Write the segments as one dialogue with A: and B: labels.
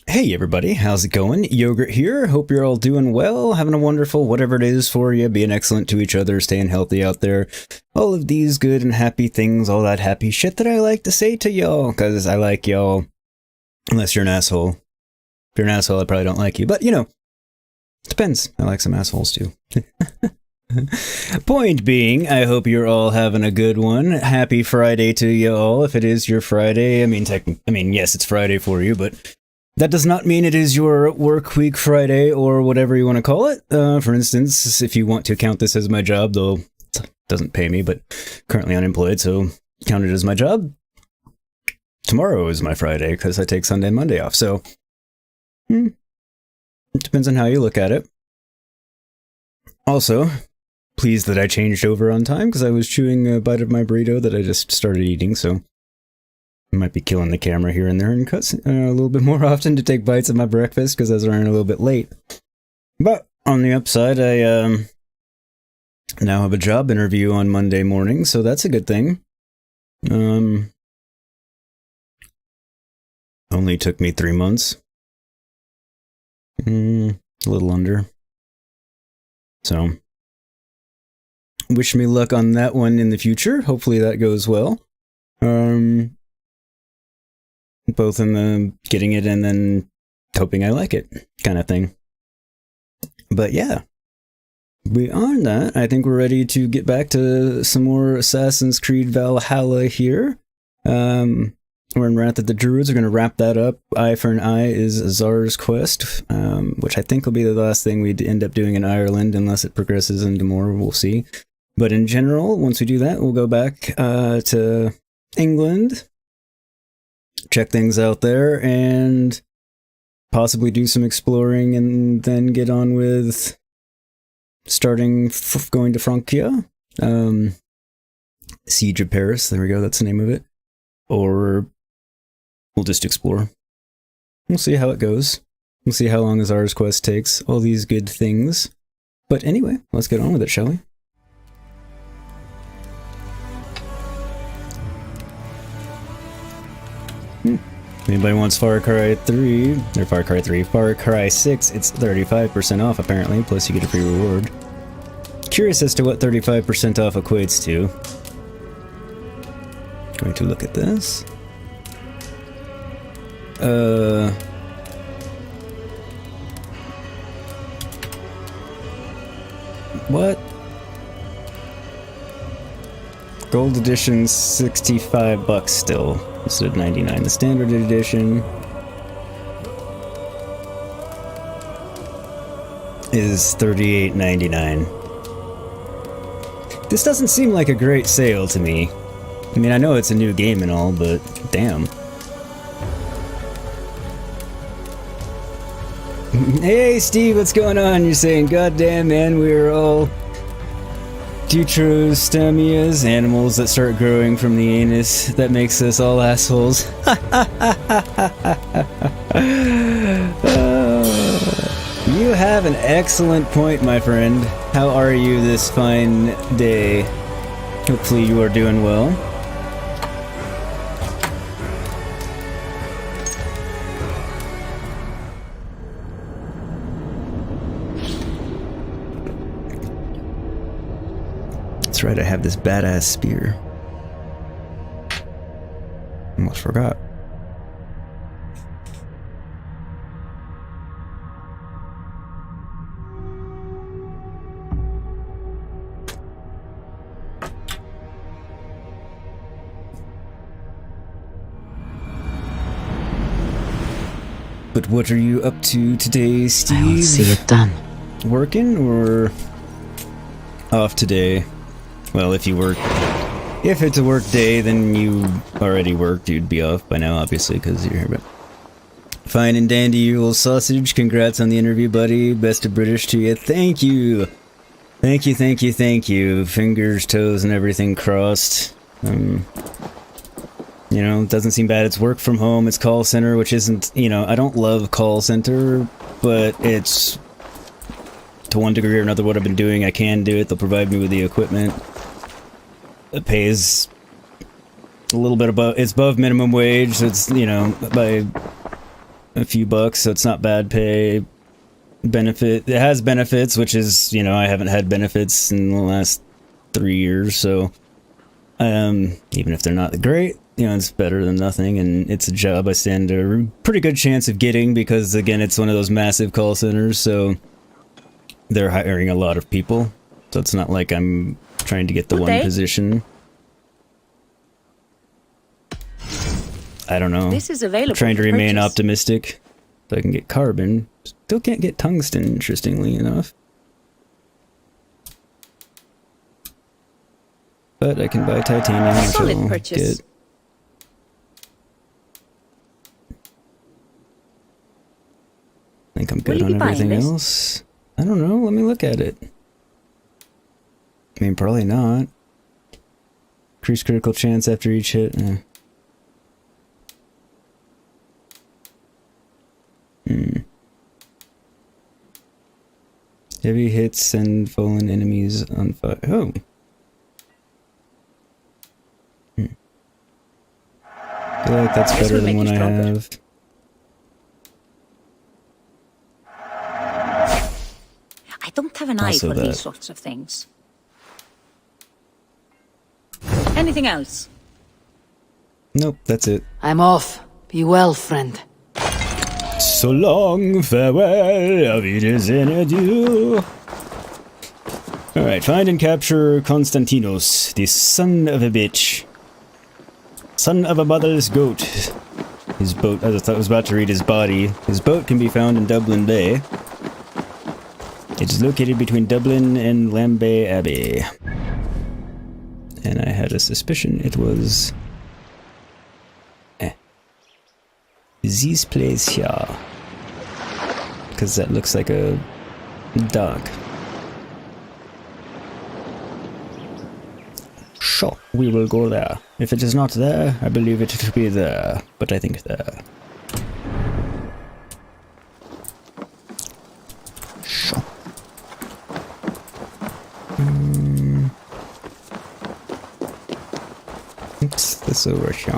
A: Hey everybody, how's it going? Yogurt here. Hope you're all doing well, having a wonderful whatever it is for you, being excellent to each other, staying healthy out there. All of these good and happy things, all that happy shit that I like to say to y'all, because I like y'all. Unless you're an asshole. If you're an asshole, I probably don't like you, but you know, it depends. I like some assholes too. Point being, I hope you're all having a good one. Happy Friday to you all, if it is your Friday. I mean, yes, it's Friday for you, but that does not mean it is your work week Friday or whatever you want to call it. For instance, if you want to count this as my job, though doesn't pay me, but currently unemployed, so counted as my job. Tomorrow is my Friday because I take Sunday and Monday off, so it depends on how you look at it. Also, pleased that I changed over on time because I was chewing a bite of my burrito that I just started eating, so I might be killing the camera here and there and cut a little bit more often to take bites of my breakfast because I was running a little bit late. But on the upside, I now have a job interview on Monday morning, so that's a good thing. Only took me 3 months. A little under. So, wish me luck on that one in the future. Hopefully that goes well. Both in the getting it and then hoping I like it kind of thing. But yeah. Beyond that, I think we're ready to get back to some more Assassin's Creed Valhalla here. We're in Wrath of the Druids. We're going to wrap that up. Eye for an Eye is Azar's quest, which I think will be the last thing we'd end up doing in Ireland, unless it progresses into more. We'll see. But in general, once we do that, we'll go back to England, check things out there, and possibly do some exploring, and then get on with starting going to Francia. Siege of Paris. There we go. That's the name of it. Or we'll just explore. We'll see how it goes. We'll see how long Azar's quest takes. All these good things. But anyway, let's get on with it, shall we? Anybody wants Far Cry 3, or Far Cry 3, Far Cry 6, it's 35% off apparently, plus you get a free reward. Curious as to what 35% off equates to. Going to look at this. What? Gold edition, $65 still, instead of 99. The standard edition is $38.99. This doesn't seem like a great sale to me. I mean, I know it's a new game and all, but damn. Hey, Steve, what's going on? You're saying, goddamn, man, we're all deuterostamias, animals that start growing from the anus. That makes us all assholes. You have an excellent point, my friend. How are you this fine day? Hopefully you are doing well. That's right, I have this badass spear. Almost forgot. But what are you up to today, Steve?
B: I want to see it done.
A: Working or off today? Well, if you work... If it's a work day, then you already worked. You'd be off by now, obviously, because you're here, but... Fine and dandy, you little sausage. Congrats on the interview, buddy. Best of British to you. Thank you! Thank you, thank you, thank you. Fingers, toes, and everything crossed. You know, it doesn't seem bad. It's work from home, it's call center, which isn't, you know, I don't love call center, but it's, to one degree or another, what I've been doing. I can do it. They'll provide me with the equipment. It pays a little bit above, it's above minimum wage, so it's, you know, by a few bucks, so it's not bad pay. Benefit, it has benefits, which is, you know, I haven't had benefits in the last 3 years, so, even if they're not great, you know, it's better than nothing, and it's a job I stand a pretty good chance of getting because, again, it's one of those massive call centers, so they're hiring a lot of people. So it's not like I'm trying to get the one position. I don't know.
C: This is available.
A: I'm trying to remain optimistic so I can get carbon. Still can't get tungsten, interestingly enough. But I can buy titanium, which
B: Solid
A: I'll
B: purchase.
A: get. I think I'm good on everything else. I don't know, let me look at it. I mean, probably not. Increase critical chance after each hit. Heavy hits and fallen enemies on fire. Oh! I feel like that's better than one I have.
B: I don't have an eye for these sorts of things. Anything else?
A: Nope, that's it.
C: I'm off. Be well, friend.
A: So long, farewell, auf Wiedersehen, adieu. Alright, find and capture Konstantinos, the son of a bitch. Son of a motherless goat. His boat, I was about to read his body. His boat can be found in Dublin Bay. It is located between Dublin and Lambay Abbey. And I had a suspicion it was... this place here. Because that looks like a dog. Sure, we will go there. If it is not there, I believe it to be there. But I think there. Sure. What's this over here?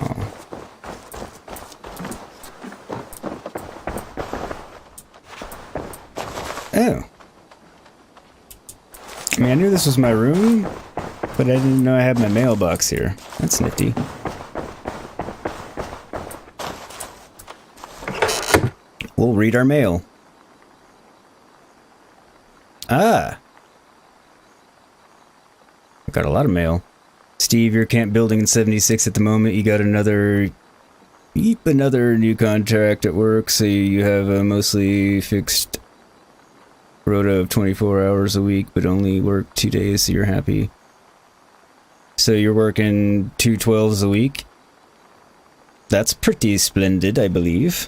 A: Oh. I mean, I knew this was my room, but I didn't know I had my mailbox here. That's nifty. We'll read our mail. Ah! I got a lot of mail. Steve, your camp building in 76 at the moment. You got another new contract at work, so you have a mostly fixed rota of 24 hours a week, but only work 2 days, so you're happy. So you're working 2 12s a week? That's pretty splendid, I believe.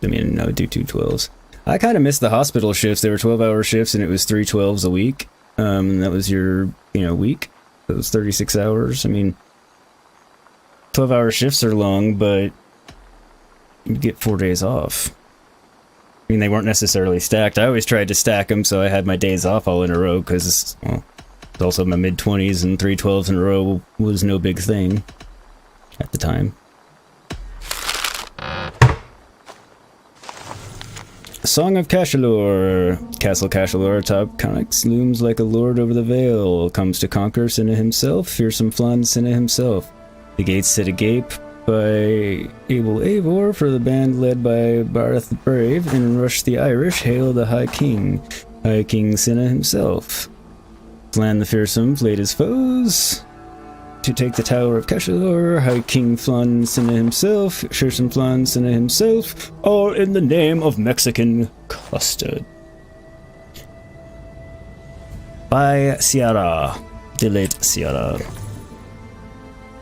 A: I mean, I would do 2 12s. I kind of missed the hospital shifts. They were 12-hour shifts, and it was 3 12s a week. And that was your, week. It was 36 hours. I mean, 12-hour shifts are long, but you get 4 days off. I mean, they weren't necessarily stacked. I always tried to stack them, so I had my days off all in a row, because, well, it's also my mid-20s, and 3 12s in a row was no big thing at the time. Song of Cashelor. Castle Cashelor atop Connex looms like a lord over the vale. Comes to conquer Cinna himself, fearsome Flann Cinna himself. The gates sit agape by Abel Eivor for the band led by Barth the Brave, and rush the Irish hail the High King Cinna himself. Flann the Fearsome flayed his foes to take the Tower of Cashelor. High King Flann Cinna himself, fearsome Flann Cinna himself, all in the name of Mexican custard. By Ciara, the late Ciara.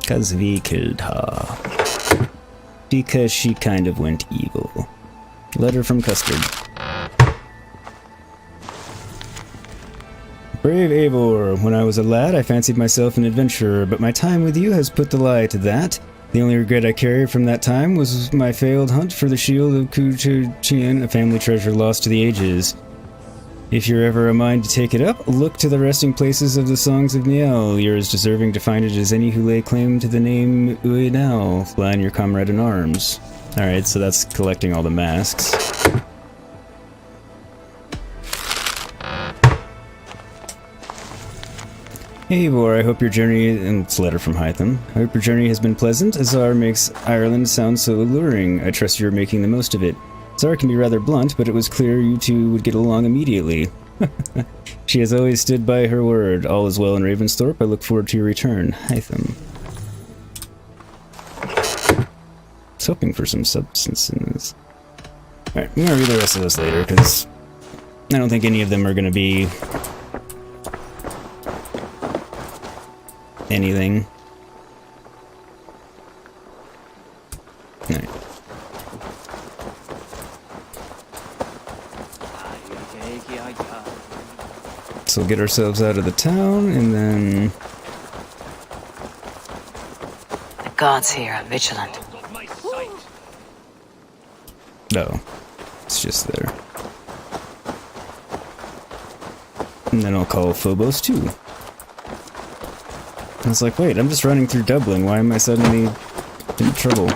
A: 'Cause we killed her. Because she kind of went evil. Letter from Custard. Brave Eivor, when I was a lad I fancied myself an adventurer, but my time with you has put the lie to that. The only regret I carry from that time was my failed hunt for the shield of Kuchuchian, a family treasure lost to the ages. If you're ever a mind to take it up, look to the resting places of the songs of Niel. You're as deserving to find it as any who lay claim to the name Uenal, Flann, your comrade in arms. Alright, so that's collecting all the masks. Eivor, I hope your journey, and it's a letter from Hytham. I hope your journey has been pleasant. Azar makes Ireland sound so alluring. I trust you're making the most of it. Azar can be rather blunt, but it was clear you two would get along immediately. She has always stood by her word. All is well in Ravensthorpe. I look forward to your return. Hytham. I was hoping for some substance in this. Alright, I'm gonna read the rest of this later, because I don't think any of them are gonna be anything. Alright. So we'll get ourselves out of the town, and then...
C: The gods here are vigilant.
A: No. It's just there. And then I'll call Phobos too. I was like, wait, I'm just running through Dublin. Why am I suddenly in trouble?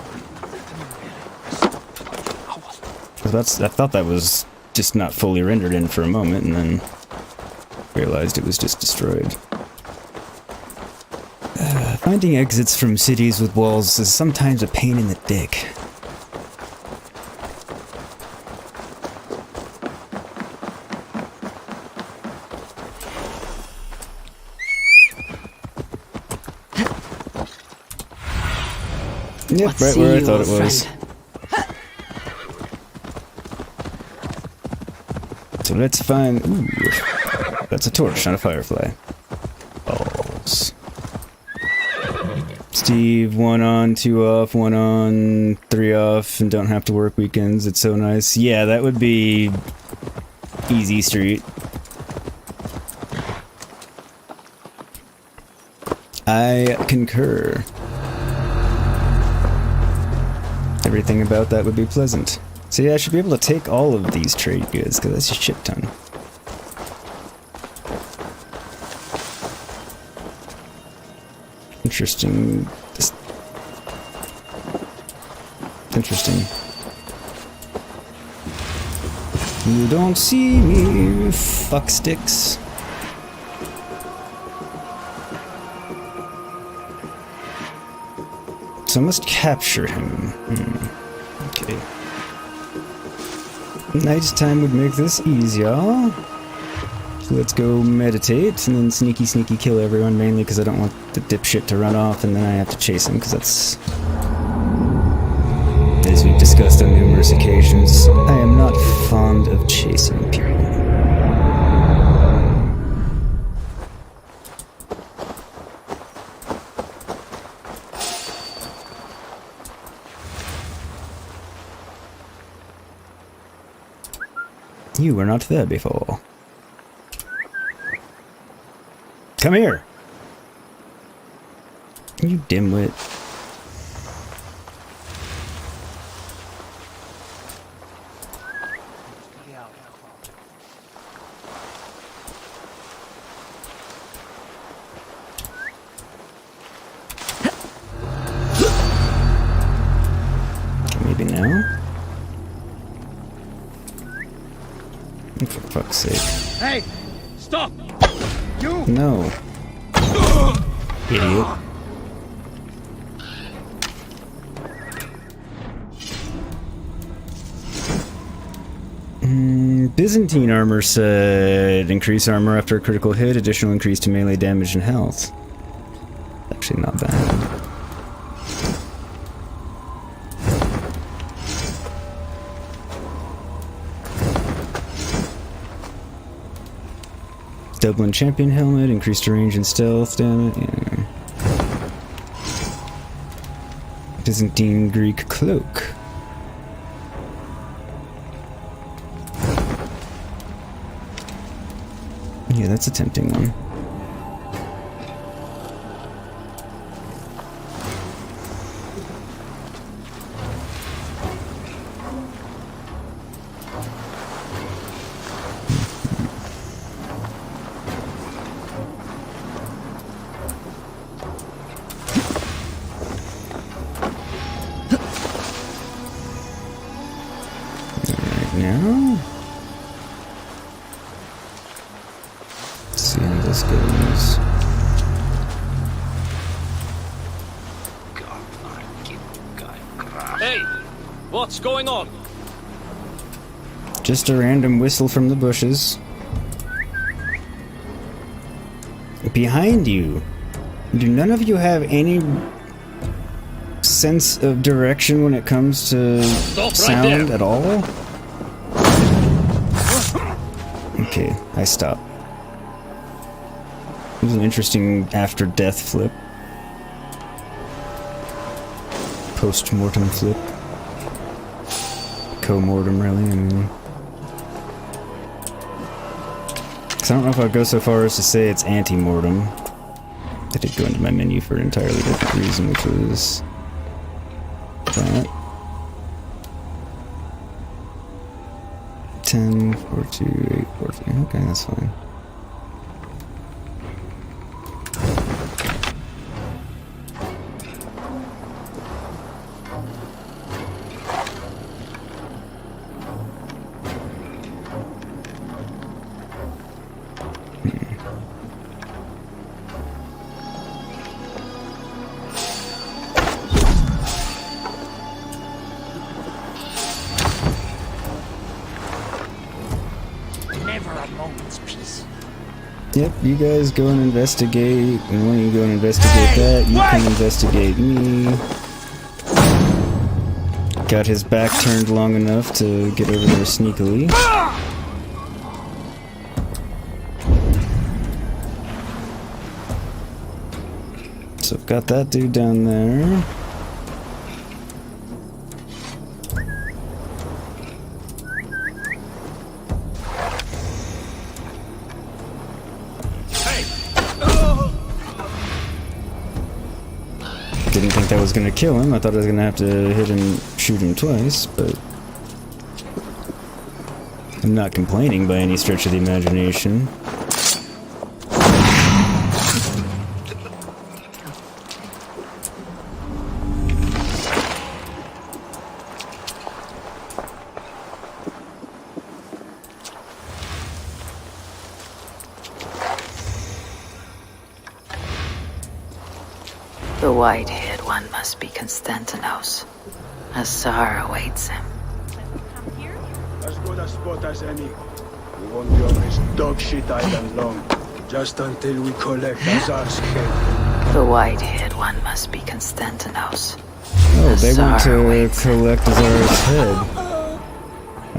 A: I thought that was just not fully rendered in for a moment, and then realized it was just destroyed. Finding exits from cities with walls is sometimes a pain in the dick. Yep, right where I thought it was. So let's find... Ooh, that's a torch, not a firefly. Balls. Steve, 1 on, 2 off, 1 on, 3 off, and don't have to work weekends. It's so nice. Yeah, that would be... easy street. I concur. Everything about that would be pleasant. So yeah, I should be able to take all of these trade goods, because that's a shit ton. Interesting. Interesting. You don't see me, fuck sticks. So I must capture him. Okay. Nighttime would make this easier. So let's go meditate and then sneaky kill everyone, mainly because I don't want the dipshit to run off and then I have to chase him, because that's... as we've discussed on numerous occasions, I am not fond of chasing people. You were not there before. Come here! You dimwit. Maybe now? For fuck's sake.
D: Hey! Stop! You!
A: No. Idiot. Byzantine armor said increase armor after a critical hit, additional increase to melee damage and health. Actually not bad. Dublin champion helmet, increased range and stealth damage. Yeah. Byzantine Greek cloak. Yeah, that's a tempting one. Now, let's see how this goes.
D: Hey! What's going on?
A: Just a random whistle from the bushes. Behind you. Do none of you have any sense of direction when it comes to sound at all? Okay, I stop. It was an interesting after-death flip. post-mortem flip. Co-mortem, really, I mean. Because I don't know if I'd go so far as to say it's anti-mortem. I did go into my menu for an entirely different reason, which was that. 10, 4, 2, 8, 4, 2. Okay, that's fine. Yep, you guys go and investigate, and when you go and investigate that, you can investigate me. Got his back turned long enough to get over there sneakily. So I've got that dude down there. Didn't think that was gonna kill him. I thought I was gonna have to hit him, shoot him twice, but I'm not complaining by any stretch of the imagination.
C: The white-haired one must be Konstantinos. Azar awaits him.
E: As good a spot as any. We won't be on this dog shit island long. Just until we collect Azar's head.
C: The white-haired one must be Konstantinos.
A: Oh, they want to collect Azar's head.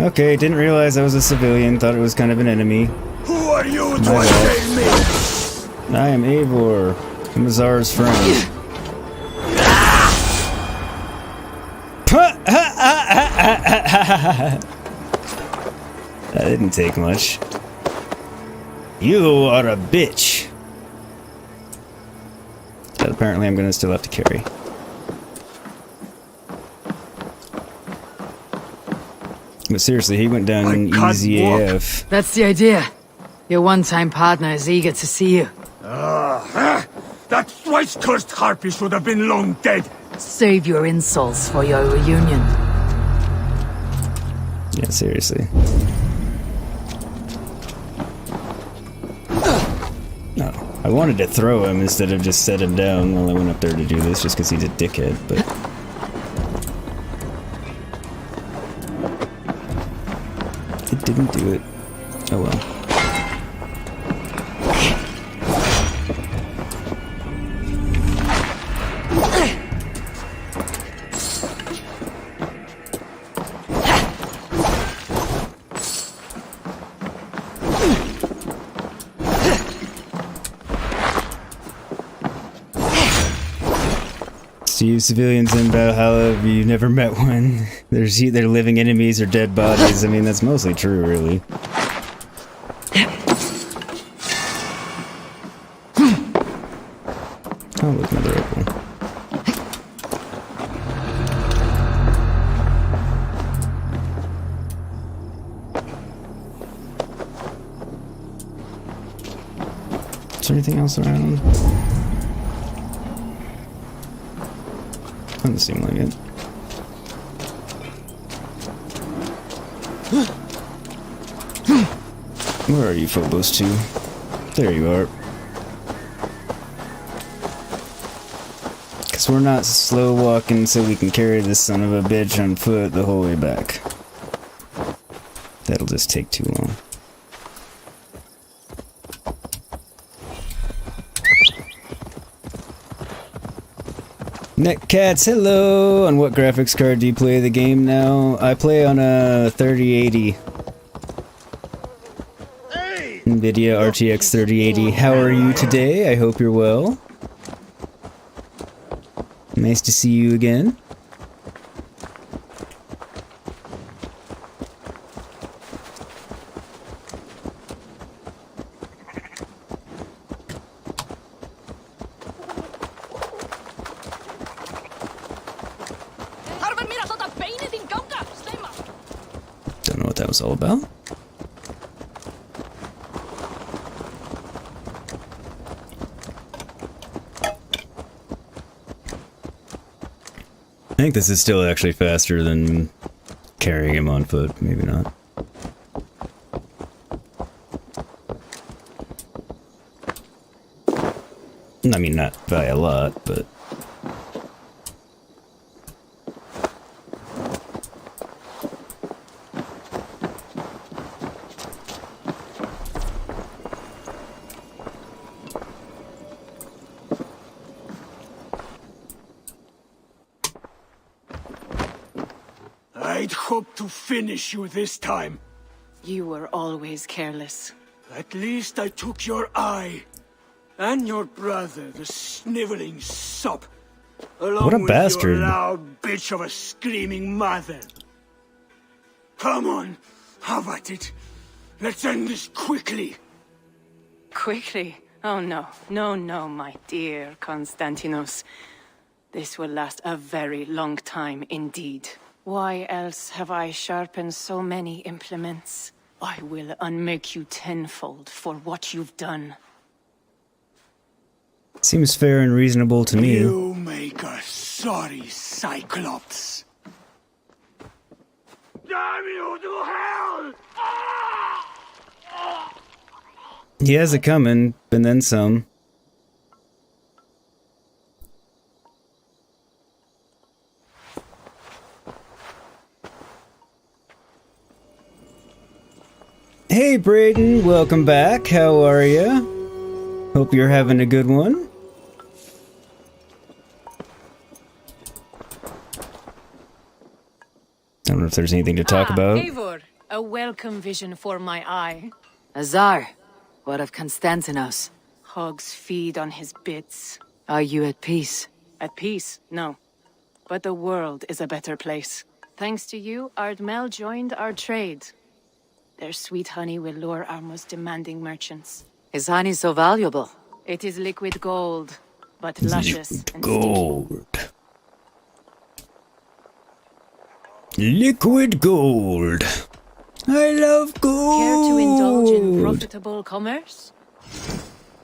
A: Okay, didn't realize I was a civilian. Thought it was kind of an enemy.
E: Who are you to assail me?
A: I am Eivor. I'm Azar's friend. That didn't take much. You are a bitch. That apparently I'm gonna still have to carry. But seriously, he went down easy AF.
F: That's the idea. Your one-time partner is eager to see you.
E: That twice-cursed harpy should have been long dead.
F: Save your insults for your reunion.
A: Yeah, seriously. No, I wanted to throw him instead of just set him down while I went up there to do this, just because he's a dickhead, but... it didn't do it. Oh well. To you civilians in Valhalla, if you've never met one, there's either living enemies or dead bodies. I mean, that's mostly true, really. Oh, look, another opal. Is there anything else around? Doesn't seem like it. Where are you, Phobos 2? There you are. Because we're not slow walking, so we can carry this son of a bitch on foot the whole way back. That'll just take too long. Netcats, hello! On what graphics card do you play the game now? I play on a 3080. NVIDIA RTX 3080. How are you today? I hope you're well. Nice to see you again. was all about. I think this is still actually faster than carrying him on foot. Maybe not. I mean, not by a lot, but...
E: I'd hoped to finish you this time.
F: You were always careless.
E: At least I took your eye. And your brother, the sniveling sop. Along
A: What a
E: with
A: bastard.
E: your loud bitch of a screaming mother. Come on, have at it. Let's end this quickly.
F: Quickly? Oh no, no, my dear Konstantinos. This will last a very long time indeed. Why else have I sharpened so many implements? I will unmake you tenfold for what you've done.
A: Seems fair and reasonable to me.
E: You make a sorry Cyclops. Damn you to hell!
A: He has it coming, and then some. Hey Brayden, welcome back. How are ya? Hope you're having a good one. I don't know if there's anything to talk about.
F: Eivor, a welcome vision for my eye.
C: Azar, what of Konstantinos?
F: Hogs feed on his bits.
C: Are you at peace?
F: At peace, no. But the world is a better place. Thanks to you, Ardmel joined our trade. Their sweet honey will lure our most demanding merchants.
C: Is honey so valuable?
F: It is liquid gold, but luscious and sticky.
A: Gold. Liquid gold. I love gold.
F: Care to indulge in profitable commerce?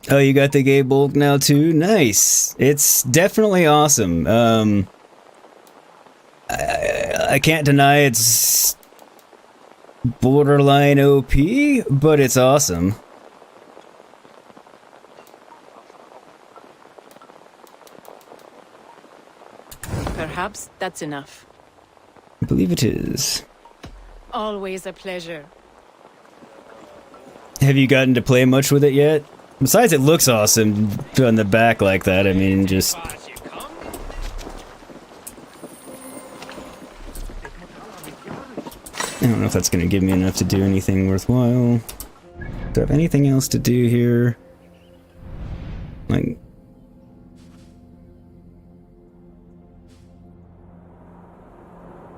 A: Oh, you got the gay bulk now too? Nice. It's definitely awesome. I can't deny it's borderline OP, but it's awesome.
F: Perhaps that's enough.
A: I believe it is.
F: Always a pleasure.
A: Have you gotten to play much with it yet? Besides, it looks awesome on the back like that. I mean, just... I don't know if that's going to give me enough to do anything worthwhile. Do I have anything else to do here? Like...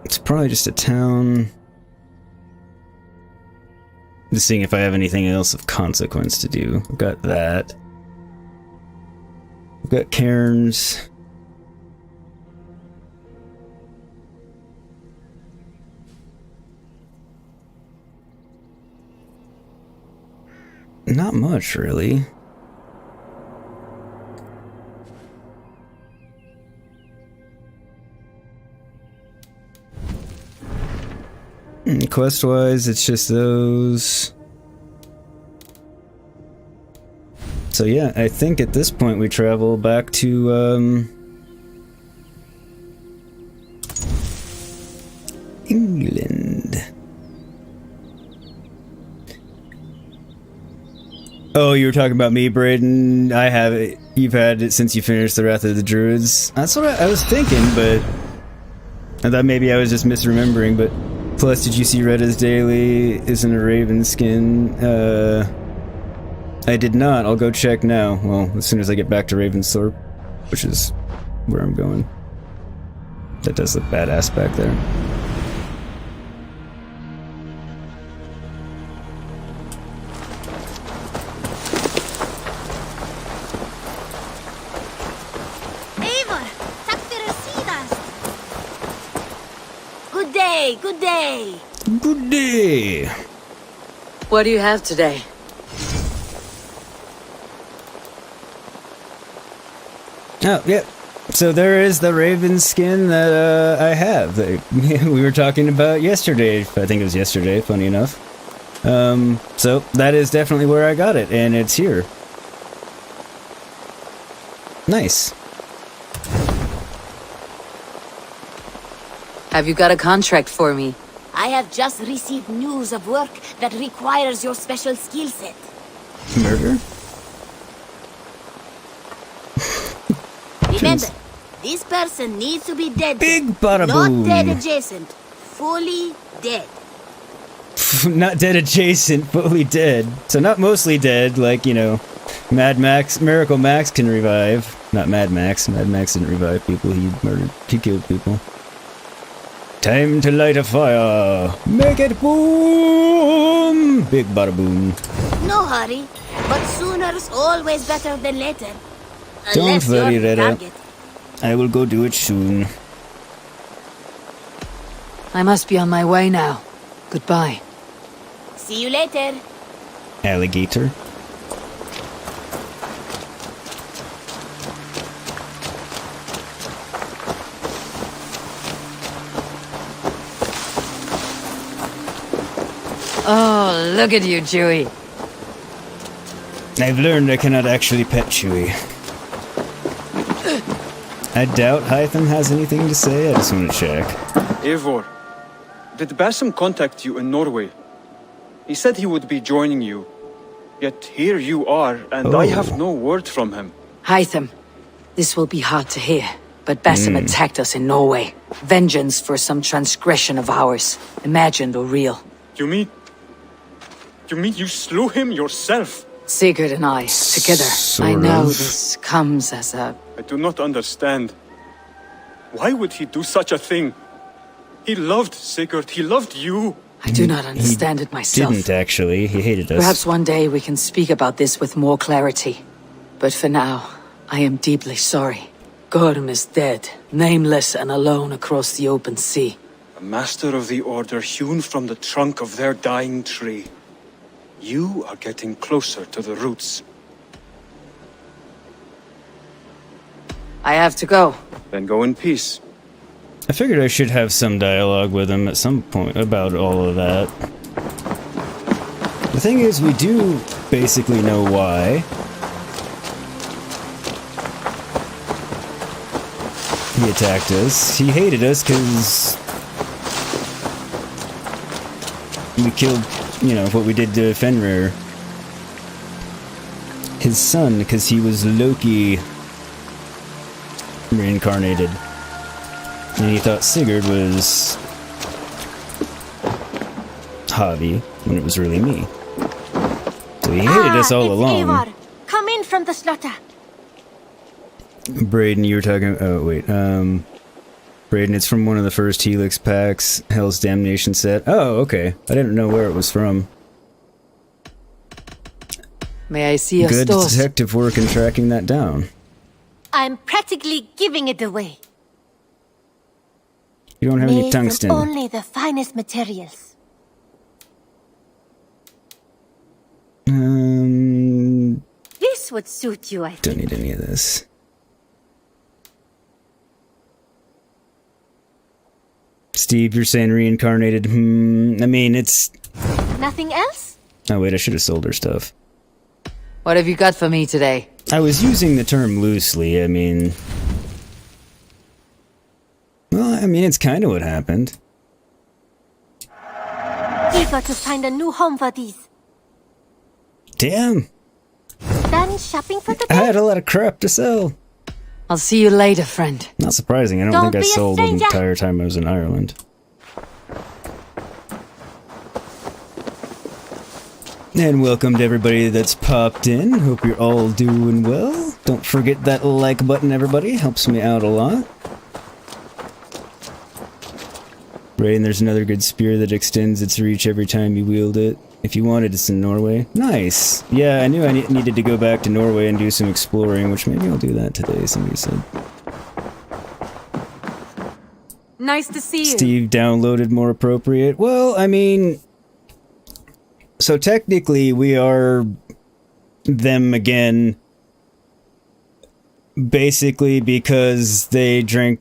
A: It's probably just a town. Just seeing if I have anything else of consequence to do. I've got that. I've got cairns. Not much, really. Quest-wise, it's just those. So yeah, I think at this point we travel back to, England. Oh, you were talking about me, Brayden. I have it. You've had it since you finished the Wrath of the Druids. That's what I was thinking, but I thought maybe I was just misremembering, but plus, did you see Retta's Daily isn't a raven skin? I did not. I'll go check now. Well, as soon as I get back to Ravensthorpe, which is where I'm going. That does look badass back there.
B: Good day, good day.
A: Good day.
C: What do you have today?
A: Oh, yeah. So there is the raven skin that I have that we were talking about yesterday. I think it was yesterday, funny enough. So that is definitely where I got it, and it's here. Nice.
C: Have you got a contract for me?
G: I have just received news of work that requires your special skill set.
A: Murder?
G: Remember, this person needs to be dead.
A: Big bada boom.
G: Not dead adjacent. Fully dead.
A: Not dead adjacent, fully dead. So not mostly dead, like, you know, Mad Max, Miracle Max can revive. Not Mad Max. Mad Max didn't revive people, he killed people. Time to light a fire. Make it boom! Big bada boom.
G: No hurry, but sooner's always better than later.
A: Don't
G: Unless
A: worry,
G: you're the
A: Reda.
G: target.
A: I will go do it soon.
C: I must be on my way now. Goodbye.
G: See you later.
A: Alligator.
C: Oh, look at you, Chewie.
A: I've learned I cannot actually pet Chewie. I doubt Hytham has anything to say, I just want to check.
H: Eivor, did Basim contact you in Norway? He said he would be joining you. Yet here you are, and I have no word from him.
C: Hytham, this will be hard to hear, but Basim attacked us in Norway. Vengeance for some transgression of ours, imagined or real.
H: You mean you slew him yourself?
C: Sigurd and I, together. I know this comes as a...
H: I do not understand. Why would he do such a thing? He loved Sigurd, he loved you.
C: I do not understand it myself.
A: Didn't actually, he hated us.
C: Perhaps one day we can speak about this with more clarity. But for now, I am deeply sorry. Gorm is dead, nameless and alone across the open sea.
H: A master of the order hewn from the trunk of their dying tree. You are getting closer to the roots.
C: I have to go.
H: Then go in peace.
A: I figured I should have some dialogue with him at some point about all of that. The thing is, we do basically know why. He attacked us. He hated us because we killed, you know, what we did to Fenrir. His son, because he was Loki reincarnated. And he thought Sigurd was Javi, when it was really me. So he hated us all along.
G: Eivor. Come in from the slaughter.
A: Braden, you were talking... Oh, wait. Braden, it's from one of the first Helix packs, Hell's Damnation set. Oh, okay. I didn't know where it was from.
C: May I see your
A: Good
C: stores?
A: detective work in tracking that down.
G: I'm practically giving it away.
A: You don't have any
G: Made from
A: tungsten.
G: only the finest materials. This would suit you, I think.
A: Don't need any of this. Steve, you're saying reincarnated. I mean, it's...
G: Nothing else?
A: Oh, wait, I should have sold her stuff.
C: What have you got for me today?
A: I was using the term loosely, I mean... Well, I mean, it's kind of what happened.
G: Eager to find a new home for these.
A: Damn!
G: Done shopping for the
A: I
G: day?
A: had a lot of crap to sell.
C: I'll see you later, friend.
A: Not surprising, I don't
G: Don't
A: think I
G: be a
A: sold the
G: stranger.
A: entire time I was in Ireland. And welcome to everybody that's popped in. Hope you're all doing well. Don't forget that like button, everybody. Helps me out a lot. Right, and there's another good spear that extends its reach every time you wield it. If you wanted, it's in Norway. Nice! Yeah, I knew I needed to go back to Norway and do some exploring, which maybe I'll do that today, somebody said.
F: Nice to see you.
A: Steve downloaded more appropriate. Well, I mean, so technically we are them again, basically because they drank.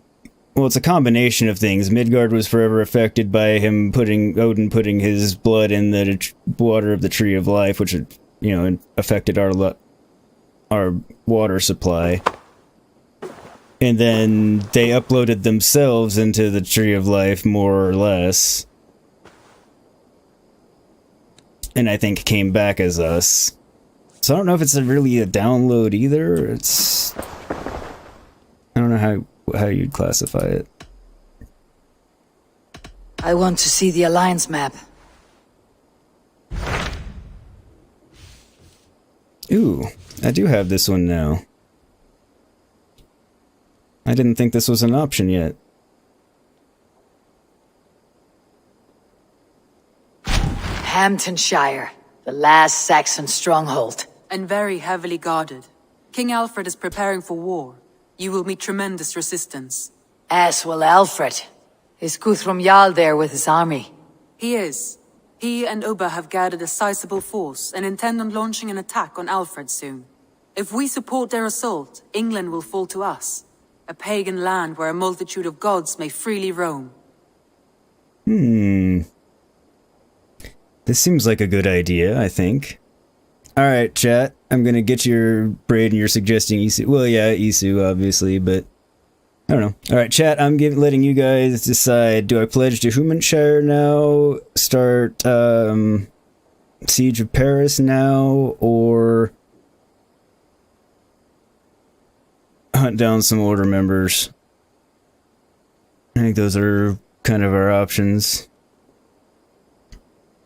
A: Well, it's a combination of things. Midgard was forever affected by Odin putting his blood in the water of the Tree of Life, which, affected our water supply. And then they uploaded themselves into the Tree of Life, more or less. And I think came back as us. So I don't know if it's really a download either. I don't know how you'd classify it.
C: I want to see the Alliance map.
A: Ooh, I do have this one now. I didn't think this was an option yet.
C: Hamptonshire, the last Saxon stronghold.
I: And very heavily guarded. King Alfred is preparing for war. You will meet tremendous resistance.
C: As will Alfred. Is Guthrum Jarl there with his army?
I: He is. He and Ubba have gathered a sizable force and intend on launching an attack on Alfred soon. If we support their assault, England will fall to us. A pagan land where a multitude of gods may freely roam.
A: This seems like a good idea, I think. Alright, chat. I'm gonna get your braid and you're suggesting Isu. Well, yeah, Isu, obviously, but I don't know. Alright, chat, I'm letting you guys decide. Do I pledge to Humanshire now? Start, Siege of Paris now? Or hunt down some Order members? I think those are kind of our options.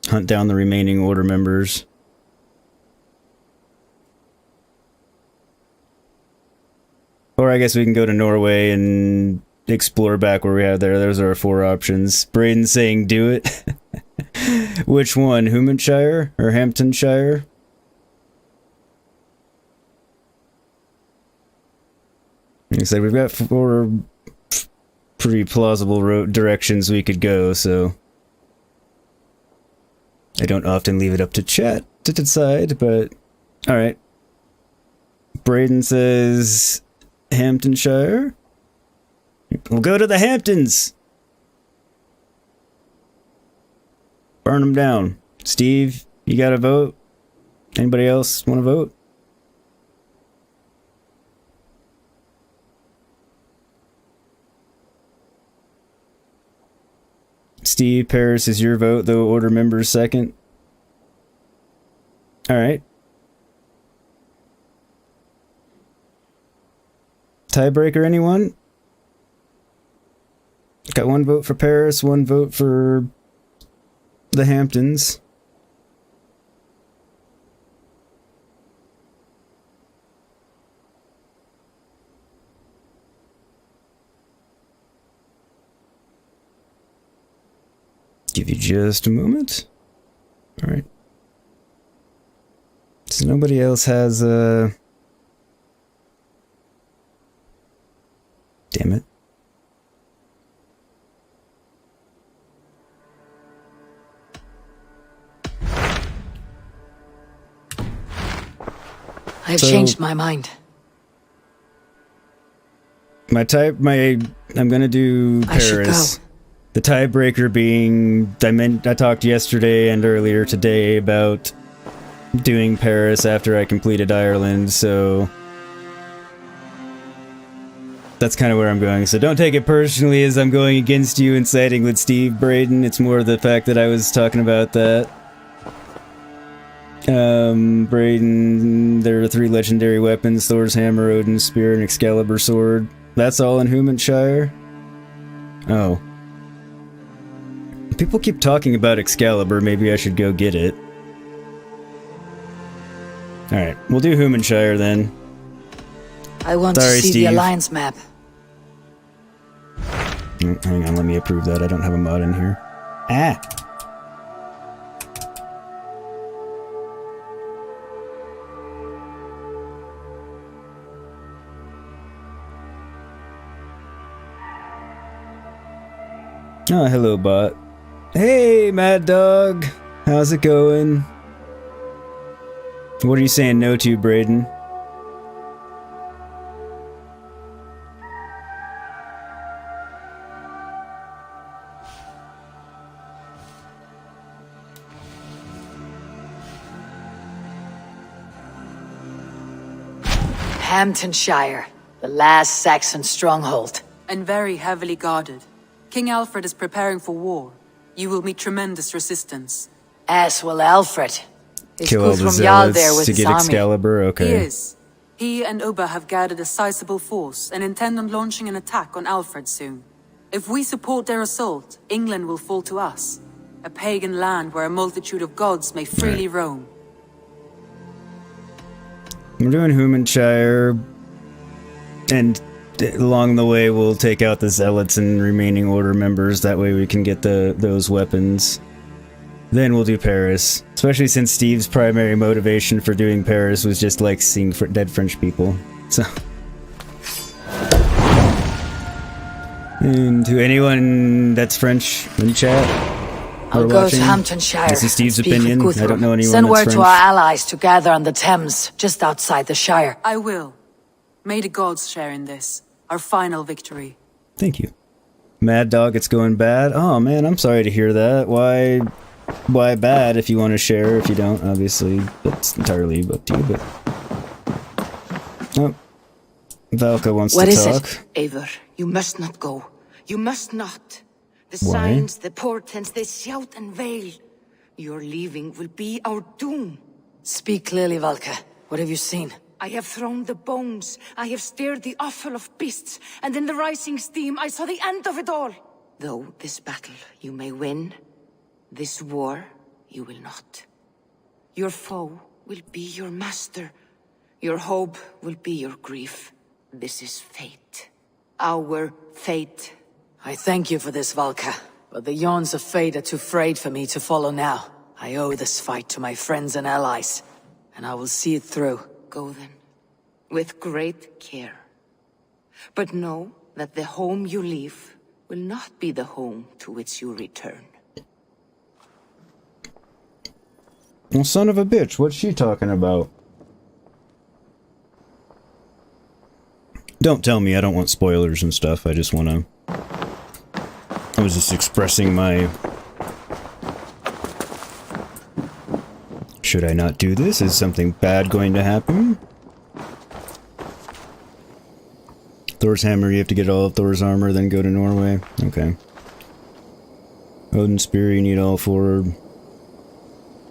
A: Hunt down the remaining Order members. Or I guess we can go to Norway and explore back where we have there. Those are our 4 options. Braden's saying do it. Which one? Humanshire or Hamptonshire? Like I said, we've got 4 pretty plausible directions we could go, so I don't often leave it up to chat to decide, but alright. Braden says Hamptonshire. We'll go to the Hamptons. Burn them down. Steve, you got a vote? Anybody else want to vote? Steve, Paris is your vote, though Order members second. Alright. Tiebreaker, anyone? Got 1 vote for Paris, 1 vote for the Hamptons. Give you just a moment. Alright. So nobody else has damn it.
C: I've changed my mind.
A: I'm gonna do Paris.
C: I should go.
A: The tiebreaker being, I talked yesterday and earlier today about doing Paris after I completed Ireland, so that's kind of where I'm going. So don't take it personally as I'm going against you and siding with Steve, Braden. It's more the fact that I was talking about that. Braden, there are 3 legendary weapons: Thor's Hammer, Odin's Spear, and Excalibur Sword. That's all in Humanshire? Oh. People keep talking about Excalibur, maybe I should go get it. Alright, we'll do Humanshire then.
C: I want to see the Alliance map.
A: Hang on, let me approve that. I don't have a mod in here. Ah! Oh, hello, bot. Hey, Mad Dog. How's it going? What are you saying no to, Braden?
C: Hamptonshire, the last Saxon stronghold.
I: And very heavily guarded. King Alfred is preparing for war. You will meet tremendous resistance.
C: As will Alfred. His
A: Kill all
C: crews
A: the
C: from Jarl there
A: zealots
C: with
A: to
C: his
A: get
C: army.
A: Excalibur? Okay.
I: He is. He and Ubba have gathered a sizable force and intend on launching an attack on Alfred soon. If we support their assault, England will fall to us. A pagan land where a multitude of gods may freely roam.
A: We're doing Humanshire, and along the way we'll take out the zealots and remaining order members. That way we can get those weapons. Then we'll do Paris, especially since Steve's primary motivation for doing Paris was just like seeing dead French people. So, and to anyone that's French in chat,
C: I'll go to Hamptonshire.
A: This is Steve's
C: speak with
A: opinion.
C: Guthrum.
A: I don't know anyone
C: Send
A: that's
C: word
A: French.
C: to our allies to gather on the Thames, just outside the Shire.
I: I will. May the gods share in this, our final victory.
A: Thank you. Mad Dog, it's going bad. Oh man, I'm sorry to hear that. Why bad? If you want to share, if you don't, obviously, that's entirely up to you, but... Oh. Valka wants to talk.
C: What is it?
J: Eivor, you must not go. You must not. The
A: Why?
J: signs, the portents, they shout and wail. Your leaving will be our doom.
C: Speak clearly, Valka. What have you seen?
J: I have thrown the bones. I have stirred the offal of beasts. And in the rising steam, I saw the end of it all. Though this battle you may win, this war you will not. Your foe will be your master. Your hope will be your grief. This is fate. Our fate.
C: I thank you for this, Valka, but the yawns of fate are too frayed for me to follow now. I owe this fight to my friends and allies, and I will see it through.
J: Go then, with great care. But know that the home you leave will not be the home to which you return.
A: Well, son of a bitch, what's she talking about? Don't tell me, I don't want spoilers and stuff, I just wanna... I was just expressing my... Should I not do this? Is something bad going to happen? Thor's hammer, you have to get all of Thor's armor, then go to Norway. Okay. Odin's spear, you need all 4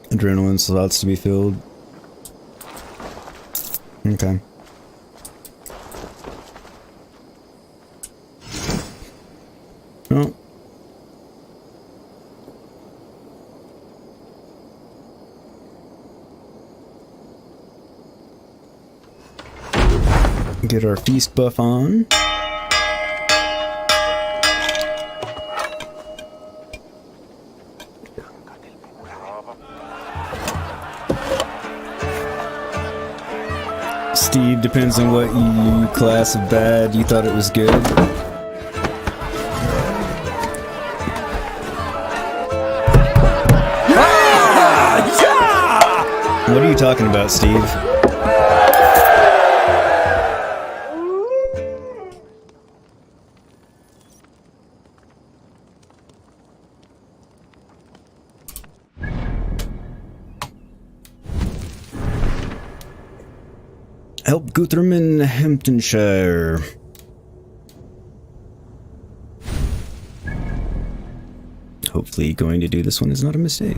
A: adrenaline slots to be filled. Okay. Oh. Get our feast buff on. Steve, depends on what you class of bad you thought it was good. What are you talking about, Steve? Help Guthrum in Hamptonshire. Hopefully going to do this one is not a mistake.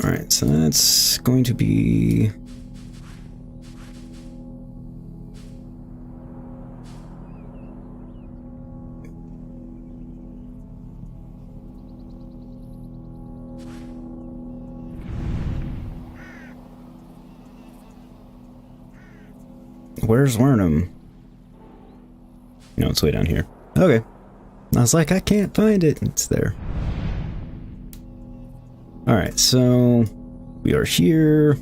A: Alright, so that's going to be... Where's Wernham? No, it's way down here. Okay. I was like, I can't find it. It's there. Alright, so we are here.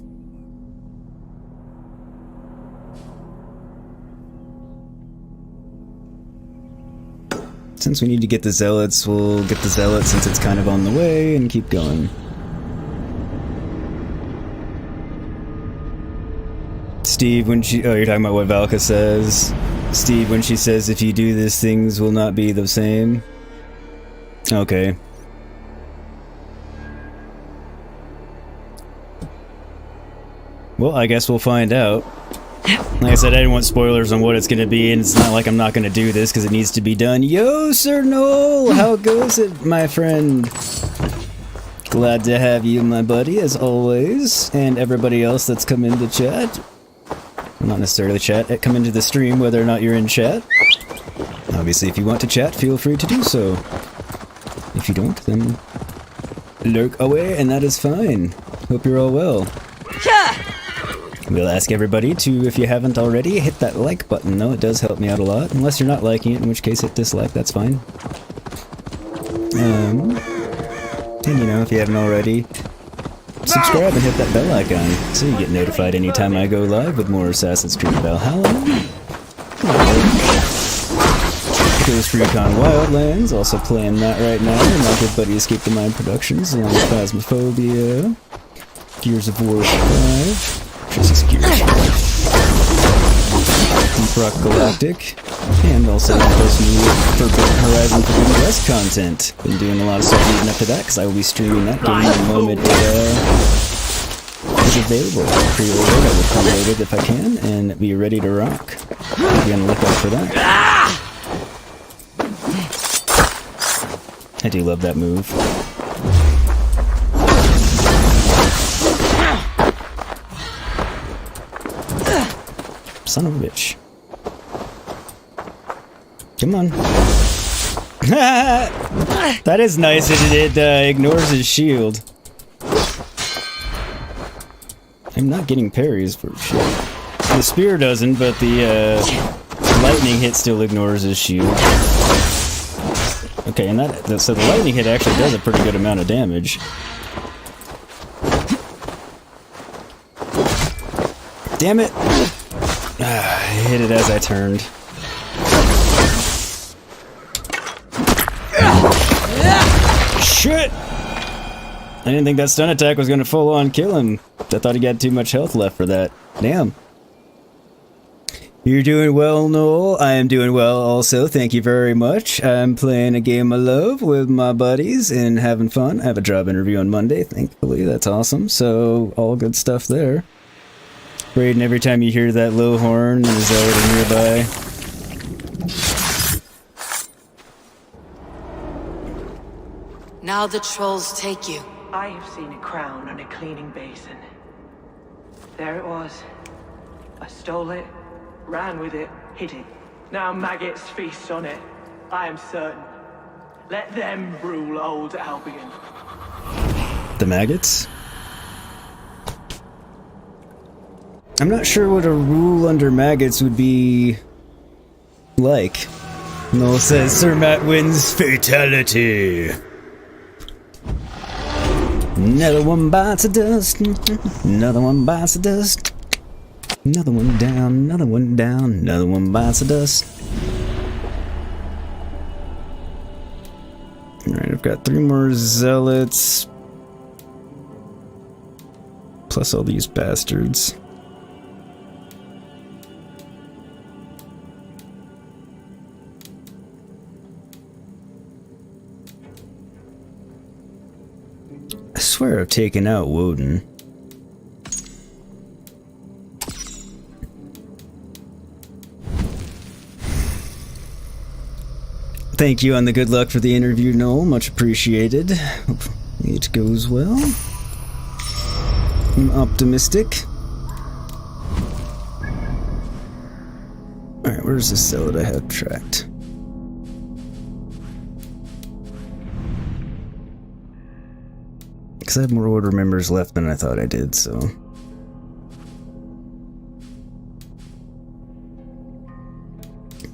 A: Since we need to get the zealots, we'll get the zealots since it's kind of on the way and keep going. Steve, when she... Oh, you're talking about what Valka says. Steve, when she says, if you do this, things will not be the same. Okay. Well, I guess we'll find out. Like I said, I didn't want spoilers on what it's gonna be, and it's not like I'm not gonna do this because it needs to be done. Yo, Sir Noel! How goes it, my friend? Glad to have you, my buddy, as always. And everybody else that's come into chat. Well, not necessarily chat, come into the stream whether or not you're in chat. Obviously, if you want to chat, feel free to do so. If you don't, then lurk away, and that is fine. Hope you're all well. We'll ask everybody to, if you haven't already, hit that like button, though. It does help me out a lot. Unless you're not liking it, in which case hit dislike, that's fine. And you know, if you haven't already, subscribe and hit that bell icon so you get notified anytime I go live with more Assassin's Creed Valhalla. Ghost Recon Wildlands, also playing that right now. And my good buddy Escape the Mind Productions, along with Phasmophobia, Gears of War 5. Gears 5. Deep Rock Galactic, and also posting Forbidden Horizon Forbidden West content. Been doing a lot of stuff leading up to that because I will be streaming that game in the moment it is available. Pre-order, I will pre-load it if I can, and be ready to rock. Be on the lookout for that. I do love that move. Son of a bitch. Come on. That is nice. It ignores his shield. I'm not getting parries for shit. The spear doesn't, but the lightning hit still ignores his shield. Okay, and so the lightning hit actually does a pretty good amount of damage. Damn it! I hit it as I turned. Shit! I didn't think that stun attack was gonna full on kill him. I thought he got too much health left for that. Damn. You're doing well, Noel. I am doing well also, thank you very much. I'm playing a game of love with my buddies and having fun. I have a job interview on Monday, thankfully. That's awesome. So, all good stuff there. Braden, every time you hear that low horn, there's already nearby.
J: Now the trolls take you.
K: I have seen a crown on a cleaning basin. There it was. I stole it, ran with it, hid it. Now maggots feast on it. I am certain. Let them rule old Albion.
A: The maggots? I'm not sure what a rule under maggots would be like. Noel says, Sir Matt wins fatality. Another one bites the dust. Another one bites the dust. Another one down, another one down, another one bites the dust. Alright, I've got 3 more zealots. Plus all these bastards. I swear I've taken out Woden. Thank you on the good luck for the interview, Noel. Much appreciated. Hopefully it goes well. I'm optimistic. Alright, where's this zealot I have tracked? Because I have more order members left than I thought I did, so...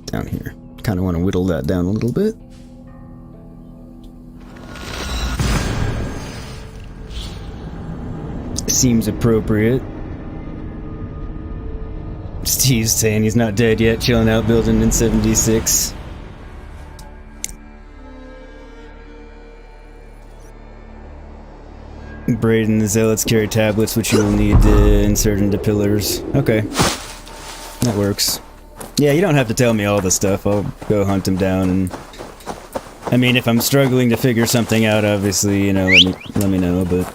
A: Down here. Kind of want to whittle that down a little bit. Seems appropriate. Steve's saying he's not dead yet, chilling out building in 76. Braden, the Zealots carry tablets which you will need to insert into pillars. Okay. That works. Yeah, you don't have to tell me all the stuff. I'll go hunt them down and... I mean, if I'm struggling to figure something out, obviously, you know, let me know, but...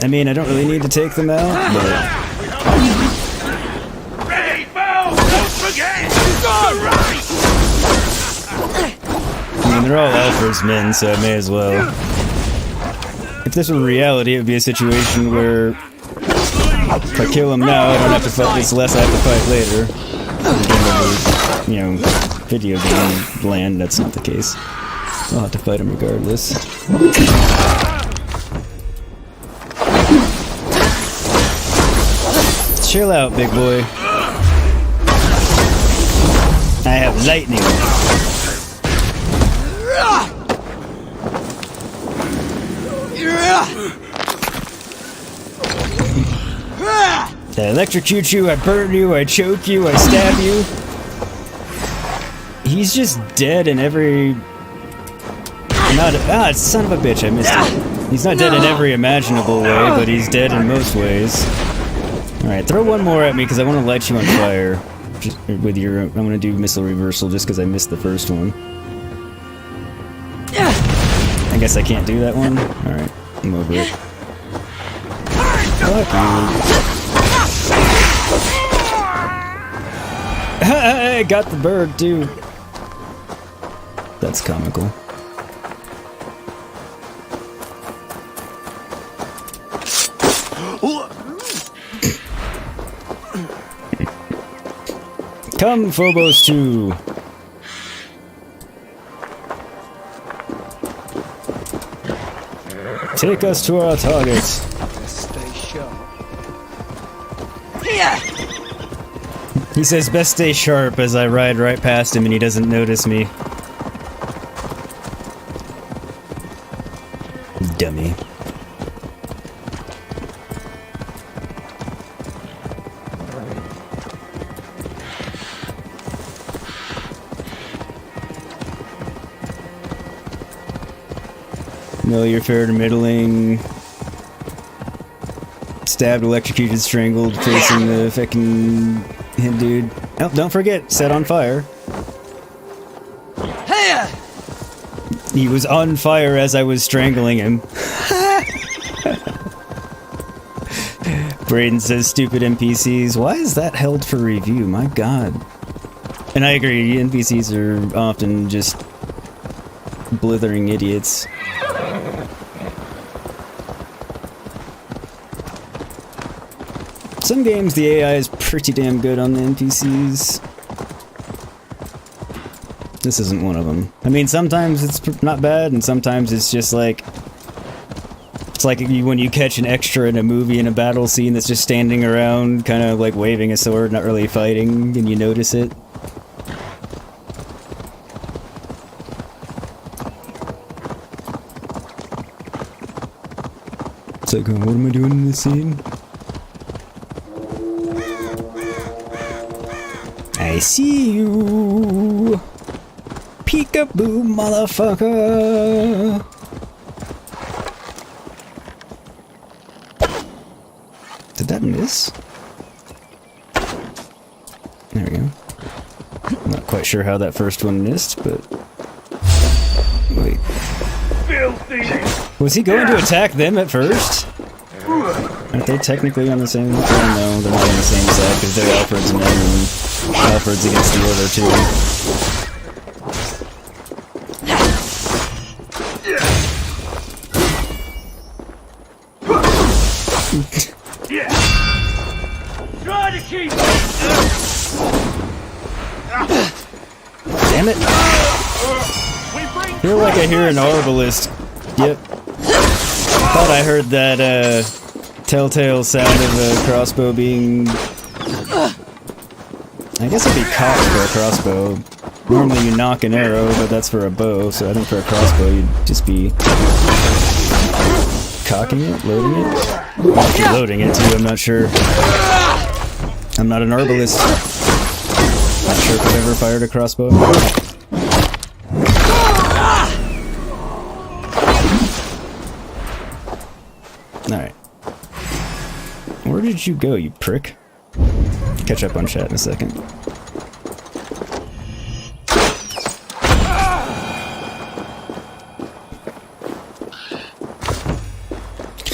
A: I mean, I don't really need to take them out, but...
D: Ready, bow! Don't forget!
A: I mean, they're all Alfred's men, so I may as well. If this were reality, it would be a situation where... if I kill him now, I don't have to fight this less I have to fight later. You know, video game land, that's not the case. I'll have to fight him regardless. Chill out, big boy. I have lightning. I electrocute you, I burn you, I choke you, I stab you. He's just dead in every... son of a bitch, I missed it. He's not dead in every imaginable way, but he's dead in most ways. Alright, throw one more at me because I want to light you on fire. Just with your... I'm going to do missile reversal just because I missed the first one. I guess I can't do that one? Alright, I'm over it. Fuck you. I got the bird too. That's comical. Come, Phobos 2. Take us to our target.
E: Stay sharp.
A: He says best stay sharp as I ride right past him and he doesn't notice me. Dummy. No, you're fair to middling. Stabbed, electrocuted, strangled, facing the fucking him dude. Oh, don't forget, set on fire. He was on fire as I was strangling him. Braden says stupid NPCs. Why is that held for review? My god. And I agree, NPCs are often just blithering idiots. Some games the AI is pretty damn good on the NPCs. This isn't one of them. I mean, sometimes it's not bad, and sometimes it's just like... It's like when you catch an extra in a movie in a battle scene that's just standing around, kind of like waving a sword, not really fighting, and you notice it. It's like, what am I doing in this scene? I see you! Peekaboo, motherfucker! Did that miss? There we go. Not quite sure how that first one missed, but... Wait. Was he going to attack them at first? Aren't they technically on the same... Oh no, they're not on the same side because they're Alfred's men and Alfred's against the Order too.
D: Try to keep.
A: Damn it! I feel like I hear an arbalist. Yep. I thought I heard that telltale sound of a crossbow being... I guess it'd be cocked for a crossbow. Normally you knock an arrow, but that's for a bow, so I think for a crossbow you'd just be... cocking it, loading it. Actually loading it too, I'm not sure. I'm not an arbalist. Not sure if I've ever fired a crossbow. Alright. Where did you go, you prick? Catch up on chat in a second.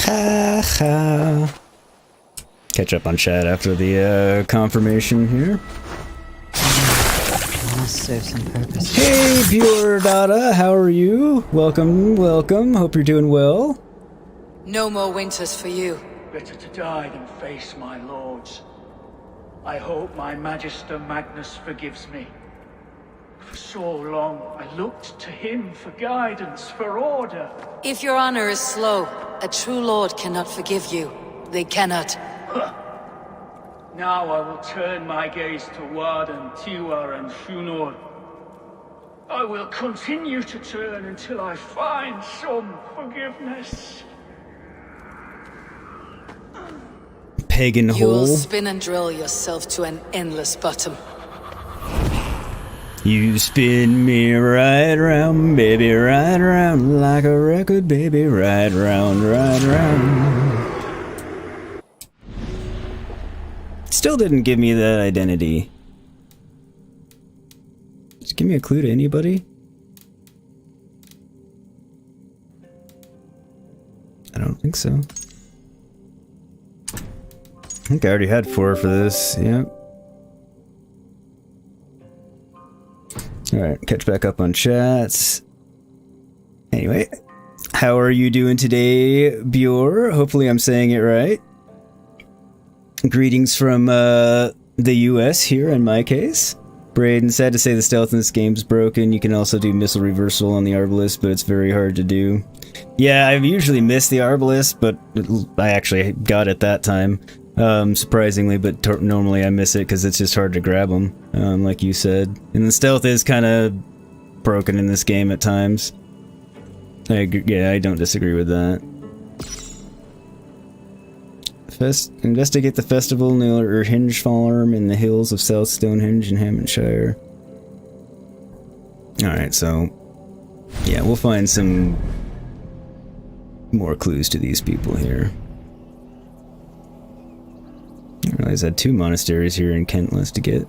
A: Ha ha. Catch up on chat after the confirmation here.
L: Must serve some purpose.
A: Hey, Pure Dada, how are you? Welcome, welcome. Hope you're doing well.
C: No more winters for you.
D: Better to die than face my lords. I hope my Magister Magnus forgives me. For so long, I looked to him for guidance, for order.
C: If your honor is slow, a true lord cannot forgive you. They cannot.
D: Now I will turn my gaze to Warden, Tiwar, and Shunor. I will continue to turn until I find some forgiveness.
A: Pagan hole.
C: You'll spin and drill yourself to an endless bottom.
A: You spin me right round, baby, right round, like a record, baby, right round, right round. Still didn't give me that identity. Just give me a clue to anybody. I don't think so. I think I already had 4 for this, yep. Alright, catch back up on chats. Anyway, how are you doing today, Bjor? Hopefully I'm saying it right. Greetings from the US here in my case. Braden, sad to say the stealth in this game's broken. You can also do missile reversal on the Arbalist, but it's very hard to do. Yeah, I've usually missed the Arbalist, but I actually got it that time. Surprisingly, but normally I miss it because it's just hard to grab them, like you said. And the stealth is kind of broken in this game at times. Yeah, I don't disagree with that. Investigate the festival near Hinge Farm in the hills of South Stonehenge in Hampshire. Alright, so yeah, we'll find some more clues to these people here. I realize I had 2 monasteries here in Kentless to get.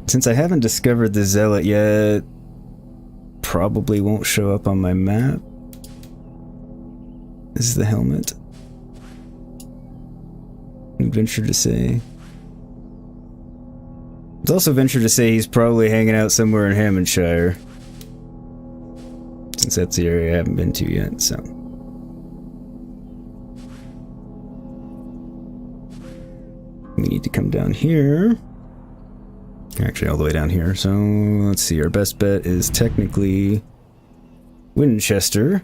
A: Since I haven't discovered the Zealot yet, probably won't show up on my map. This is the helmet. I'd venture to say. I'd also venture to say he's probably hanging out somewhere in Hampshire, since that's the area I haven't been to yet, so. We need to come down here. Actually, all the way down here. So, let's see. Our best bet is technically Winchester.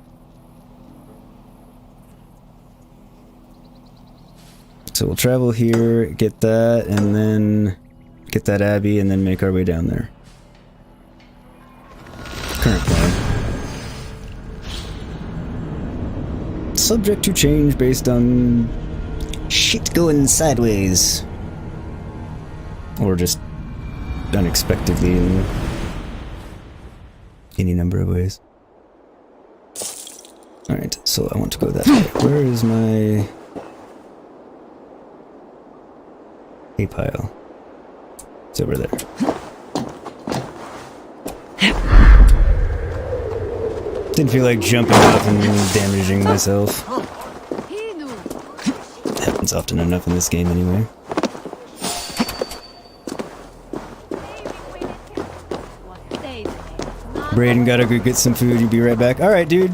A: So we'll travel here, get that, and then get that abbey, and then make our way down there. Current plan. Subject to change based on shit going sideways. Or just unexpectedly in any number of ways. Alright, so I want to go that way. Where is my hay pile? It's over there. Didn't feel like jumping off and damaging myself. Happens often enough in this game anyway. Braden, gotta go get some food. You'll be right back. Alright, dude.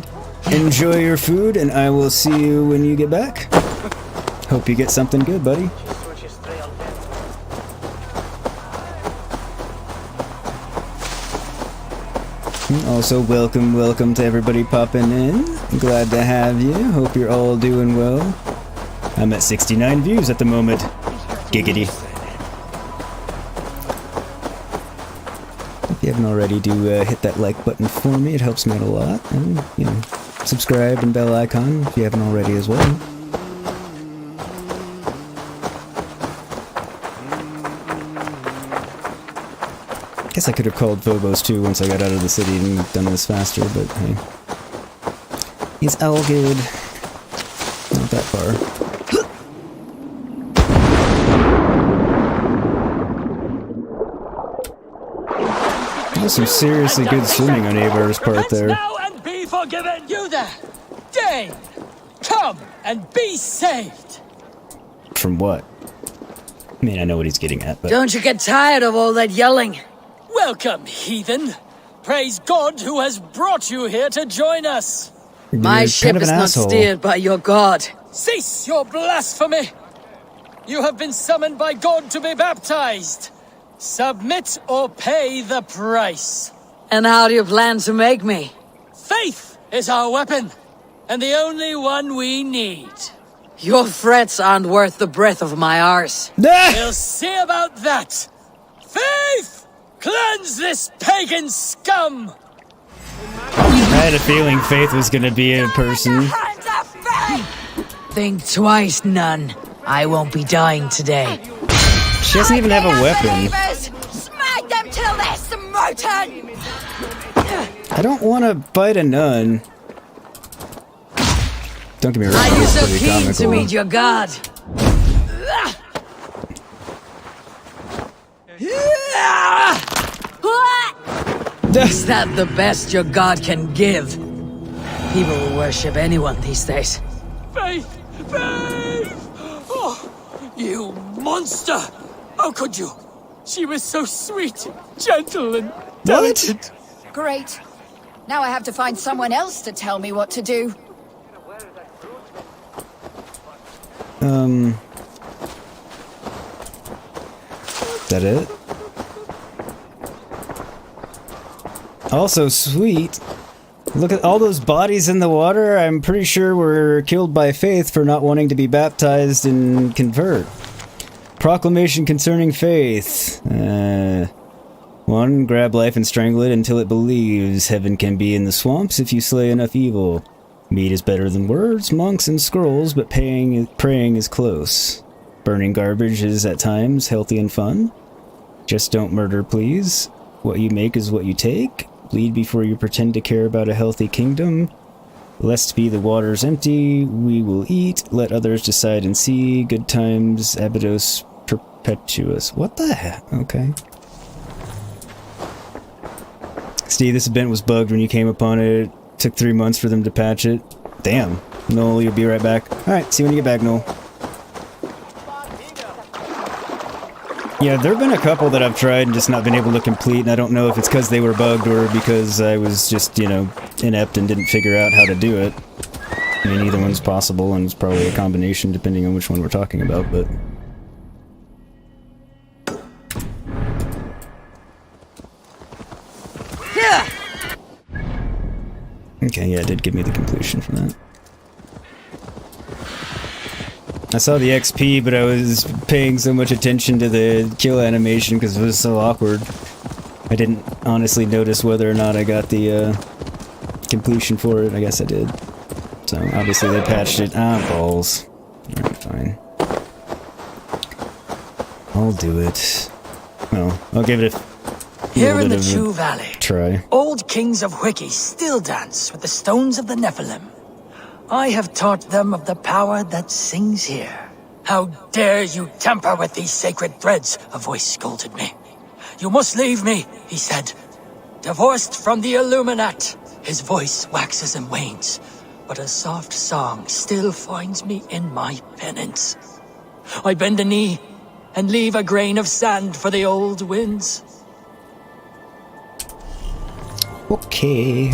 A: Enjoy your food, and I will see you when you get back. Hope you get something good, buddy. Also, welcome to everybody popping in. Glad to have you. Hope you're all doing well. I'm at 69 views at the moment. Giggity. If you haven't already, do hit that like button for me. It helps me out a lot. And, you know, subscribe and bell icon if you haven't already as well. Guess I could have called Phobos too once I got out of the city and done this faster, but hey. It's all good. Not that far. That was some seriously good swimming on Avar's part there.
L: Now and be forgiven. You there, Dane, come and be saved.
A: From what? I mean, I know what he's getting at, but...
C: Don't you get tired of all that yelling?
L: Welcome, heathen. Praise God who has brought you here to join us.
C: My ship is not steered by your god.
L: Cease your blasphemy. You have been summoned by God to be baptized. Submit or pay the price.
C: And how do you plan to make me?
L: Faith is our weapon, and the only one we need.
C: Your threats aren't worth the breath of my arse.
L: We'll see about that. Faith! Cleanse this pagan scum!
A: I had a feeling Faith was gonna be a person.
C: Think twice, nun. I won't be dying today.
A: She doesn't even have a weapon.
G: Smite them till they're smoten!
A: I don't want to fight a nun. Don't get me wrong,
C: Are you
A: it's
C: so
A: pretty
C: keen to
A: comical.
C: meet your god? Is that the best your god can give? People will worship anyone these days.
L: Faith! Faith! Oh, you monster! How could you? She was so sweet, gentle, and delicate.
M: Great. Now I have to find someone else to tell me what to do.
A: Is that it? Also, sweet. Look at all those bodies in the water. I'm pretty sure were killed by Faith for not wanting to be baptized and convert. Proclamation concerning Faith. 1. Grab life and strangle it until it believes. Heaven can be in the swamps if you slay enough evil. Meat is better than words, monks, and scrolls, but praying is close. Burning garbage is at times healthy and fun. Just don't murder, please. What you make is what you take. Bleed before you pretend to care about a healthy kingdom. Lest be the waters empty, we will eat. Let others decide and see. Good times, abidos perpetuus. What the heck? Okay. Steve, this event was bugged when you came upon it. Took 3 months for them to patch it. Damn. Noel, you'll be right back. Alright, see you when you get back, Noel. Yeah, there have been a couple that I've tried and just not been able to complete, and I don't know if it's because they were bugged or because I was just, you know, inept and didn't figure out how to do it. I mean, either one's possible, and it's probably a combination depending on which one we're talking about, but...
C: Yeah.
A: Okay, yeah, it did give me the completion for that. I saw the XP, but I was paying so much attention to the kill animation because it was so awkward. I didn't honestly notice whether or not I got the completion for it. I guess I did. So, obviously they patched it. Ah, balls. Alright, fine. I'll do it. Well, I'll give it a
L: Here in the Chew Valley,
A: try.
L: old kings of Wiki still dance with the stones of the Nephilim. I have taught them of the power that sings here. How dare you tamper with these sacred threads, a voice scolded me. You must leave me, he said. Divorced from the Illuminat, his voice waxes and wanes, but a soft song still finds me in my penance. I bend a knee and leave a grain of sand for the old winds.
A: Okay.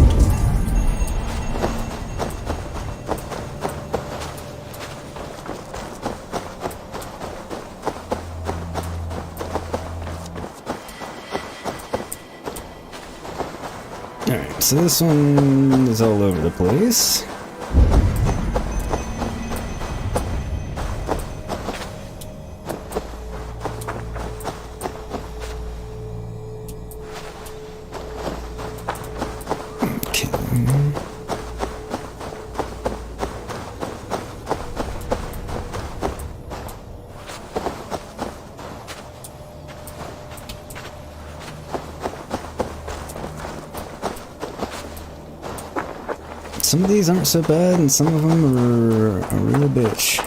A: Alright, so this one is all over the place. some of these aren't so bad, and some of them are a real bitch.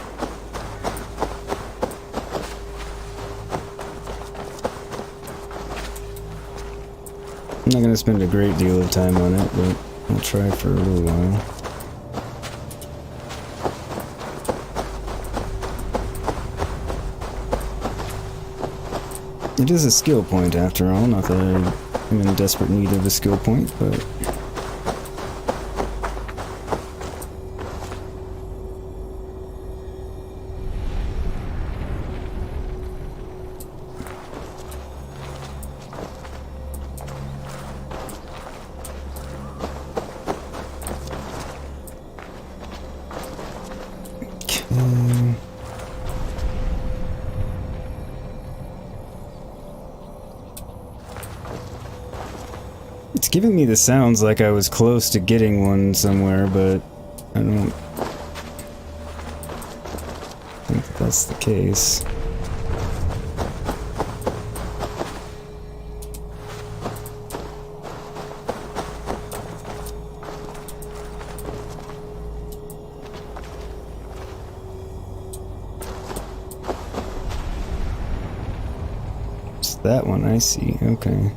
A: I'm not gonna spend a great deal of time on it, but I'll try for a little while. It is a skill point after all, not that I'm in desperate need of a skill point, but... It's giving me the sounds like I was close to getting one somewhere, but I don't think that's the case. It's that one, I see, okay.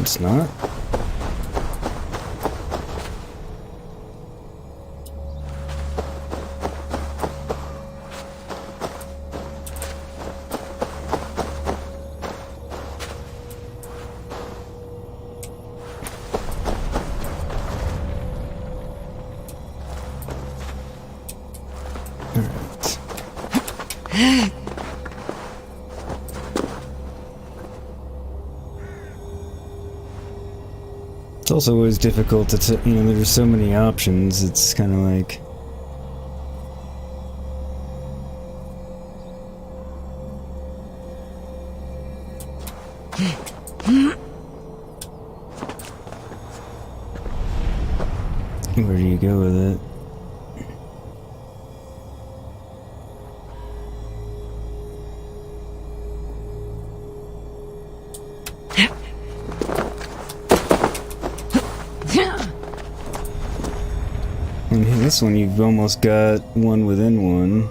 A: It's not. All right. It's also always difficult to, you know, there's so many options, it's kind of like... Where do you go with it? And this one, you've almost got one within one.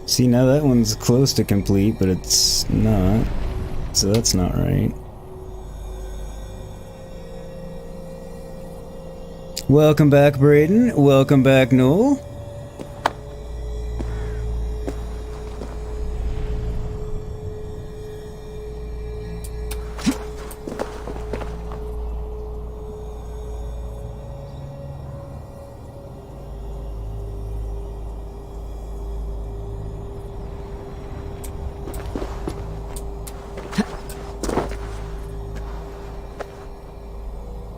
A: See, now that one's close to complete, but it's not. So that's not right. Welcome back, Brayden. Welcome back, Noel.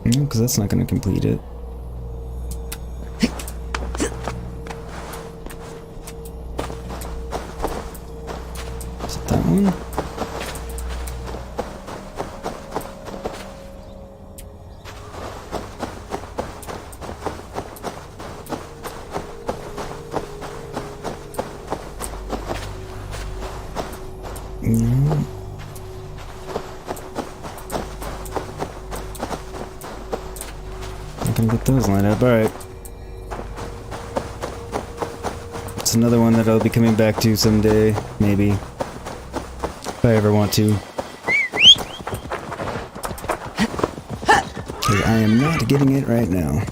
A: No, because that's not going to complete it. Is it that one? No. Not gonna get those lined up. Alright. It's another one that I'll be coming back to someday, maybe. If I ever want to. Because I am not getting it right now.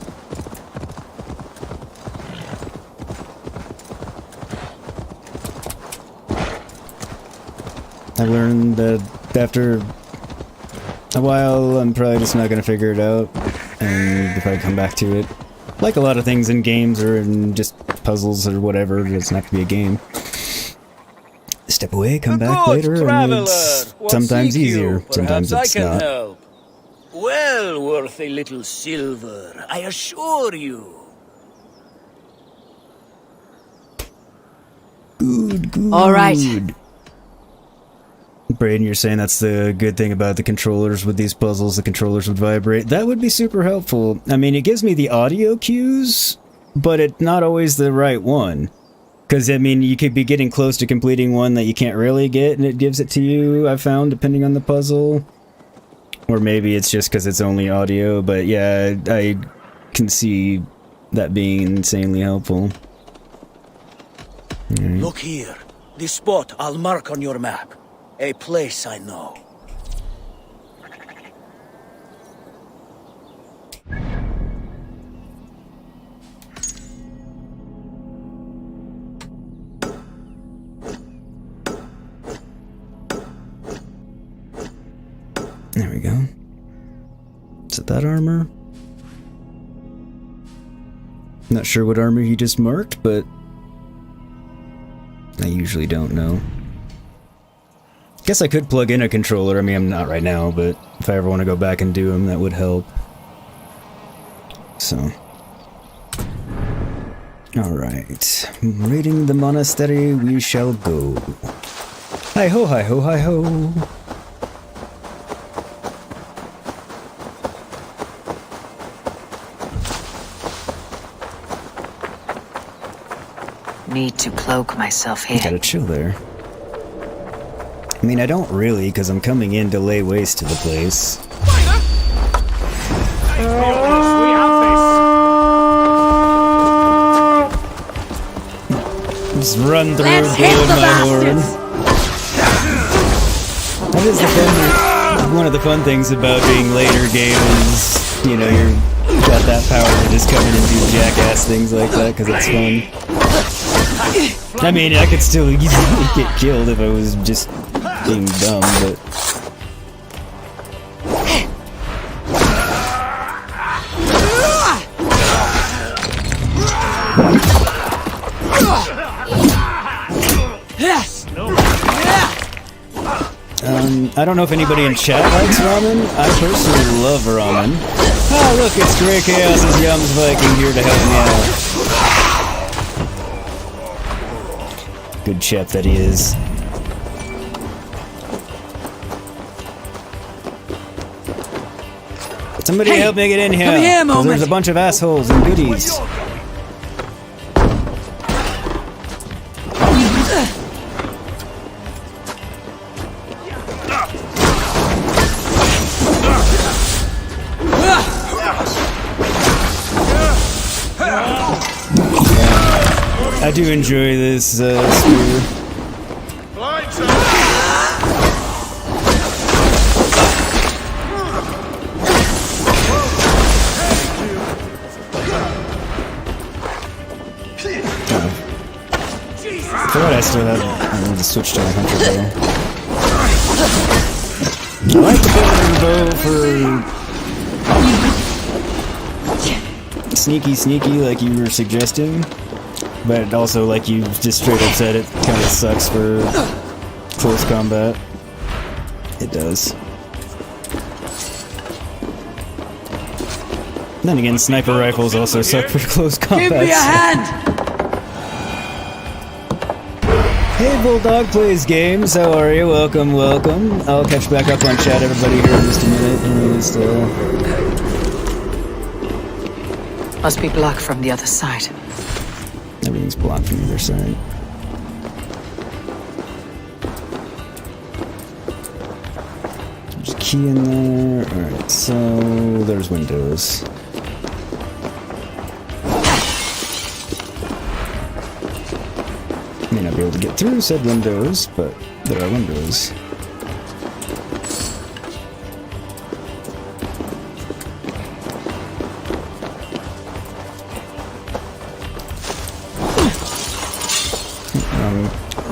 A: I learned that after a while, I'm probably just not going to figure it out, and if I come back to it, like a lot of things in games or in just puzzles or whatever, it doesn't have to be a game. Step away, come back later, and it's sometimes easier, sometimes it's not.
N: Help. Well worth a little silver, I assure you.
A: Good.
C: All right.
A: Braden, you're saying that's the good thing about the controllers with these puzzles, the controllers would vibrate. That would be super helpful. I mean, it gives me the audio cues, but it's not always the right one. Because, I mean, you could be getting close to completing one that you can't really get, and it gives it to you, I've found, depending on the puzzle. Or maybe it's just because it's only audio, but yeah, I can see that being insanely helpful. Right.
N: Look here. This spot I'll mark on your map. A place I know.
A: There we go. Is it that armor? Not sure what armor he just marked, but I usually don't know. Guess I could plug in a controller. I mean, I'm not right now, but if I ever want to go back and do them, that would help. So. Alright. Raiding the monastery, we shall go. Hi-ho, hi-ho, hi-ho.
C: Need to cloak myself here.
A: I gotta chill there. I mean, I don't really, because I'm coming in to lay waste to the place. Just run through, blowing my horn. That is the fun, one of the fun things about being later game is, you know, you've got that power to just come in and do jackass things like that, because it's fun. I mean, I could still easily get killed if I was just being dumb, but... I don't know if anybody in chat likes ramen. I personally love ramen. Oh, look, it's Grey Chaos' Yums Viking here to help me out. Good chap that he is. Somebody help me get in here.
L: Come here, moment.
A: There's a bunch of assholes and goodies. I do enjoy this spear. I thought I still had. I need to switch to a hunter bow. I like the bow for sneaky, like you were suggesting. But also, like you just straight up said, it kind of sucks for close combat. It does. Then again, sniper rifles also suck for close combat.
L: Give me a hand!
A: Hey, Bulldog Plays Games, how are you? Welcome, welcome. I'll catch back up on chat, everybody, here in just a minute.
C: Must be blocked from the other side.
A: Everything's blocked from the other side. There's a key in there. Alright, so there's windows. May not be able to get through said windows, but there are windows.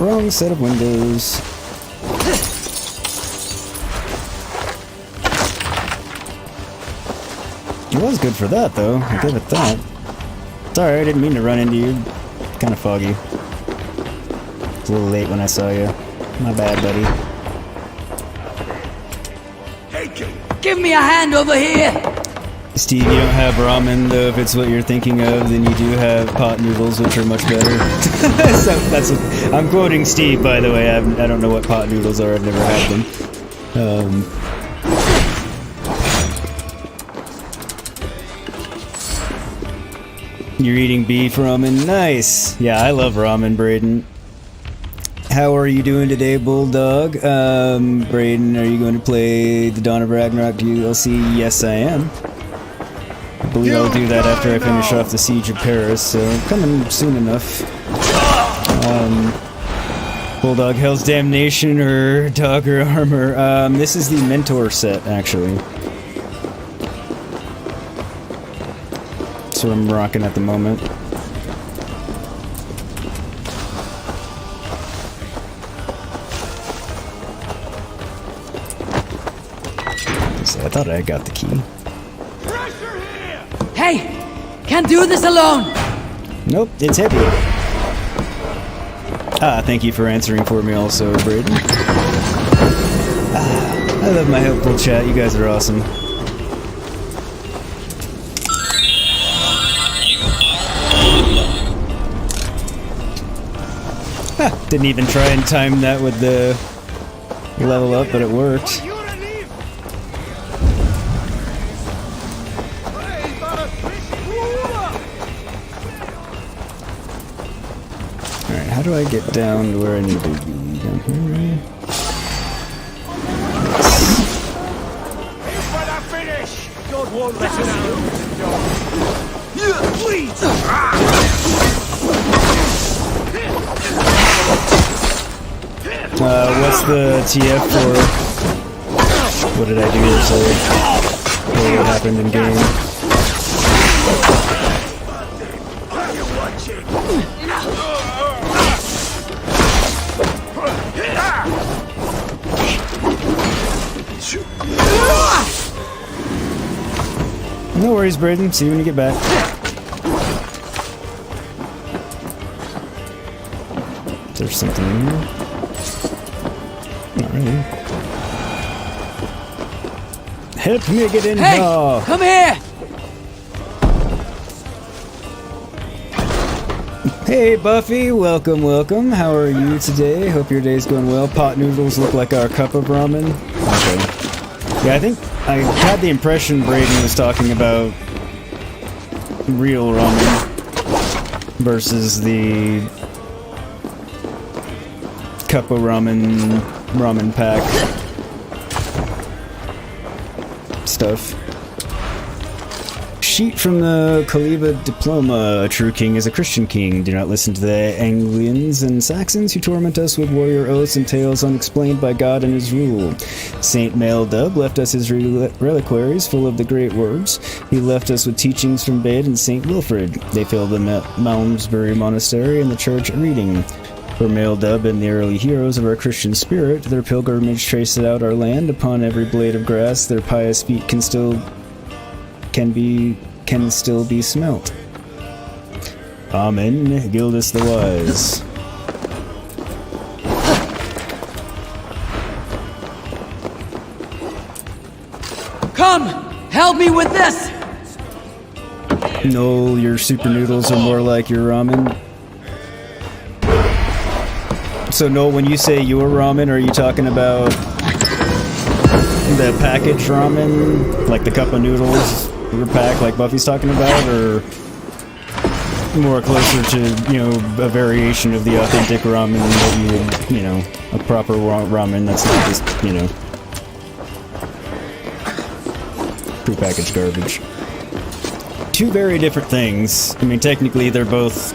A: Wrong set of windows. It was good for that, though. I'll give it that. Sorry, I didn't mean to run into you. Kind of foggy. It's a little late when I saw you. My bad, buddy.
L: Give me a hand over here!
A: Steve, you don't have ramen, though. If it's what you're thinking of, then you do have pot noodles, which are much better. So I'm quoting Steve, by the way. I don't know what pot noodles are. I've never had them. You're eating beef ramen? Nice! Yeah, I love ramen, Braden. How are you doing today, Bulldog? Braden, are you going to play the Dawn of Ragnarok DLC? Yes, I am. I believe I'll do that after I finish off the Siege of Paris, so coming soon enough. Bulldog, Hell's Damnation, or Dogger Armor. This is the Mentor set, actually. That's what I'm rocking at the moment. I thought I got the key.
J: Hey! Can't do this alone!
A: Nope, it's heavy. Ah, thank you for answering for me also, Braden. Ah, I love my helpful chat. You guys are awesome. Ah, didn't even try and time that with the level up, but it worked. How do I get down to where I need to be? Down here, right?
E: God won't let us please!
A: What's the TF for? What did I do here? So, what happened in game? No worries, Braden. See you when you get back. Is there something in here? Not really. Help me get in
J: here!
A: Oh.
J: Come here!
A: Hey, Buffy. Welcome, welcome. How are you today? Hope your day's going well. Pot noodles look like our cup of ramen. Okay. Yeah, I think I had the impression Braden was talking about real ramen versus the cup of ramen pack stuff. Sheet from the Khaliva Diploma. A true king is a Christian king. Do not listen to the Anglians and Saxons who torment us with warrior oaths and tales unexplained by God and his rule. Saint Maildub left us his reliquaries full of the great words. He left us with teachings from Bede and Saint Wilfrid. They fill the Malmesbury Monastery and the church reading. For Maildub and the early heroes of our Christian spirit, their pilgrimage traced out our land upon every blade of grass. Their pious feet can still be smelt. Amen, Gildas the Wise.
J: Come! Help me with this!
A: No, your super noodles are more like your ramen. So Noel, when you say your ramen, are you talking about the packaged ramen? Like the cup of noodles pack like Buffy's talking about, or more closer to, you know, a variation of the authentic ramen that you would, you know, a proper ramen that's not just, you know, prepackaged garbage. Two very different things. I mean, technically they're both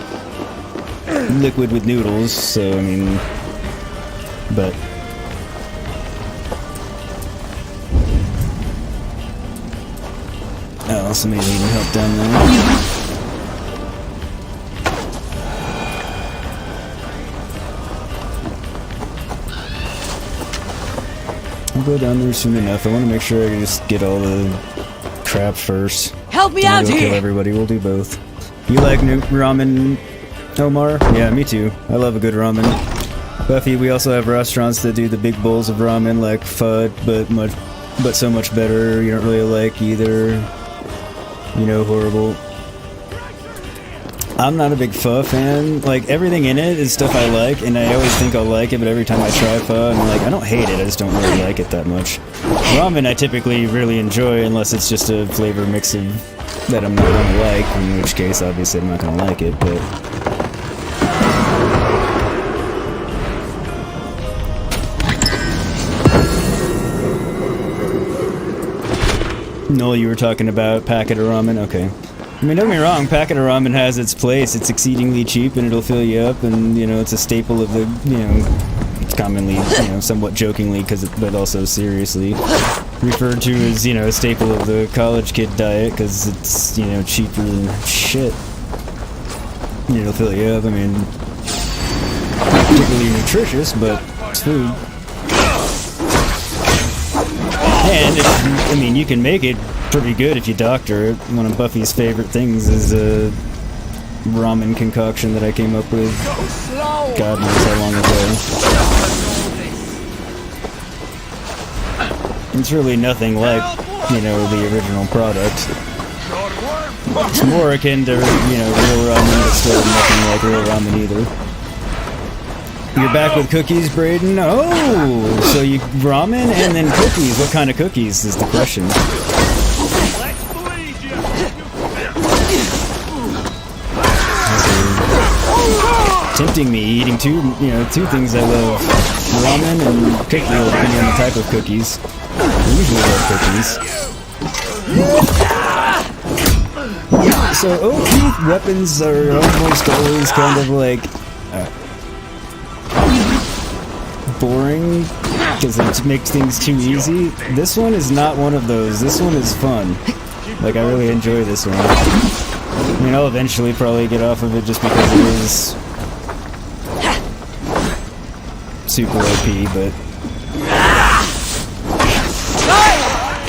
A: liquid with noodles, so I mean, but oh, somebody needing help down there. I'll go down there soon enough. I want to make sure I can just get all the crap first.
J: Help me out here!
A: Kill everybody. We'll do both. You like ramen, Omar? Yeah, me too. I love a good ramen. Buffy, we also have restaurants that do the big bowls of ramen like Fudd, but so much better. You don't really like either. You know, horrible. I'm not a big pho fan. Like, everything in it is stuff I like, and I always think I'll like it, but every time I try pho, I'm like, I don't hate it, I just don't really like it that much. Ramen I typically really enjoy, unless it's just a flavor mix of that I'm not gonna like, in which case, obviously, I'm not gonna like it, but... Noel, you were talking about packet of ramen? Okay. I mean, don't get me wrong, packet of ramen has its place. It's exceedingly cheap and it'll fill you up, and, you know, it's a staple of the, you know, it's commonly, you know, somewhat jokingly, but also seriously, referred to as, you know, a staple of the college kid diet, because it's, you know, cheaper than shit. And it'll fill you up. I mean, not particularly nutritious, but it's food. And, I mean, you can make it pretty good if you doctor it. One of Buffy's favorite things is a ramen concoction that I came up with God knows how long ago. It's really nothing like, you know, the original product. It's more akin to, you know, real ramen, but still nothing like real ramen either. You're back with cookies, Braden? Oh! So you ramen and then cookies. What kind of cookies is the question? Tempting me, eating two things I love. Ramen and cookies, depending on the type of cookies. I usually love cookies. So OP weapons are almost always kind of like... boring because it makes things too easy. This one is not one of those. This one is fun. Like, I really enjoy this one. I mean, I'll eventually probably get off of it just because it is super OP, but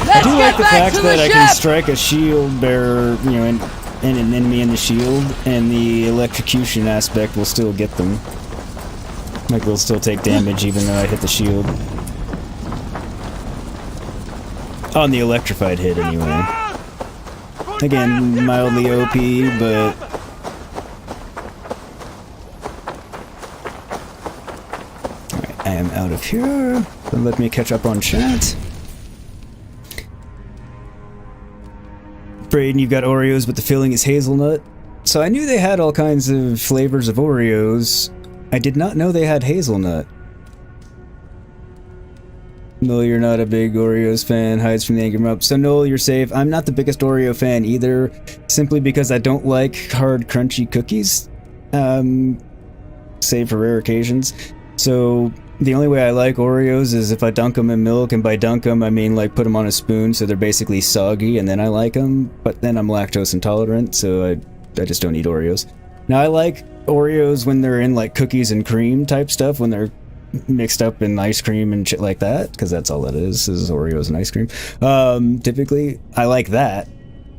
A: I do like the fact that I can strike a shield bearer, you know, and an enemy in the shield, and the electrocution aspect will still get them. Like, they'll still take damage even though I hit the shield. On the electrified hit, anyway. Again, mildly OP, but... Alright, I am out of here. Don't let me catch up on chat. Braden, you've got Oreos, but the filling is hazelnut. So I knew they had all kinds of flavors of Oreos. I did not know they had hazelnut. Noel, you're not a big Oreos fan, hides from the angry mob. So Noel, you're safe. I'm not the biggest Oreo fan either, simply because I don't like hard, crunchy cookies, save for rare occasions. So the only way I like Oreos is if I dunk them in milk, and by dunk them, I mean like put them on a spoon so they're basically soggy, and then I like them, but then I'm lactose intolerant, so I just don't eat Oreos. Now, I like Oreos when they're in like cookies and cream type stuff, when they're mixed up in ice cream and shit like that, because that's all that is Oreos and ice cream. Typically, I like that.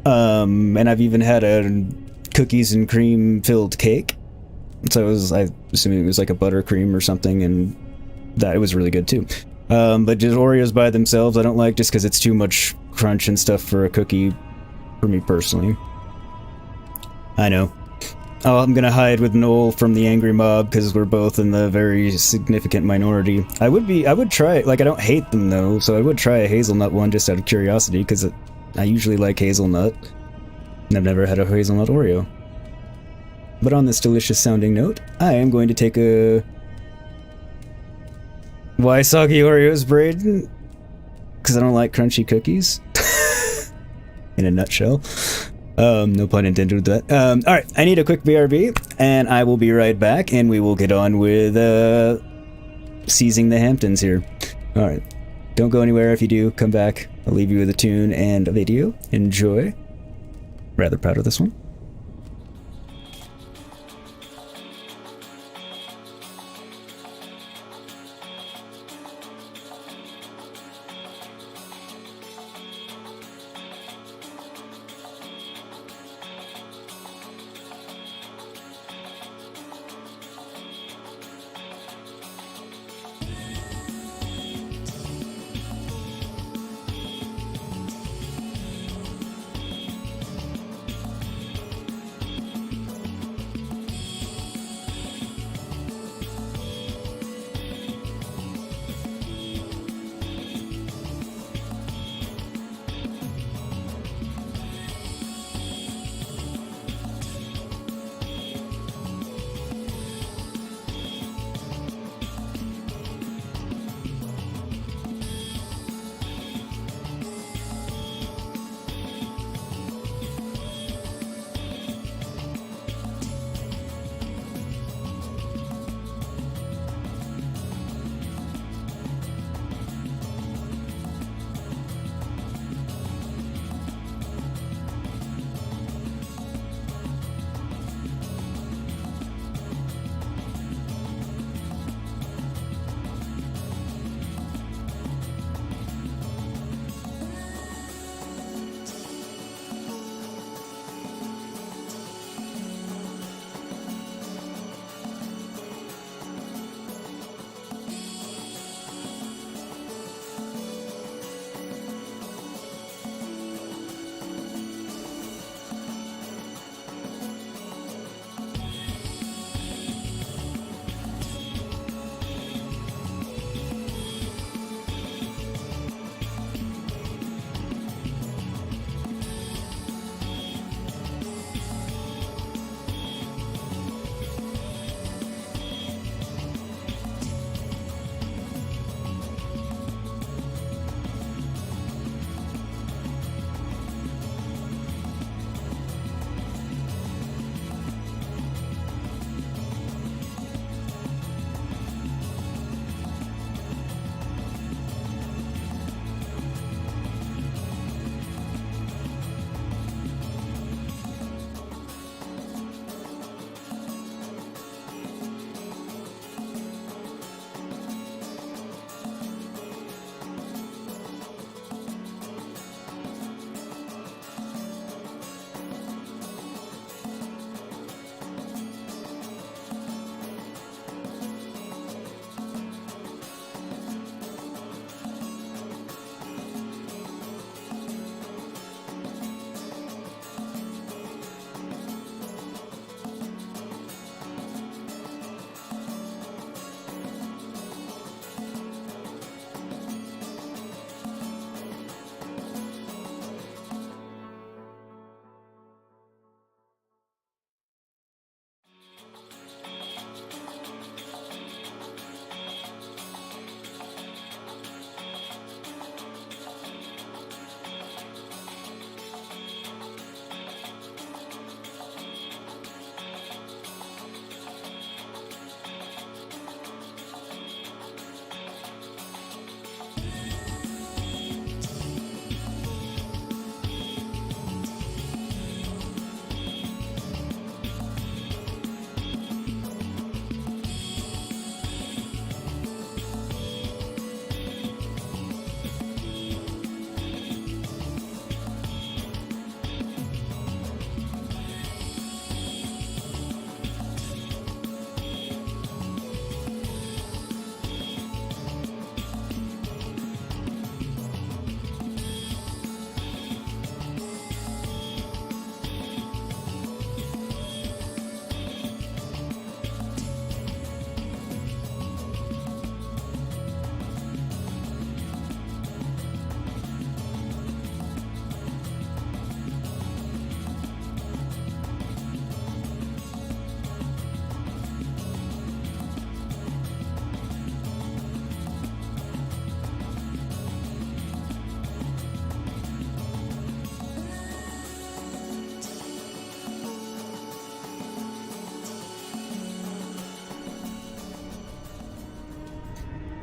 A: And I've even had a cookies and cream filled cake. So I assuming it was like a buttercream or something, and that it was really good too. But just Oreos by themselves, I don't like, just because it's too much crunch and stuff for a cookie, for me personally. I know. Oh, I'm gonna hide with Noel from the angry mob because we're both in the very significant minority. I would try it. Like, I don't hate them though, so I would try a hazelnut one just out of curiosity, because I usually like hazelnut, and I've never had a hazelnut Oreo. But on this delicious sounding note, I am going to take a... Why soggy Oreos, Braden? Because I don't like crunchy cookies. In a nutshell. No pun intended with that. Alright, I need a quick BRB, and I will be right back, and we will get on with, seizing the Hamptons here. Alright, don't go anywhere. If you do, come back. I'll leave you with a tune and a video. Enjoy. Rather proud of this one.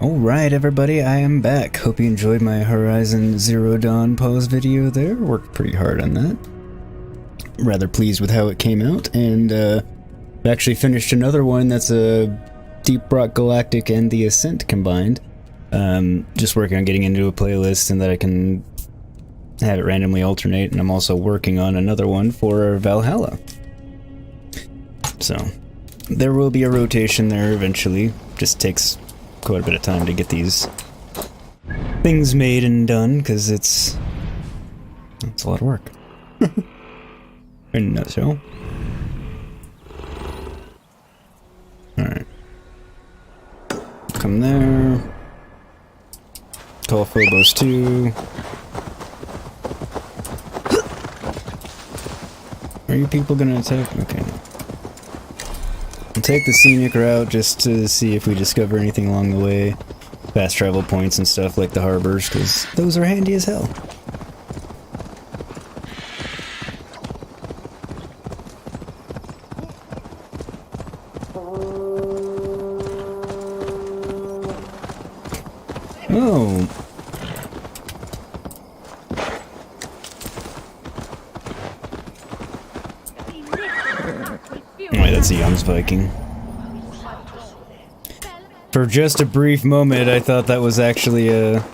A: Alright everybody, I am back. Hope you enjoyed my Horizon Zero Dawn pause video there. Worked pretty hard on that. Rather pleased with how it came out, and actually finished another one that's a Deep Rock Galactic and the Ascent combined. Just working on getting into a playlist and that I can have it randomly alternate, and I'm also working on another one for Valhalla. So, there will be a rotation there eventually. Just takes quite a bit of time to get these things made and done, because it's a lot of work. In a nutshell. Alright. Come there. Call Phobos 2. Are you people gonna attack? Okay. We'll take the scenic route just to see if we discover anything along the way. Fast travel points and stuff like the harbors, because those are handy as hell. Oh. Wait, that's a Young's Viking. For just a brief moment, I thought that was actually a...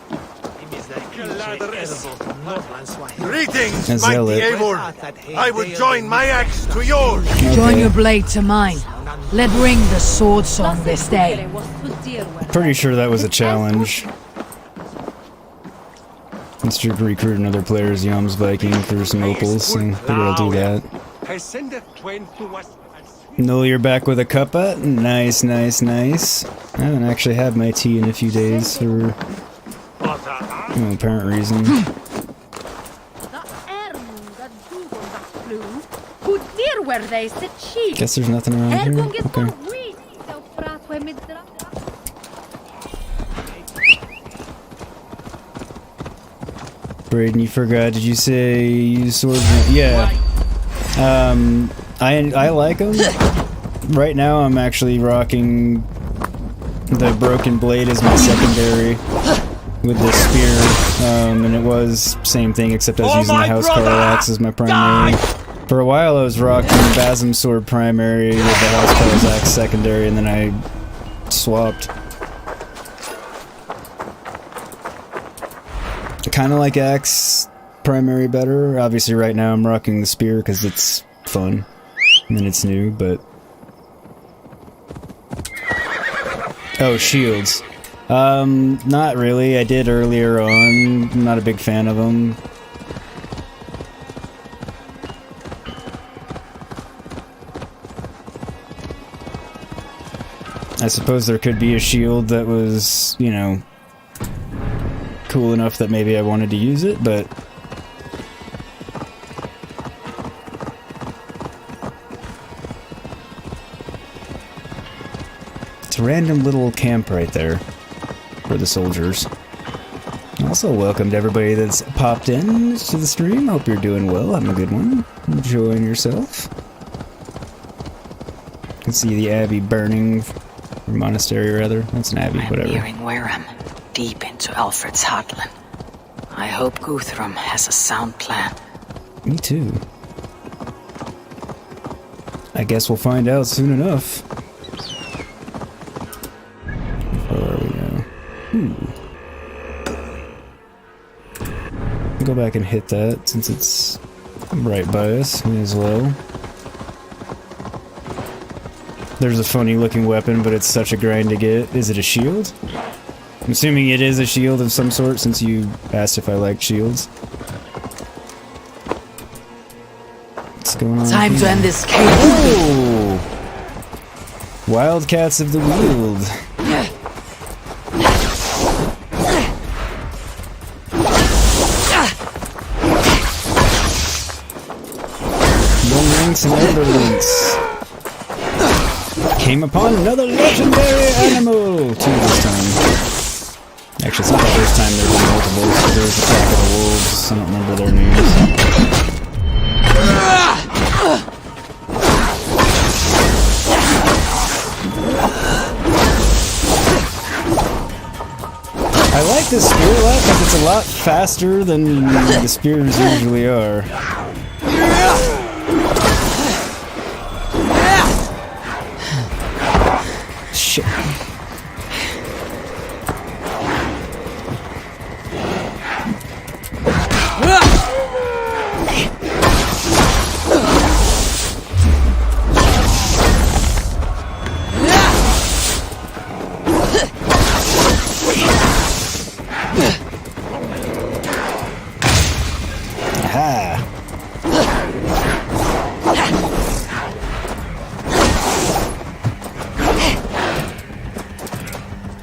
O: Greetings,
A: a zealot.
O: mighty Eivor. I would join my axe to yours.
A: Okay.
J: Join your blade to mine. Let ring the sword song this day.
A: Pretty sure that was a challenge. Let's recruit another player as Yom's Viking for some opals, so I figure I'll do that. No, you're back with a cuppa? Nice, nice, nice. I haven't actually had my tea in a few days for no apparent reason. Guess there's nothing around here. Okay. Braden, you forgot. Did you say you sword? Yeah. I like them. Right now, I'm actually rocking the broken blade as my secondary with the spear, and it was same thing except I was using the Housecarl axe as my primary. For a while, I was rocking Basim sword primary with the Housecarl's axe secondary, and then I swapped. Kind of like axe primary better. Obviously, right now I'm rocking the spear because it's fun and it's new, but oh, shields. Not really. I did earlier on. I'm not a big fan of them. I suppose there could be a shield that was, you know, cool enough that maybe I wanted to use it, but it's a random little camp right there for the soldiers. Also, welcome to everybody that's popped in to the stream. Hope you're doing well, having a good one, enjoying yourself. You can see the abbey burning, or monastery rather. That's an abbey, whatever.
C: Nearing Wareham, deep into Alfred's heartland. I hope Guthrum has a sound plan.
A: Me too. I guess we'll find out soon enough. How far are we now? Go back and hit that since it's right by us. May as well. There's a funny looking weapon, but it's such a grind to get. Is it a shield? I'm assuming it is a shield of some sort, since you asked if I liked shields. What's going on?
J: Time
A: here?
J: to end this cave.
A: Oh! Wildcats of the Weald. Young Lynx and Elder Lynx. Came upon another legendary animal! 2 this time. Actually, it's not the first time there's been multiples. There's Attack of the Wolves. I don't remember their names. this spear a lot because it's a lot faster than the spears usually are. Shit.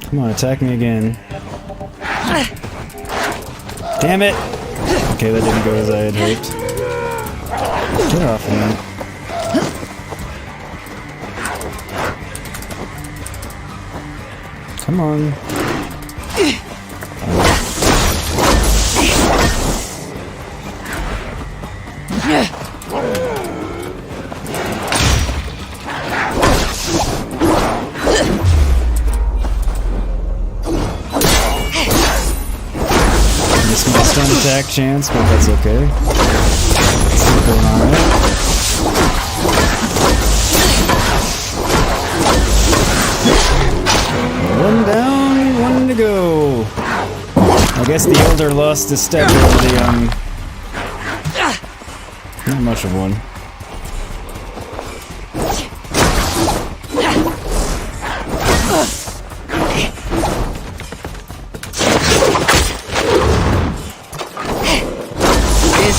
A: Come on, attack me again. Damn it! Okay, that didn't go as I had hoped. Get off, man. Come on. Attack chance, but that's okay. Still going alright. One down, one to go. I guess the elder lost a step over the not much of one.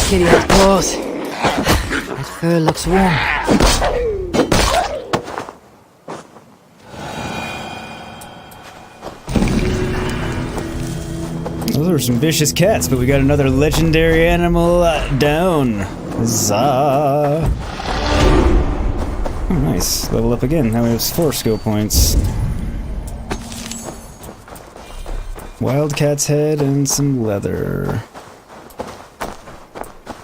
J: Kitty has paws. That fur looks warm.
A: Those are some vicious cats, but we got another legendary animal down. Azar. Oh, nice. Level up again. Now we have 4 skill points. Wildcat's head and some leather.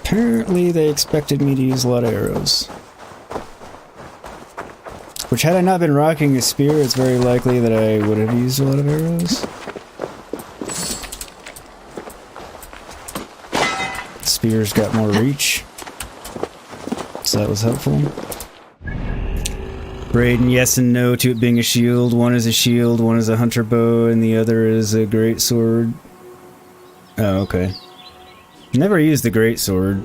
A: Apparently they expected me to use a lot of arrows. Which, had I not been rocking a spear, it's very likely that I would have used a lot of arrows. Spears got more reach, so that was helpful. Braden, yes and no to it being a shield. One is a shield, one is a hunter bow, and the other is a great sword. Oh, okay. Never used the great sword.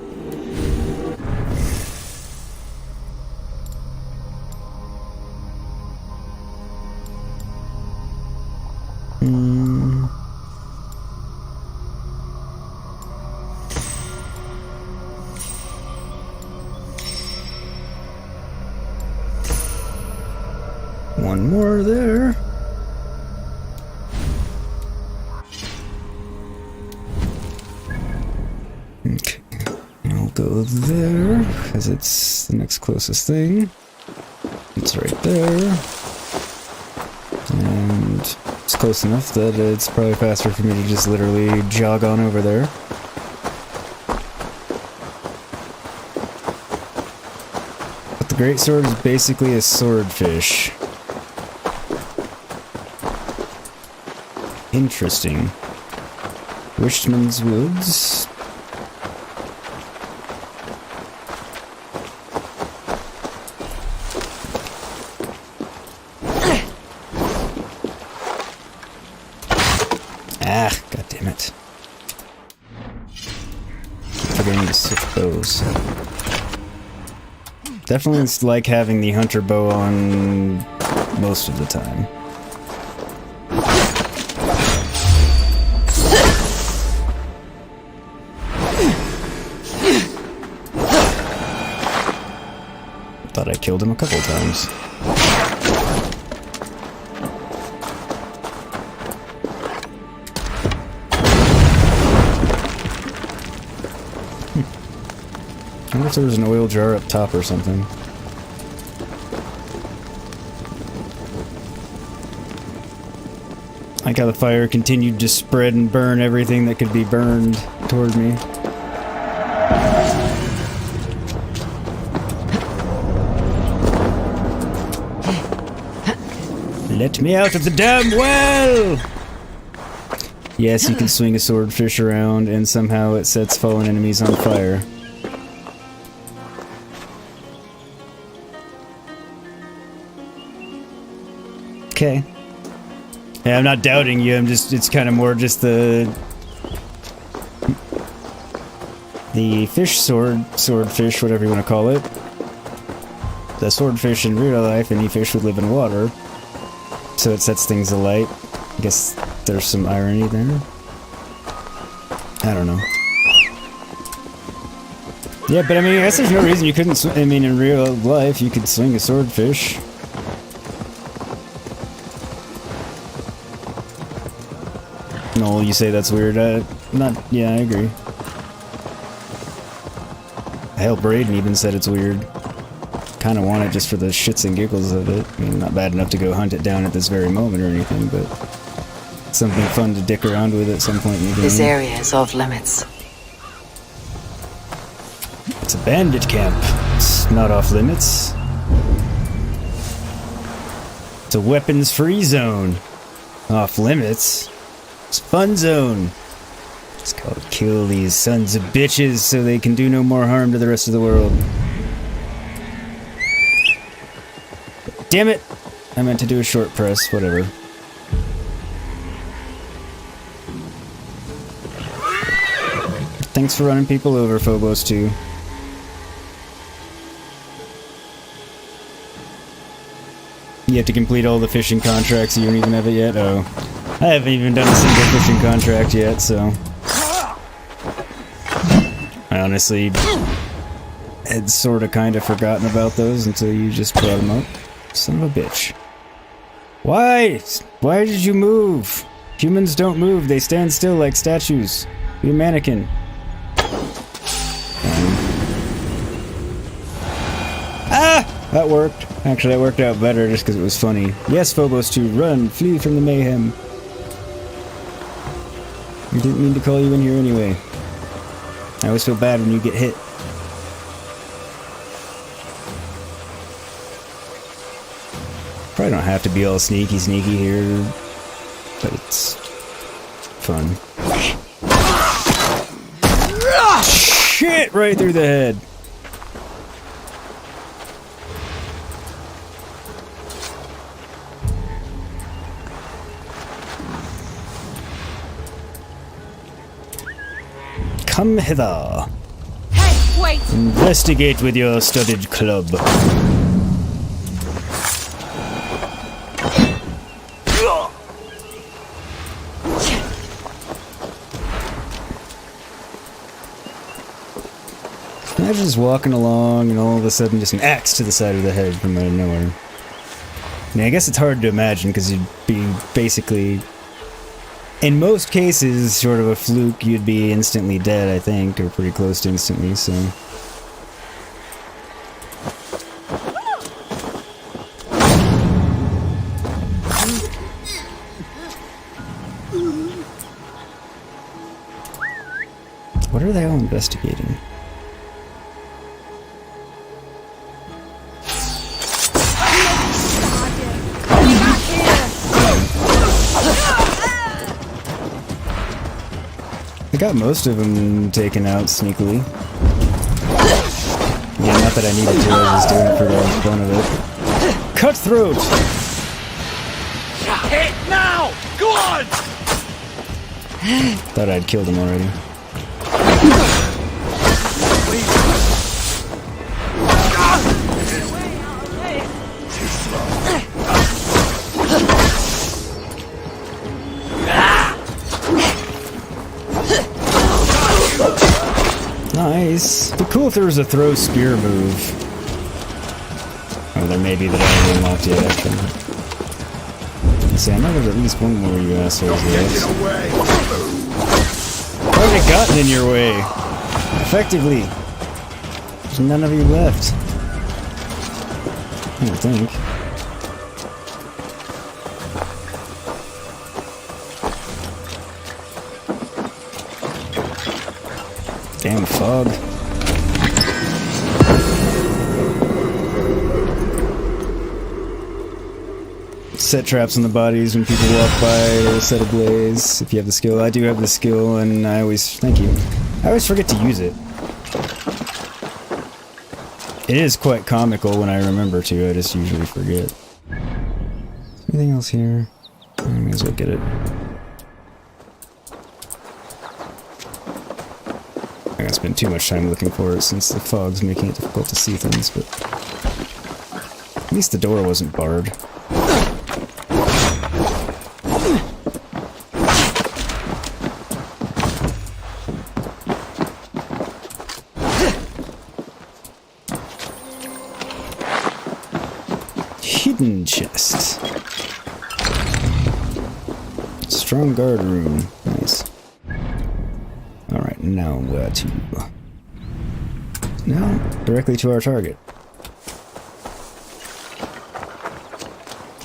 A: One more there. Okay, I'll go there, because it's the next closest thing. It's right there. And it's close enough that it's probably faster for me to just literally jog on over there. But the greatsword is basically a swordfish. Interesting. Wishman's Woods. Ah, god damn it. Keep forgetting to switch bows. Definitely it's like having the hunter bow on most of the time. Thought I killed him a couple times. I wonder if there was an oil jar up top or something. I like how the fire continued to spread and burn everything that could be burned toward me. Let me out of the damn well! Yes, you can swing a swordfish around and somehow it sets fallen enemies on fire. Okay. Yeah, I'm not doubting you, it's kind of more just the fish swordfish, whatever you want to call it. The swordfish in real life, any fish would live in water. So it sets things alight. I guess there's some irony there. I don't know. Yeah, but I mean, I guess there's no reason you couldn't I mean, in real life, you could swing a swordfish. No, you say that's weird. Yeah, I agree. Hell, Braden even said it's weird. Kinda want it just for the shits and giggles of it. I mean, not bad enough to go hunt it down at this very moment or anything, but something fun to dick around with at some point in the game.
C: This area is off limits.
A: It's a bandit camp. It's not off limits. It's a weapons-free zone. Off limits. It's fun zone. It's called kill these sons of bitches so they can do no more harm to the rest of the world. Damn it! I meant to do a short press, whatever. Thanks for running people over, Phobos 2. You have to complete all the fishing contracts, you don't even have it yet? Oh. I haven't even done a single fishing contract yet, so... I honestly had sorta kinda forgotten about those until you just brought them up. Son of a bitch. Why? Why did you move? Humans don't move, they stand still like statues. Be a mannequin. Ah! That worked. Actually, that worked out better just because it was funny. Yes, Phobos 2, run! Flee from the mayhem. I didn't mean to call you in here anyway. I always feel bad when you get hit. Probably don't have to be all sneaky here, but it's fun. Shit! Right through the head. Come hither.
M: Hey, wait!
A: Investigate with your studded club. Imagine just walking along and all of a sudden just an axe to the side of the head from out of nowhere. I mean, I guess it's hard to imagine because you'd be basically... In most cases, short of a fluke, you'd be instantly dead, I think, or pretty close to instantly, so... What are they all investigating? I got most of them taken out sneakily. Yeah, not that I needed to, I was just doing it for the fun of it. Cutthroat!
O: Hit now! Go on!
A: Thought I'd killed him already. Nice. The cool if there was a throw spear move. Oh, there may be that I haven't unlocked yet, actually. See, I know there's at least one more you assholes left. How have they gotten in your way? Effectively. There's none of you left. I don't think. Damn fog. set traps on the bodies when people walk by, or set ablaze if you have the skill. I do have the skill, and I always... Thank you. I always forget to use it. It is quite comical when I remember to, I just usually forget. Anything else here? I may as well get it. I'm gonna spend too much time looking for it since the fog's making it difficult to see things, but... At least the door wasn't barred. Hidden chest. Strong guard room. Nice. Alright, now where to? Now, directly to our target.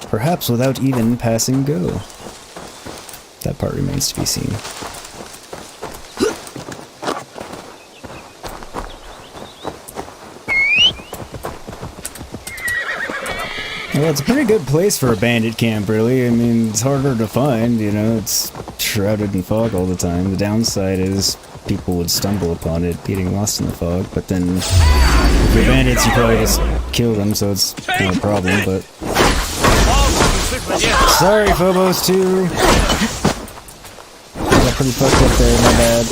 A: Perhaps without even passing go. That part remains to be seen. Well, it's a pretty good place for a bandit camp, really. I mean, it's harder to find, you know, it's shrouded in fog all the time. The downside is people would stumble upon it, getting lost in the fog, but then if you're bandits, you probably just kill them, so it's not a problem, but... Sorry, Phobos, too! Got pretty fucked up there, my bad.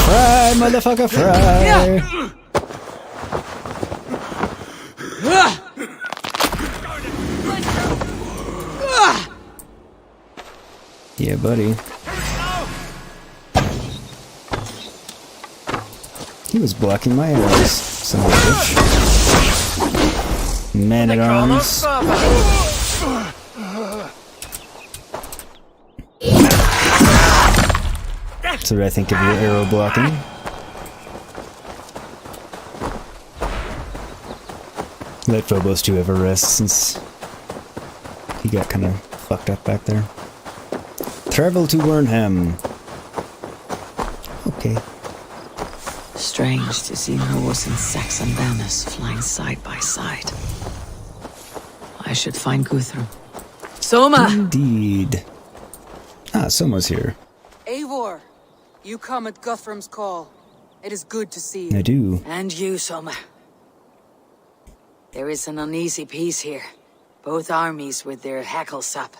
A: Fry, motherfucker, fry! Yeah, buddy. He was blocking my arrows, son of a bitch. Man at arms. So I think of your arrow blocking. Let Phobos 2 have a rest since he got kind of fucked up back there. Travel to Wernham. Okay.
C: Strange to see Norse and Saxon banners flying side by side. I should find Guthrum. Soma!
A: Indeed. Ah, Soma's here.
I: Eivor, you come at Guthrum's call. It is good to see you.
A: I do.
C: And you, Soma. There is an uneasy peace here. Both armies with their hackles up.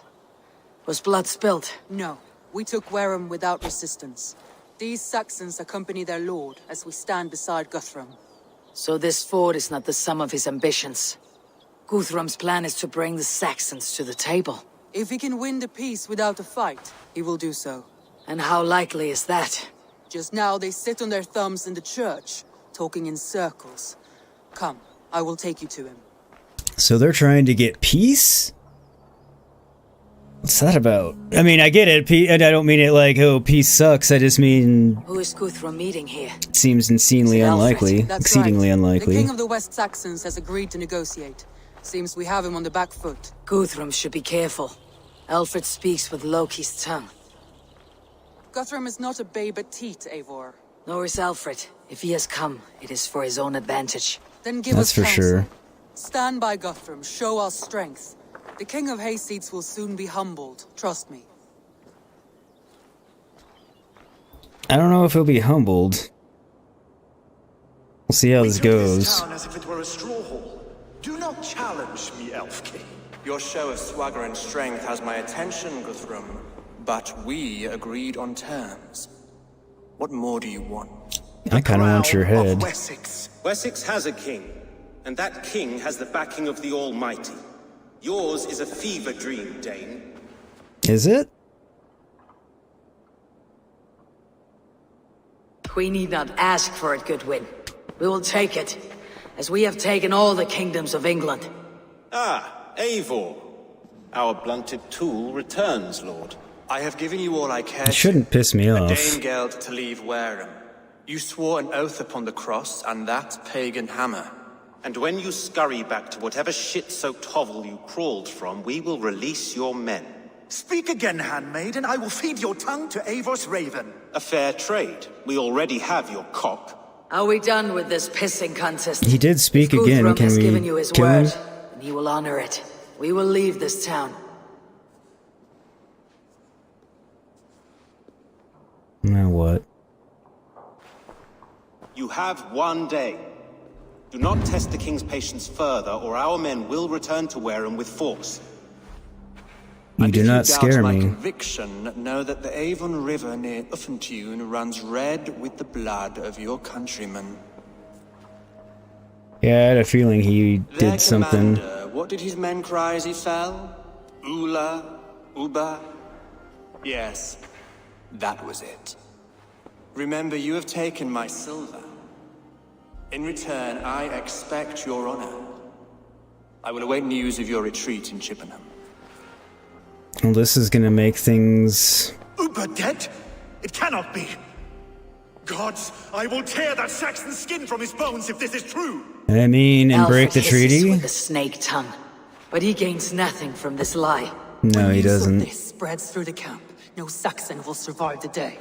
C: Was blood spilled?
I: No. We took Wareham without resistance. These Saxons accompany their lord as we stand beside Guthrum.
C: So this fort is not the sum of his ambitions. Guthrum's plan is to bring the Saxons to the table.
I: If he can win the peace without a fight, he will do so.
C: And how likely is that?
I: Just now they sit on their thumbs in the church, talking in circles. Come, I will take you to him.
A: So they're trying to get peace? What's that about? I mean, I get it, and I don't mean it like, oh, peace sucks. I just mean...
C: Who is Guthrum meeting here?
A: It seems insanely unlikely.
I: That's
A: exceedingly
I: right.
A: unlikely.
I: The king of the West Saxons has agreed to negotiate. Seems we have him on the back foot.
C: Guthrum should be careful. Alfred speaks with Loki's tongue.
I: Guthrum is not a babe at teat, Eivor.
C: Nor is Alfred. If he has come, it is for his own advantage.
I: Then give
A: That's
I: us
A: for
I: counsel.
A: sure.
I: Stand by Guthrum, show our strength. The King of Hayseeds will soon be humbled, trust me.
A: I don't know if he'll be humbled. We'll see how this goes.
O: This town as if it were a straw hall. Do not challenge me, Elf King.
P: Your show of swagger and strength has my attention, Guthrum. But we agreed on terms. What more do you want?
A: I kind of want your head.
O: Wessex. Wessex has a king, and that king has the backing of the Almighty. Yours is a fever dream, Dane.
A: Is it?
C: We need not ask for it, Goodwin. We will take it, as we have taken all the kingdoms of England.
O: Ah, Eivor. Our blunted tool returns, Lord.
P: I have given you all I care.
A: It shouldn't piss me off.
P: A Danegeld to leave Wareham. You swore an oath upon the cross, and that pagan hammer.
O: And when you scurry back to whatever shit-soaked hovel you crawled from, we will release your men.
Q: Speak again, handmaid, and I will feed your tongue to Eivor's raven.
O: A fair trade. We already have your cock.
C: Are we done with this pissing contest?
A: He did speak again.
C: Guthrum
A: Can
C: has
A: we
C: given you his
A: kill
C: word,
A: him?
C: and he will honor it. We will leave this town.
A: Now what?
O: You have 1 day. Do not test the king's patience further, or our men will return to Wareham with force.
A: You do not scare
P: my
A: me.
P: conviction, know that the Avon River near Uffentune runs red with the blood of your countrymen.
A: Yeah, I had a feeling he
P: Their
A: did something.
P: commander, what did his men cry as he fell? Ula? Uba? Yes, that was it. Remember, you have taken my silver. In return, I expect your honor. I will await news of your retreat in Chippenham.
A: Well, this is gonna make things...
Q: Uber dead? It cannot be. Gods, I will tear that Saxon skin from his bones if this is true.
A: I mean, and break
C: Alfred
A: the
C: hisses
A: treaty?
C: with a snake tongue, but he gains nothing from this lie.
A: No, he doesn't.
I: This spreads through the camp. No Saxon will survive the day.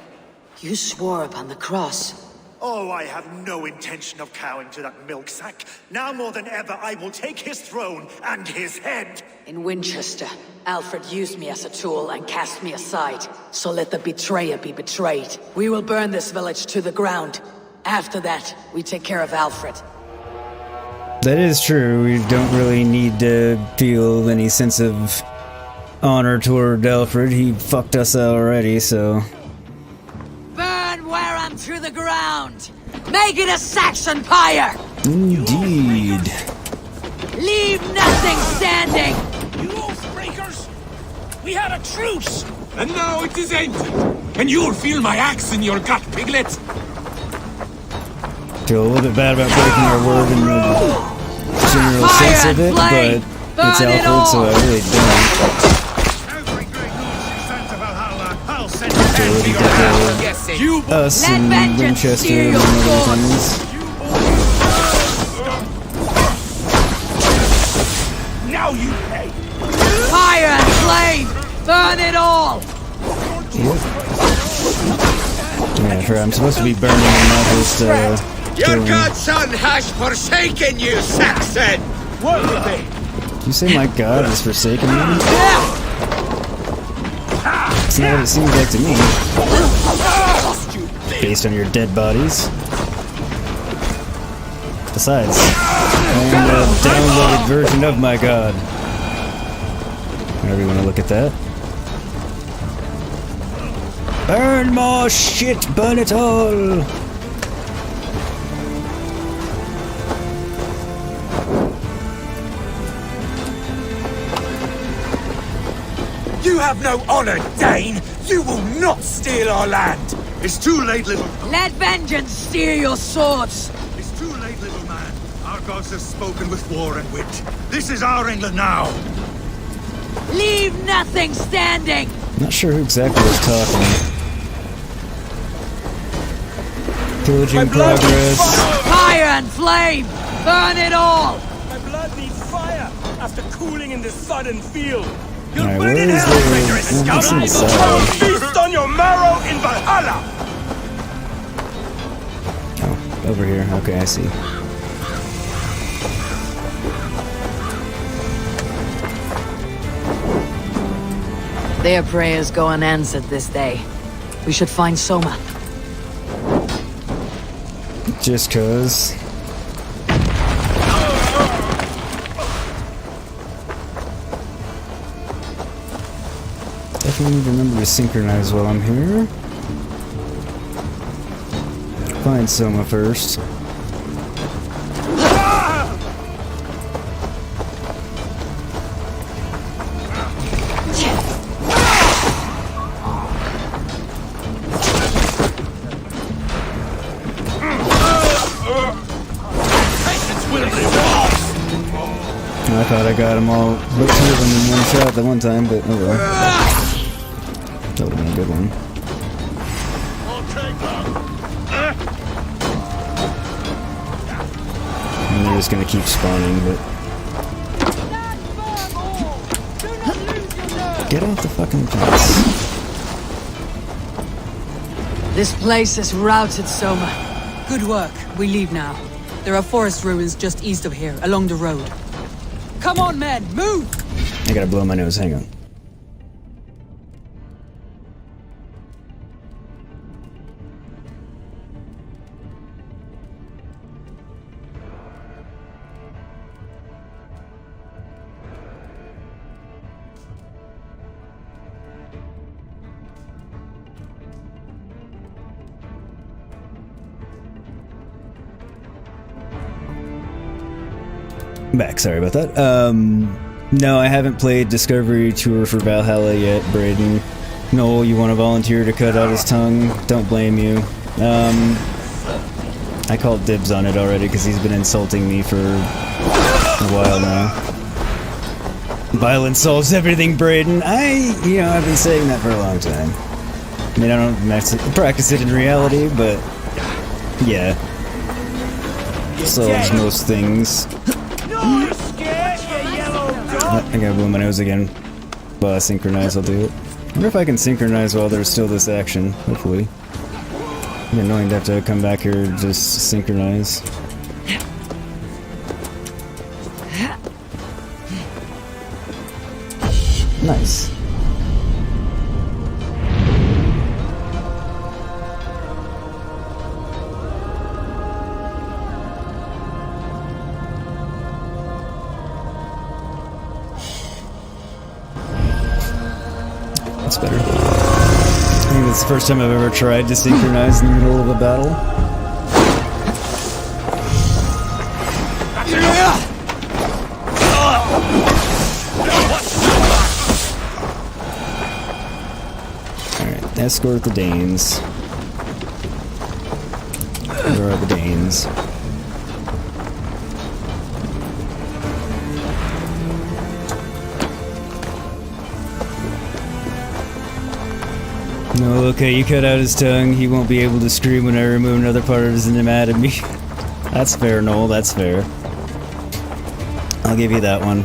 C: You swore upon the cross.
Q: Oh, I have no intention of cowing to that milk sack. Now more than ever, I will take his throne and his head.
C: In Winchester, Alfred used me as a tool and cast me aside. So let the betrayer be betrayed. We will burn this village to the ground. After that, we take care of Alfred.
A: That is true. We don't really need to feel any sense of honor toward Alfred. He fucked us already, so...
J: Burn Wareham to the ground! Make it a Saxon pyre!
A: Indeed.
J: Leave nothing standing!
N: You oath-breakers! We had a truce! And now it is ended! And you'll feel my axe in your gut, piglet!
A: Feel a little bit bad about breaking our word in the general sense of it, but it's Alfred, so I really don't. Ability to kill us in Winchester and other things.
N: Now you pay!
J: Fire and flame! Burn it all!
A: Yeah, sure, I'm supposed to be burning and not just,
N: Your
A: killing.
N: godson has forsaken you, Saxon! What will they?
A: Did you say my god has forsaken me? That's not what it seems like to me. Based on your dead bodies. Besides, I am a downloaded version of my god. Whenever you want to look at that. Burn more shit! Burn it all!
N: You have no honor, Dane! You will not steal our land!
Q: It's too late, little...
J: Let vengeance steer your swords!
Q: It's too late, little man. Our gods have spoken with war and wit. This is our England now.
J: Leave nothing standing!
A: Not sure who exactly was talking. Pillaging progress.
J: Fire and flame! Burn it all!
N: My blood needs fire after cooling in the sudden field!
A: Alright, where is the... That's inside.
N: Feast on your marrow in Valhalla!
A: Oh, over here. Okay, I see.
C: Their prayers go unanswered this day. We should find Soma.
A: Just cause. Definitely need to remember to synchronize while I'm here. Find Soma first. I thought I got them all, but two of them in one shot the one time, but oh well. That would've been a good one. And they're just gonna keep spawning, but... Get off the fucking fence.
C: This place is routed, Soma.
I: Good work. We leave now. There are forest ruins just east of here, along the road. Come on, men, move!
A: I gotta blow my nose, hang on. Back, sorry about that. No, I haven't played Discovery Tour for Valhalla yet, Braden. Noel, you want to volunteer to cut out his tongue? Don't blame you. I called dibs on it already because he's been insulting me for a while now. Violence solves everything, Braden. I've been saying that for a long time. I mean, I don't practice it in reality, but yeah. Solves most things. I gotta blow my nose again. While I synchronize, I'll do it. I wonder if I can synchronize while there's still this action, hopefully. It's annoying to have to come back here and just synchronize. Nice. That's better. I think that's the first time I've ever tried to synchronize in the middle of a battle. Alright, escort the Danes. Where are the Danes? No, okay, you cut out his tongue, he won't be able to scream when I remove another part of his anatomy. That's fair, Noel, that's fair. I'll give you that one.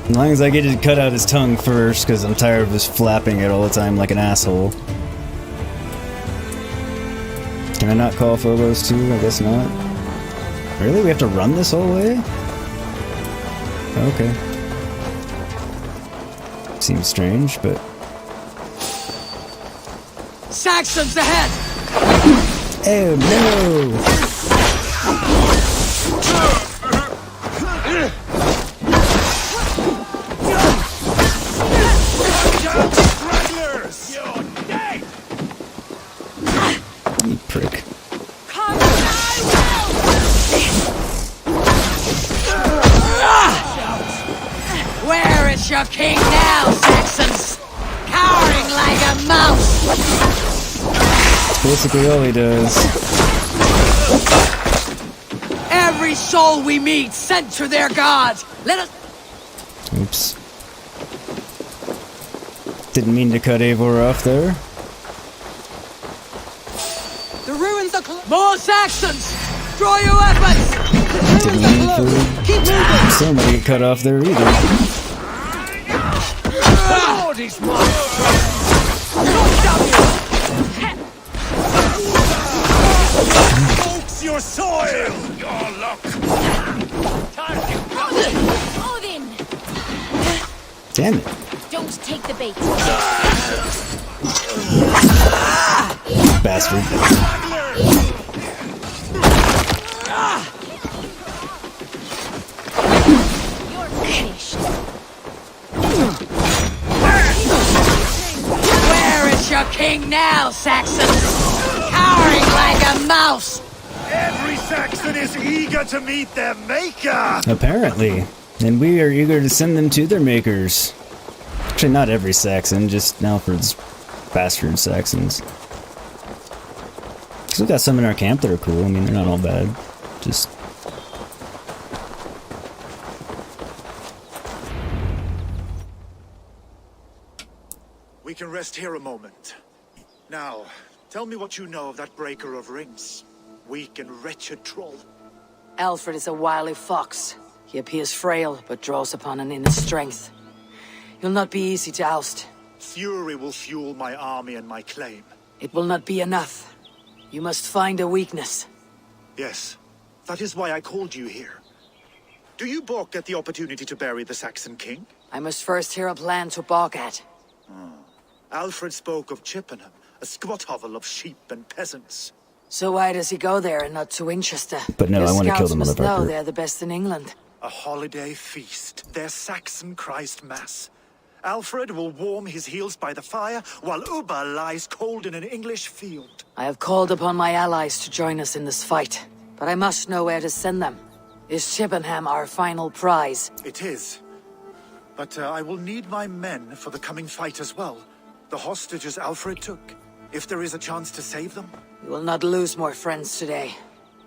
A: As long as I get to cut out his tongue first, because I'm tired of just flapping it all the time like an asshole. Can I not call Phobos too? I guess not. Really? We have to run this whole way? Okay. Seems strange, but...
L: Saxons ahead!
A: Oh no! You prick.
L: Where is your king now, Saxons? Cowering like a mouse!
A: Basically all he does.
L: Every soul we meet sent to their gods. Let us...
A: Oops. Didn't mean to cut Eivor off there.
L: The ruins are more Saxons! Draw your weapons!
A: Didn't mean for somebody to get cut off there either.
Q: Your soil!
N: Your luck!
G: Odin!
A: Damn it.
G: Don't take the bait.
A: Bastard.
G: You're finished.
L: Where is your king now, Saxons? Cowering like a mouse!
Q: Every Saxon is eager to meet their maker!
A: Apparently. And we are eager to send them to their makers. Actually, not every Saxon, just Alfred's bastard Saxons. Still got some in our camp that are cool. I mean, they're not all bad. Just...
Q: We can rest here a moment. Now, tell me what you know of that breaker of rings. Weak and wretched troll.
C: Alfred is a wily fox. He appears frail, but draws upon an inner strength. He'll not be easy to oust.
Q: Fury will fuel my army and my claim.
C: It will not be enough. You must find a weakness.
Q: Yes, that is why I called you here. Do you balk at the opportunity to bury the Saxon king?
C: I must first hear a plan to balk at.
Q: Alfred spoke of Chippenham, a squat hovel of sheep and peasants.
C: So why does he go there and not to Winchester?
A: But no,
C: Your
A: I want to kill the
C: scouts must know
A: motherfucker.
C: they're the best in England.
Q: A holiday feast, their Saxon Christ Mass. Alfred will warm his heels by the fire, while Ubba lies cold in an English field.
C: I have called upon my allies to join us in this fight, but I must know where to send them. Is Chippenham our final prize?
Q: It is. But I will need my men for the coming fight as well. The hostages Alfred took. If there is a chance to save them.
C: We will not lose more friends today.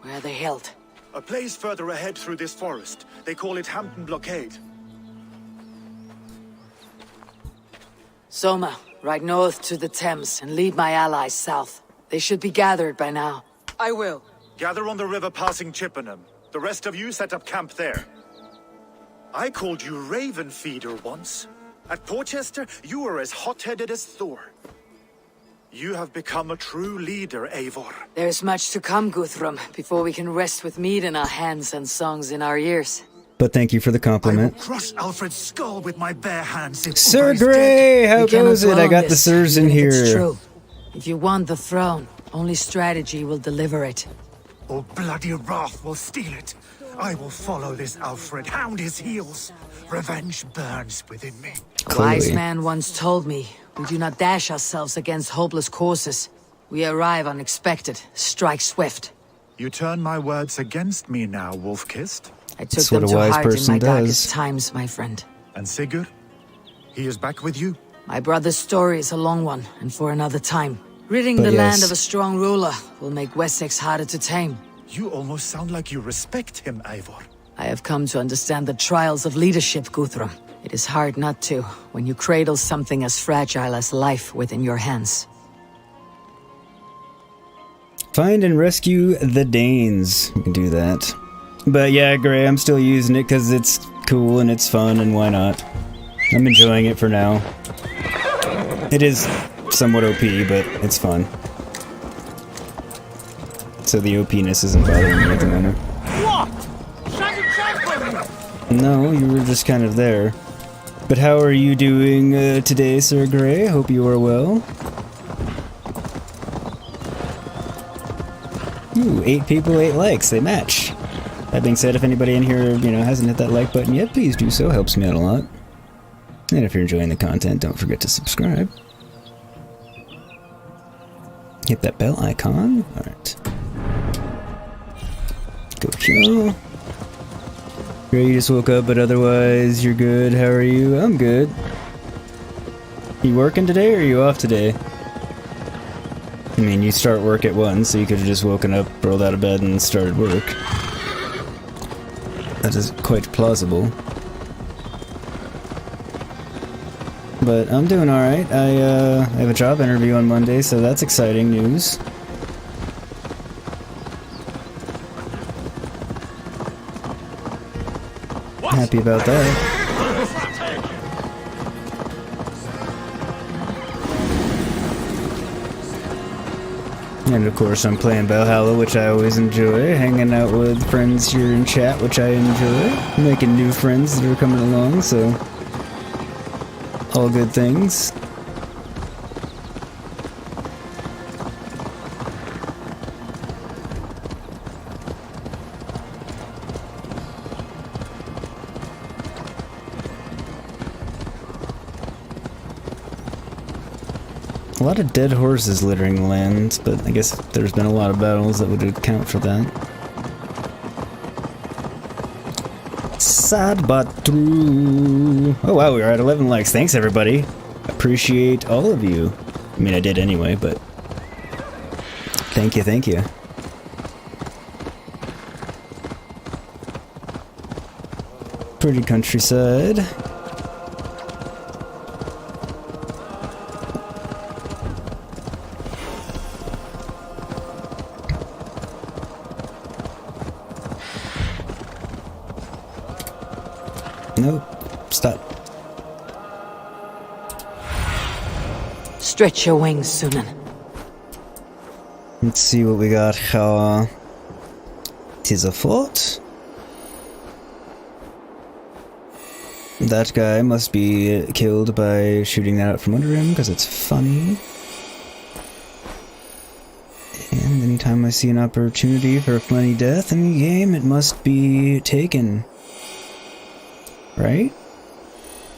C: Where are they held?
Q: A place further ahead through this forest. They call it Hampton Blockade.
C: Soma, ride north to the Thames and lead my allies south. They should be gathered by now.
I: I will.
Q: Gather on the river passing Chippenham. The rest of you set up camp there. I called you Raven Feeder once. At Porchester, you were as hot-headed as Thor. You have become a true leader, Eivor.
C: There's much to come, Guthrum, before we can rest with mead in our hands and songs in our ears.
A: But thank you for the compliment.
Q: Crush Alfred's skull with my bare hands. If
A: Sir
Q: Ubba is
A: Grey,
Q: dead.
A: how goes it? I got the sirs in
C: It's
A: here.
C: true. If you want the throne, only strategy will deliver it.
Q: Or bloody wrath will steal it. I will follow this Alfred, hound his heels. Revenge burns within me.
C: A wise man once told me, we do not dash ourselves against hopeless courses. We arrive unexpected, strike swift.
Q: You turn my words against me now, Wolf-Kissed.
C: I took them to heart in my darkest times, my friend.
Q: And Sigurd? He is back with you?
C: My brother's story is a long one, and for another time. Ridding
Q: But
C: the land
Q: yes.
C: of a strong ruler will make Wessex harder to tame.
Q: You almost sound like you respect him, Eivor.
C: I have come to understand the trials of leadership, Guthrum. It is hard not to, when you cradle something as fragile as life within your hands.
A: Find and rescue the Danes. We can do that. But yeah, Gray, I'm still using it because it's cool and it's fun, and why not? I'm enjoying it for now. It is somewhat OP, but it's fun. So the OP-ness isn't bothering me at the moment. No, you were just kind of there. But how are you doing today, Sir Grey? Hope you are well. Ooh, 8 people, 8 likes. They match. That being said, if anybody in here, hasn't hit that like button yet, please do so. Helps me out a lot. And if you're enjoying the content, don't forget to subscribe. Hit that bell icon. Alright. Go, Joe. Gray, you just woke up, but otherwise you're good. How are you? I'm good. You working today, or are you off today? I mean, you start work at 1, so you could have just woken up, rolled out of bed, and started work. That is quite plausible. But I'm doing alright. I have a job interview on Monday, so that's exciting news. Happy about that. And of course I'm playing Valhalla, which I always enjoy, hanging out with friends here in chat, which I enjoy, making new friends that are coming along, so all good things. A lot of dead horses littering the land, but I guess there's been a lot of battles that would account for that. Sad but true. Oh wow, we're at 11 likes. Thanks everybody. Appreciate all of you. I mean, I did anyway, but thank you, thank you. Pretty countryside. Nope. Stop.
C: Stretch your wings, Sunan.
A: Let's see what we got. Tis a fort. That guy must be killed by shooting that out from under him because it's funny. And anytime I see an opportunity for a funny death in the game, it must be taken. Right?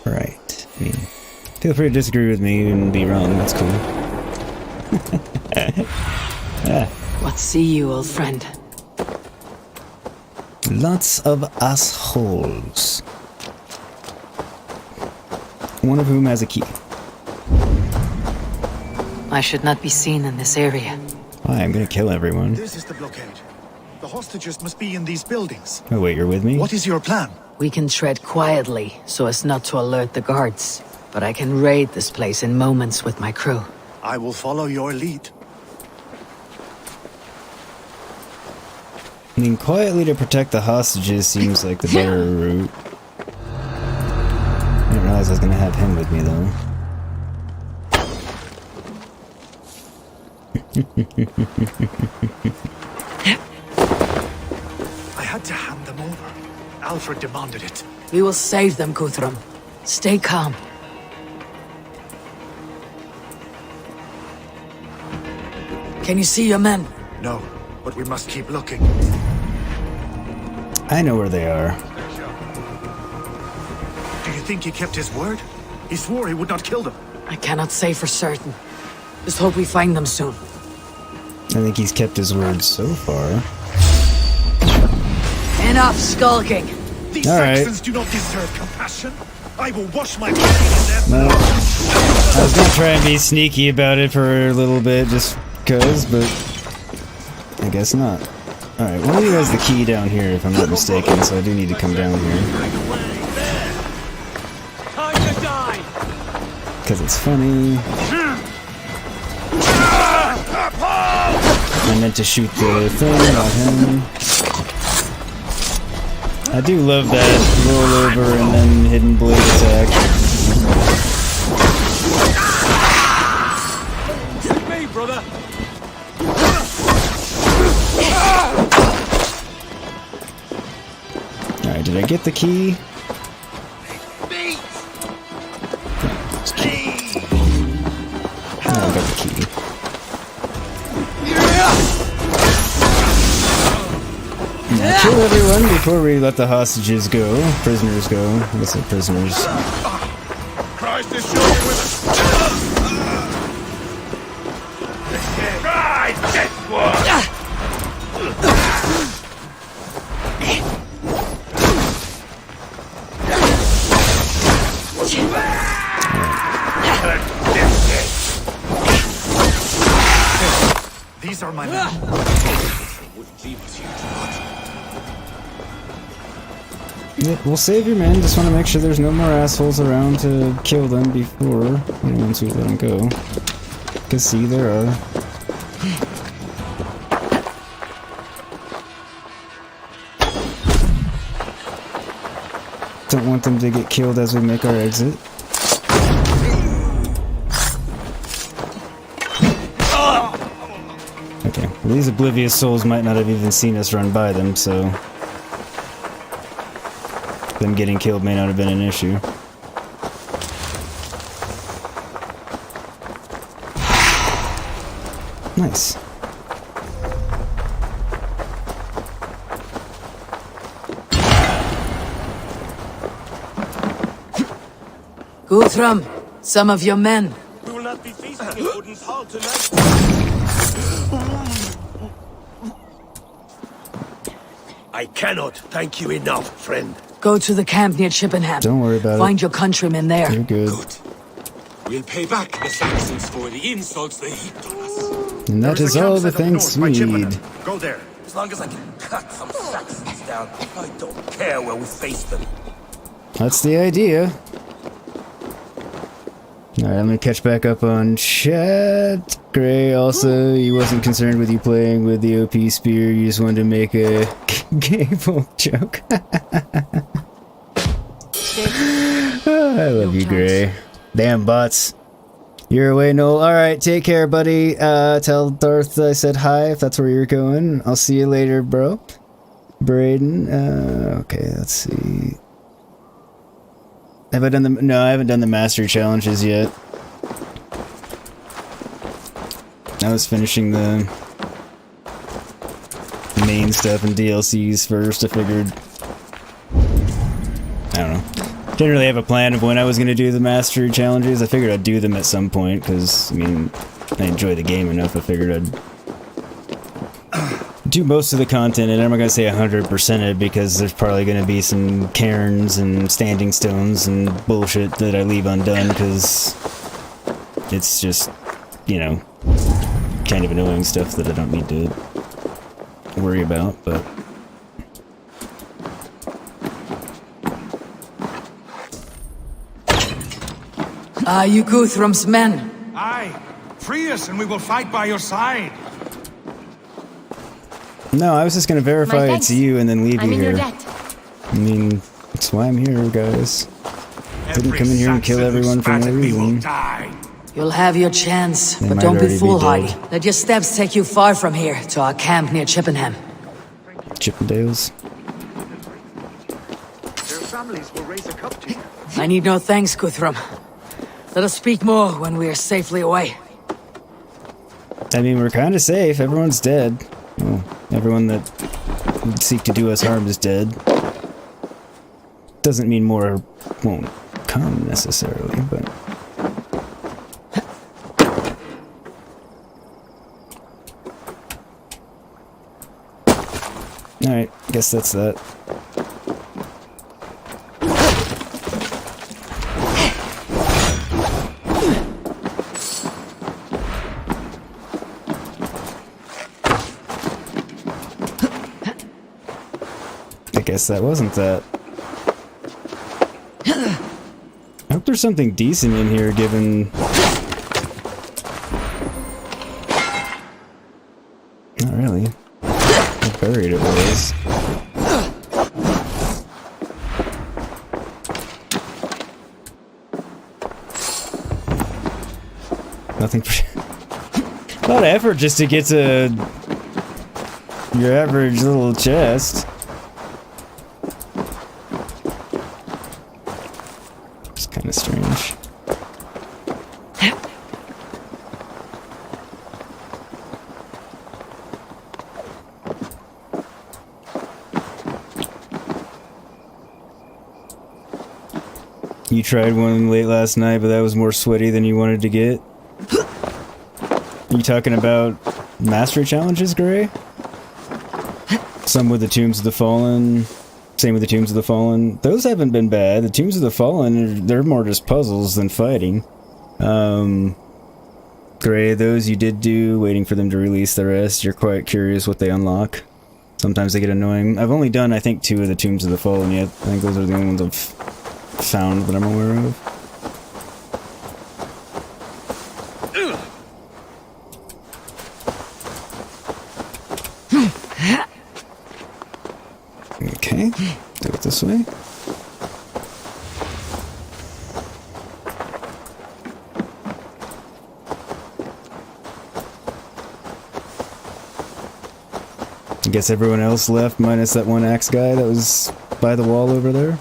A: Right. I mean, feel free to disagree with me and be wrong, that's cool.
C: What see you, old friend?
A: Lots of assholes. One of whom has a key.
C: I should not be seen in this area.
A: Why, I'm gonna kill everyone.
Q: This is the blockade. The hostages must be in these buildings.
A: Oh wait, you're with me?
Q: What is your plan?
C: We can tread quietly so as not to alert the guards. But I can raid this place in moments with my crew.
Q: I will follow your lead.
A: I mean, quietly to protect the hostages seems like the better route. I didn't realize I was gonna have him with me, though.
Q: I had to hand them over. Alfred demanded it.
C: We will save them, Guthrum. Stay calm. Can you see your men?
Q: No, but we must keep looking.
A: I know where they are.
Q: Do you think he kept his word? He swore he would not kill them.
C: I cannot say for certain. Just hope we find them soon.
A: I think he's kept his word so far.
C: Enough skulking!
Q: These Saxons do not deserve compassion. I will wash my blade in their
A: blood. I was gonna try and be sneaky about it for a little bit, just cause, but I guess not. Alright, one of you has the key down here, if I'm not mistaken, so I do need to come down here. Because it's funny. I meant to shoot the thing, not him. I do love that rollover and then hidden blade attack.
N: Me, brother.
A: Alright, did I get the key? Oh, I got the key. Now kill everyone before we let the hostages go. Prisoners go. I guess they're prisoners.
N: Christ is surely with us. Right, this one.
Q: These are my men.
A: Yep, we'll save your men. Just want to make sure there's no more assholes around to kill them before, once we let them go. Because see, there are. Don't want them to get killed as we make our exit. Okay, well, these oblivious souls might not have even seen us run by them, so them getting killed may not have been an issue. Nice.
C: Guthrum, some of your men.
N: We will not be feasting in Odin's hall tonight.
R: I cannot thank you enough, friend.
C: Go to the camp near Chippenham.
A: Don't worry about it.
C: Find your countrymen there.
A: You're good.
N: We'll pay back the Saxons for the insults they heaped on us.
A: And that is all the thanks we need.
Q: Go there.
R: As long as I can cut some Saxons down, I don't care where we face them.
A: That's the idea. Alright, let me catch back up on chat. Gray, also, he wasn't concerned with you playing with the OP spear, you just wanted to make a gay folk joke. I love you, Gray. Damn bots. You're away, Noel. Alright, take care, buddy. Tell Darth I said hi if that's where you're going. I'll see you later, bro. Braden. Okay, let's see. Have I done the... No, I haven't done the mastery challenges yet. I was finishing the main stuff and DLCs first. I figured... I don't know. Didn't really have a plan of when I was going to do the mastery challenges. I figured I'd do them at some point, because, I mean, I enjoy the game enough. I figured I'd do most of the content, and I'm not going to say 100% it, because there's probably going to be some cairns and standing stones and bullshit that I leave undone, because it's just, you know, kind of annoying stuff that I don't need to worry about, but...
C: Are you Guthrum's men?
N: Aye. Free us and we will fight by your side.
A: No, I was just gonna verify it's you and then leave
G: I'm
A: you
G: in
A: here.
G: your debt.
A: I mean, that's why I'm here, guys. Didn't come in here and kill everyone for no reason.
C: You'll have your chance,
A: They
C: but
A: might
C: don't be
A: already be
C: foolhardy.
A: dead.
C: Let your steps take you far from here, to our camp near Chippenham.
A: Chippendales.
Q: Their families will raise a cup to you.
C: I need no thanks, Guthrum. Let us speak more when we are safely away.
A: I mean, we're kind of safe. Everyone's dead. Well, everyone that would seek to do us harm is dead. Doesn't mean more won't come, necessarily, but... Alright, guess that's that. I guess that wasn't that. I hope there's something decent in here, given... Not really. How buried it was. Nothing for... A lot of effort just to get to... your average little chest. It's kind of strange. You tried one late last night, but that was more sweaty than you wanted to get. You talking about mastery challenges, Gray? Some with the Tombs of the Fallen. Same with the Tombs of the Fallen. Those haven't been bad. The Tombs of the Fallen, they're more just puzzles than fighting. Gray, those you did do, waiting for them to release the rest. You're quite curious what they unlock. Sometimes they get annoying. I've only done, I think, 2 of the Tombs of the Fallen yet. I think those are the only ones I've found that I'm aware of. Okay, do it this way. I guess everyone else left, minus that one axe guy that was by the wall over there.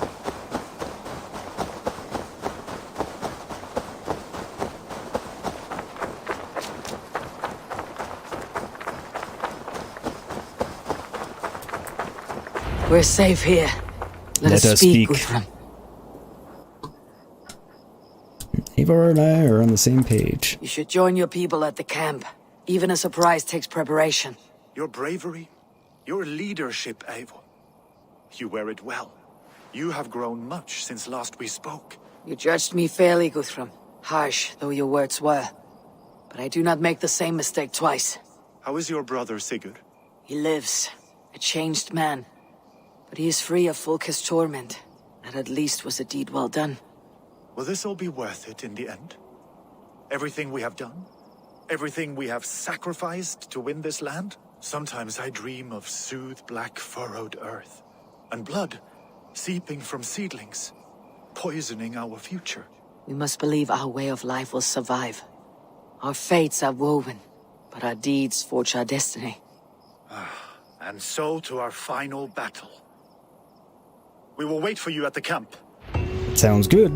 C: We're safe here. Let us speak, Guthrum.
A: Eivor and I are on the same page.
C: You should join your people at the camp. Even a surprise takes preparation.
Q: Your bravery, your leadership, Eivor. You wear it well. You have grown much since last we spoke.
C: You judged me fairly, Guthrum. Harsh though your words were. But I do not make the same mistake twice.
Q: How is your brother, Sigurd?
C: He lives. A changed man. But he is free of Fulka's torment. That at least was a deed well done.
Q: Will this all be worth it in the end? Everything we have done? Everything we have sacrificed to win this land? Sometimes I dream of soothed black furrowed earth. And blood seeping from seedlings, poisoning our future.
C: We must believe our way of life will survive.
I: Our fates are woven, but our deeds forge our destiny.
Q: And so to our final battle. We will wait for you at the camp.
A: Sounds good.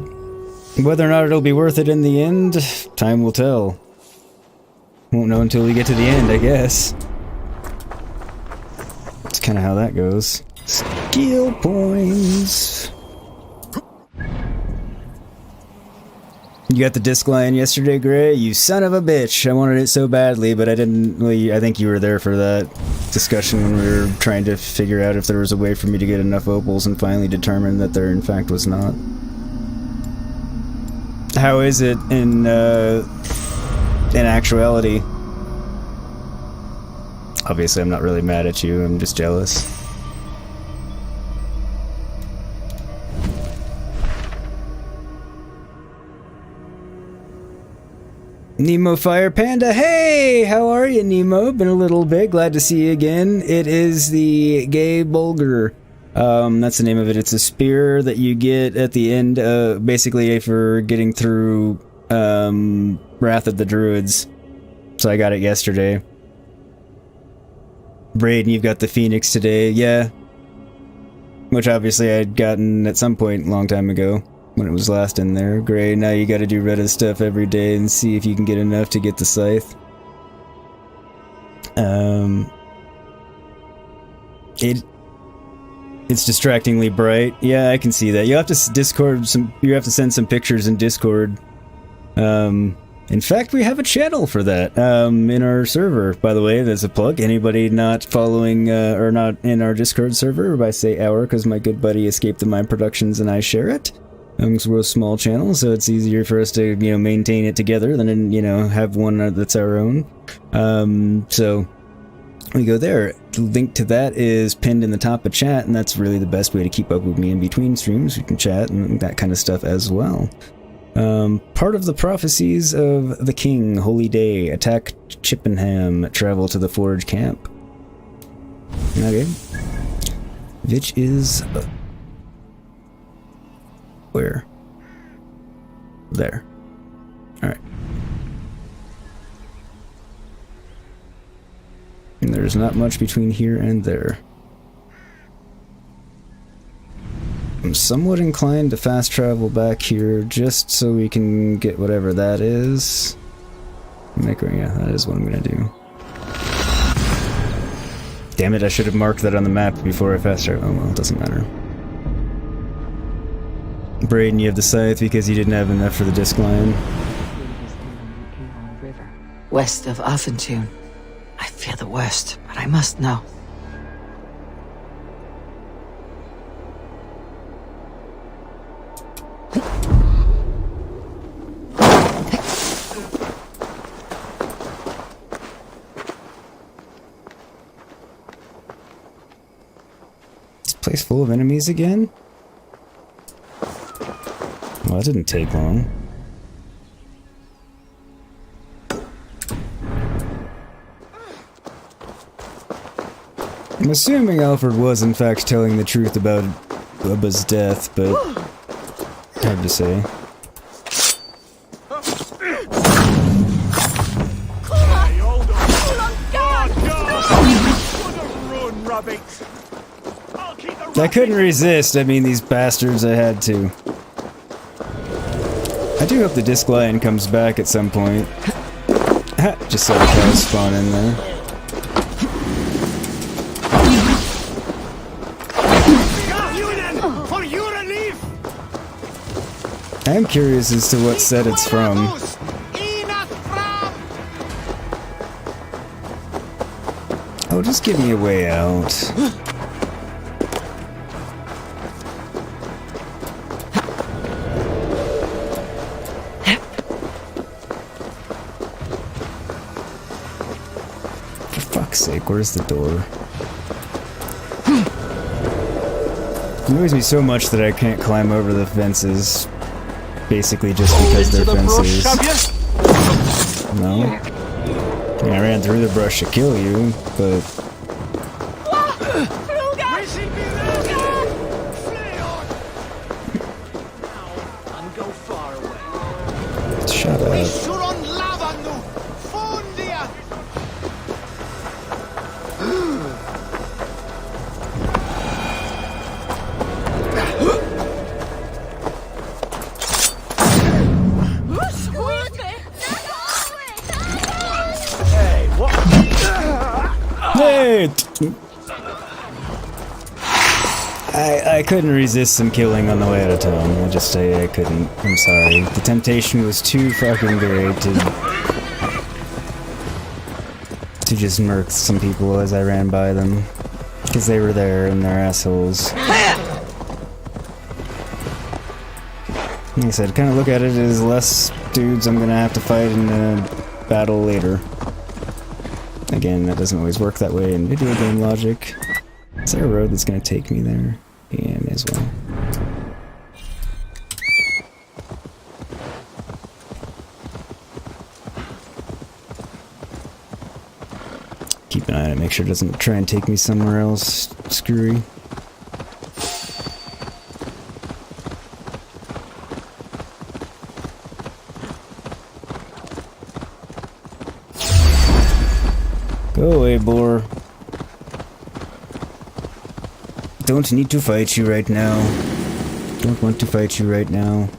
A: Whether or not it'll be worth it in the end, time will tell. Won't know until we get to the end, I guess. That's kind of how that goes. Skill points. You got the disc line yesterday, Gray? You son of a bitch. I wanted it so badly, but I didn't really... I think you were there for that discussion when we were trying to figure out if there was a way for me to get enough opals and finally determined that there in fact was not. How is it in actuality? Obviously, I'm not really mad at you. I'm just jealous. Nemo Fire Panda, hey! How are you, Nemo? Been a little bit. Glad to see you again. It is the Gay Bulgur. That's the name of it. It's a spear that you get at the end, basically for getting through, Wrath of the Druids. So I got it yesterday. Braden, you've got the Phoenix today, yeah. Which obviously I'd gotten at some point a long time ago. When it was last in there. Great, now you gotta do Reddit stuff every day and see if you can get enough to get the scythe. It's distractingly bright. Yeah, I can see that. You have to Discord some. You have to send some pictures in Discord. In fact, we have a channel for that in our server. By the way, there's a plug. Anybody not following or not in our Discord server? I say our because my good buddy Escape the Mind Productions and I share it. Because we're a small channel, so it's easier for us to, maintain it together than, have one that's our own. So we go there. The link to that is pinned in the top of chat, and that's really the best way to keep up with me in between streams. We can chat and that kind of stuff as well. Part of the prophecies of the king, holy day, attack Chippenham, travel to the Forge camp. Okay. Which is... where? There. Alright. And there's not much between here and there. I'm somewhat inclined to fast travel back here just so we can get whatever that is. Yeah, that is what I'm gonna do. Damn it, I should have marked that on the map before I fast travel. Oh well, it doesn't matter. Braden, you have the scythe because you didn't have enough for the disc line.
I: West of Affentune. I fear the worst, but I must know.
A: This place full of enemies again? Well, that didn't take long. I'm assuming Alfred was in fact telling the truth about Bubba's death, but hard to say. I couldn't resist. I mean, these bastards, I had to. I do hope the disc line comes back at some point. Just saw the cows spawn in there. I am curious as to what set it's from. Oh, just give me a way out. Where's the door? It annoys me so much that I can't climb over the fences. Basically just because they're fences. No? I mean, I ran through the brush to kill you, but... Shut up. I couldn't resist some killing on the way out of town. I'll just say I couldn't. I'm sorry. The temptation was too fucking great to just murk some people as I ran by them. Because they were there and they're assholes. Like I said, kind of look at it as less dudes I'm gonna have to fight in a battle later. Again, that doesn't always work that way in video game logic. Is there a road that's gonna take me there? Yeah, may as well. Keep an eye on it, make sure it doesn't try and take me somewhere else screwy. Go away, boar. Don't need to fight you right now. Don't want to fight you right now.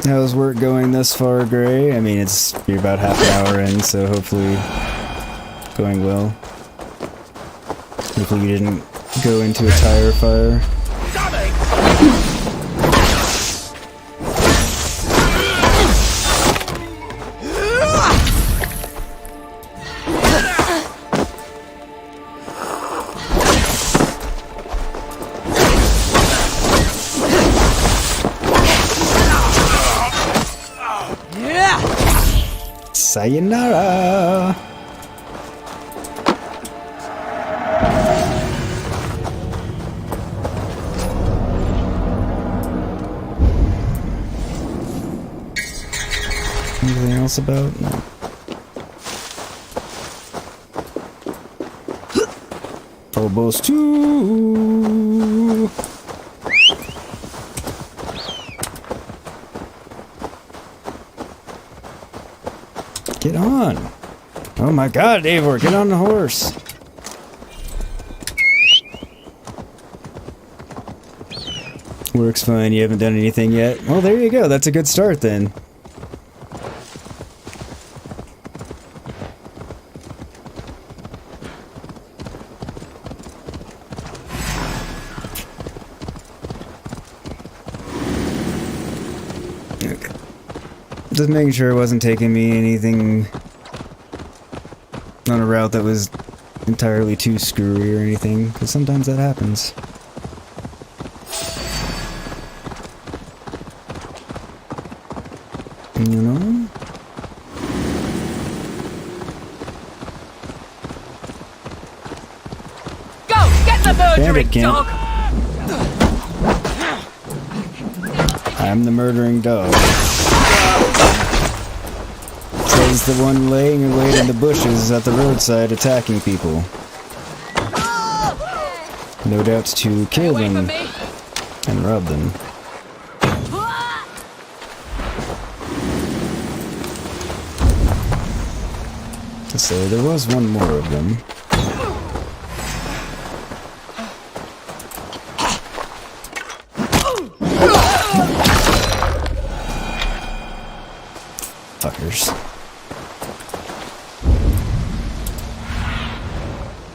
A: How's work going thus far, Gray? I mean, you're about half an hour in, so hopefully going well. Hopefully you didn't go into a tire fire. Sayonara! Anything else about? No. Phobos 2! Get on! Oh my god, Eivor, get on the horse! Works fine, you haven't done anything yet. Well, there you go, that's a good start then. Just making sure it wasn't taking me anything on a route that was entirely too screwy or anything, because sometimes that happens. You know?
J: Go! Get the murdering dog!
A: I'm the murdering dog. Says the one laying in wait in the bushes at the roadside attacking people. No doubt to kill them and rob them. So there was one more of them. Fuckers.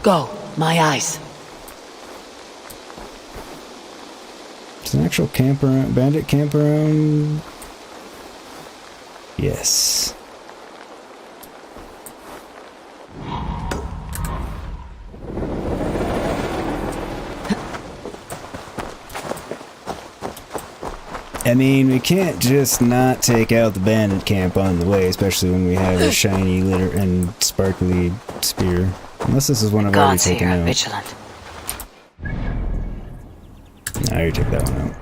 C: Go, my eyes.
A: It's an actual bandit camp around. Yes. I mean, we can't just not take out the bandit camp on the way, especially when we have a shiny litter and sparkly spear. Unless this is one I've already taken out.
C: Vigilant.
A: I already took that one out.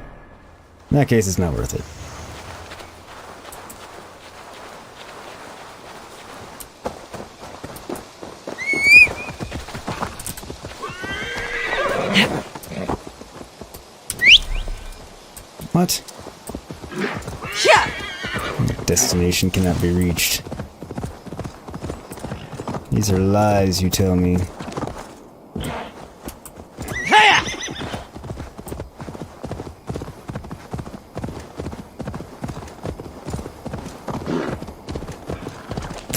A: In that case, it's not worth it. What? Destination cannot be reached. These are lies, you tell me.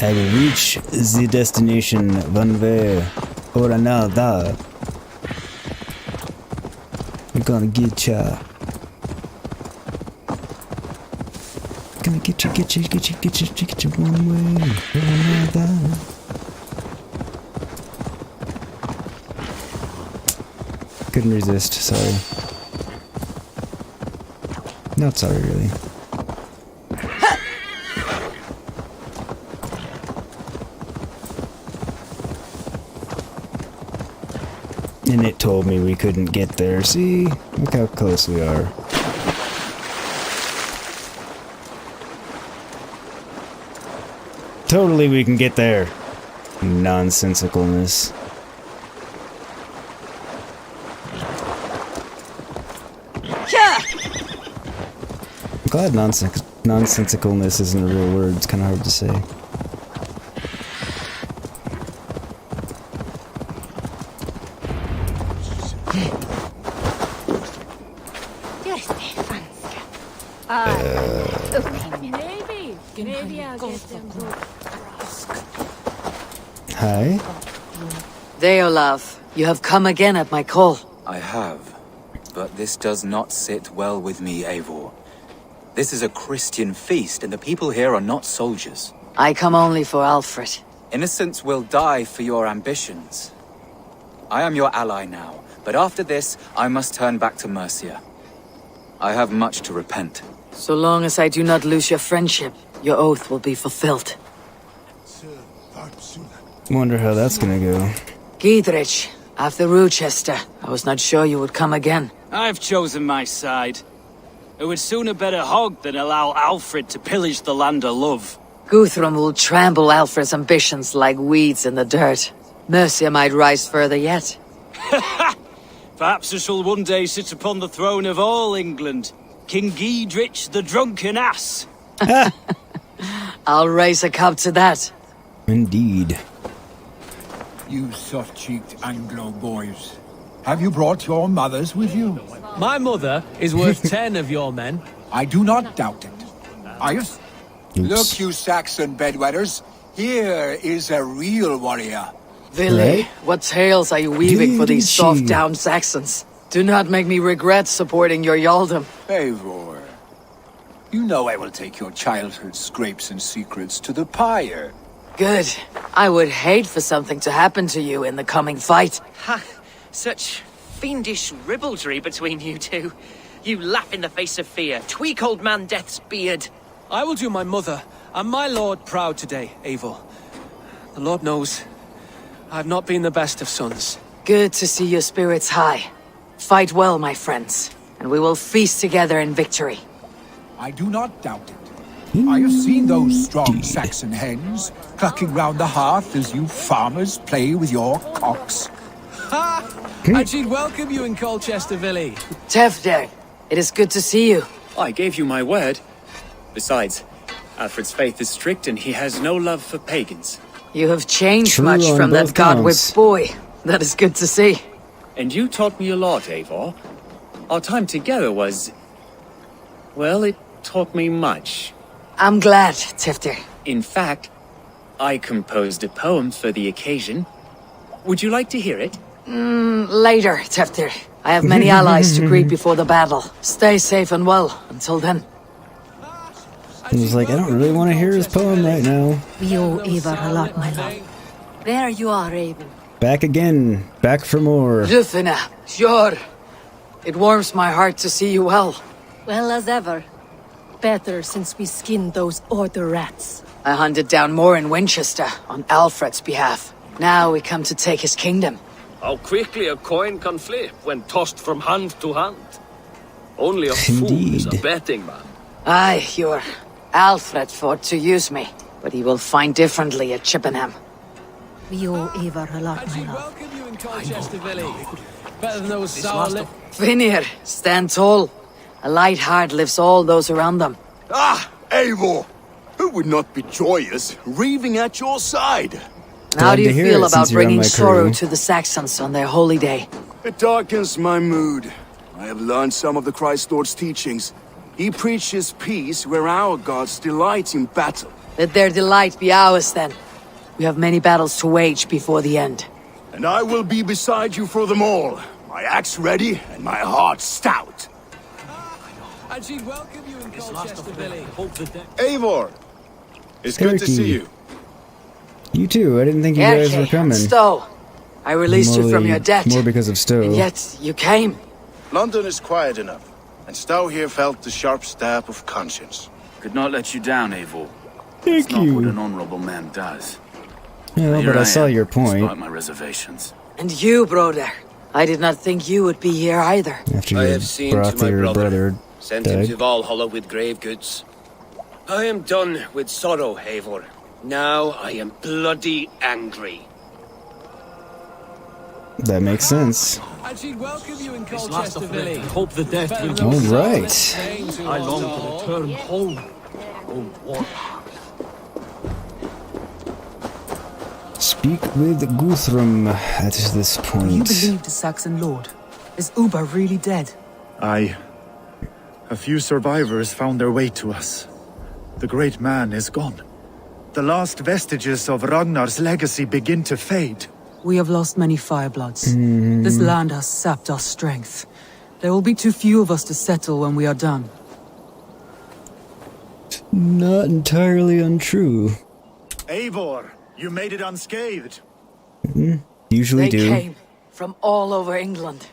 A: I will reach the destination one way or another. I'm gonna get ya. Gonna get you one way or another. Couldn't resist, sorry. Not sorry, really. And it told me we couldn't get there. See? Look how close we are. Totally we can get there. Nonsensicalness. I'm glad nonsensicalness isn't a real word. It's kind of hard to say.
J: Maybe I'll get them.
A: Hi.
C: Deolav, you have come again at my call.
S: I have, but this does not sit well with me, Eivor. This is a Christian feast, and the people here are not soldiers.
C: I come only for Alfred.
S: Innocents will die for your ambitions. I am your ally now, but after this, I must turn back to Mercia. I have much to repent.
C: So long as I do not lose your friendship, your oath will be fulfilled.
A: Wonder how that's gonna go.
C: Giedrich, after Rochester, I was not sure you would come again.
T: I've chosen my side. It would sooner bet a hog than allow Alfred to pillage the land of love.
C: Guthrum will trample Alfred's ambitions like weeds in the dirt. Mercia might rise further yet.
T: Perhaps I shall one day sit upon the throne of all England. King Giedrich the drunken ass.
C: I'll raise a cup to that.
A: Indeed.
U: You soft-cheeked Anglo boys. Have you brought your mothers with you?
V: My mother is worth 10 of your men.
U: I do not doubt it.
R: Look, you Saxon bedwetters. Here is a real warrior.
C: Vili, what tales are you weaving for these soft-down Saxons? Do not make me regret supporting your Yaldom.
R: Eivor, you know I will take your childhood scrapes and secrets to the pyre.
C: Good. I would hate for something to happen to you in the coming fight.
W: Ha! Such fiendish ribaldry between you two. You laugh in the face of fear, tweak old man Death's beard.
V: I will do my mother and my lord proud today, Eivor. The Lord knows I've not been the best of sons.
C: Good to see your spirits high. Fight well, my friends, and we will feast together in victory.
U: I do not doubt it. I have seen those strong Saxon hens clucking round the hearth as you farmers play with your cocks.
V: Ha! And she'd welcome you in Colchester, Vili.
C: Tefder, it is good to see you.
X: I gave you my word. Besides, Alfred's faith is strict and he has no love for pagans.
C: You have changed much from that god-whipped boy. That is good to see.
X: And you taught me a lot, Eivor. Our time together was... well, it taught me much.
C: I'm glad, Tefder.
X: In fact, I composed a poem for the occasion. Would you like to hear it?
C: Later, Tefder. I have many allies to greet before the battle. Stay safe and well until then.
A: He was like, I don't really want to hear his poem right now.
B: We owe Eivor a lot, my love.
J: There you are, Raven.
A: Back again. Back for more.
C: Lufina, sure. It warms my heart to see you well.
J: Well as ever. Better since we skinned those order rats.
C: I hunted down more in Winchester on Alfred's behalf. Now we come to take his kingdom.
Y: How quickly a coin can flip when tossed from hand to hand. Only a fool is a betting man.
C: Aye, your Alfred fought to use me, but he will find differently at Chippenham.
B: We owe Eivor a lot, my love.
V: Welcome you in Colchester, Vili. Better than those sour lip.
C: Vinir, stand tall. A light heart lifts all those around them.
Z: Ah, Eivor! Who would not be joyous, raving at your side?
C: How do you feel about bringing sorrow to the Saxons on their holy day?
Z: It darkens my mood. I have learned some of the Christ Lord's teachings. He preaches peace where our gods delight in battle.
C: Let their delight be ours then. We have many battles to wage before the end.
Z: And I will be beside you for them all. My axe ready and my heart stout.
V: And she'd welcome you in Colchester, Billy.
Z: Eivor, it's good to see you.
A: You too. I didn't think you guys were coming.
C: Stowe, I released you from your debt.
A: More because of Stowe.
C: And yet, you came.
Z: London is quiet enough, and Stowe here felt the sharp stab of conscience.
D: Could not let you down, Eivor.
A: Thank
D: It's not
A: you.
D: what an honorable man does.
A: Yeah,
D: Here
A: but I saw
D: am,
A: your point.
D: Despite my reservations.
C: And you, brother. I did not think you would be here either.
A: After
Y: I
A: your
Y: have seen to my
A: brother
Y: Sent him
A: died.
Y: to Valhalla with grave goods. I am done with sorrow, Eivor. Now I am bloody angry.
A: That makes sense.
V: And she'd welcome you in Colchester, Billy.
T: Hope the death will
A: All right.
T: I long to return home. Oh, what?
A: Speak with Guthrum at this
I: You
A: point.
I: believe the Saxon lord? Is Uba really dead?
Q: Aye. A few survivors found their way to us. The great man is gone. The last vestiges of Ragnar's legacy begin to fade.
I: We have lost many firebloods. This land has sapped our strength. There will be too few of us to settle when we are done.
A: Not entirely untrue.
Q: Eivor, you made it unscathed.
A: Usually
C: They
A: do.
C: came from all over England.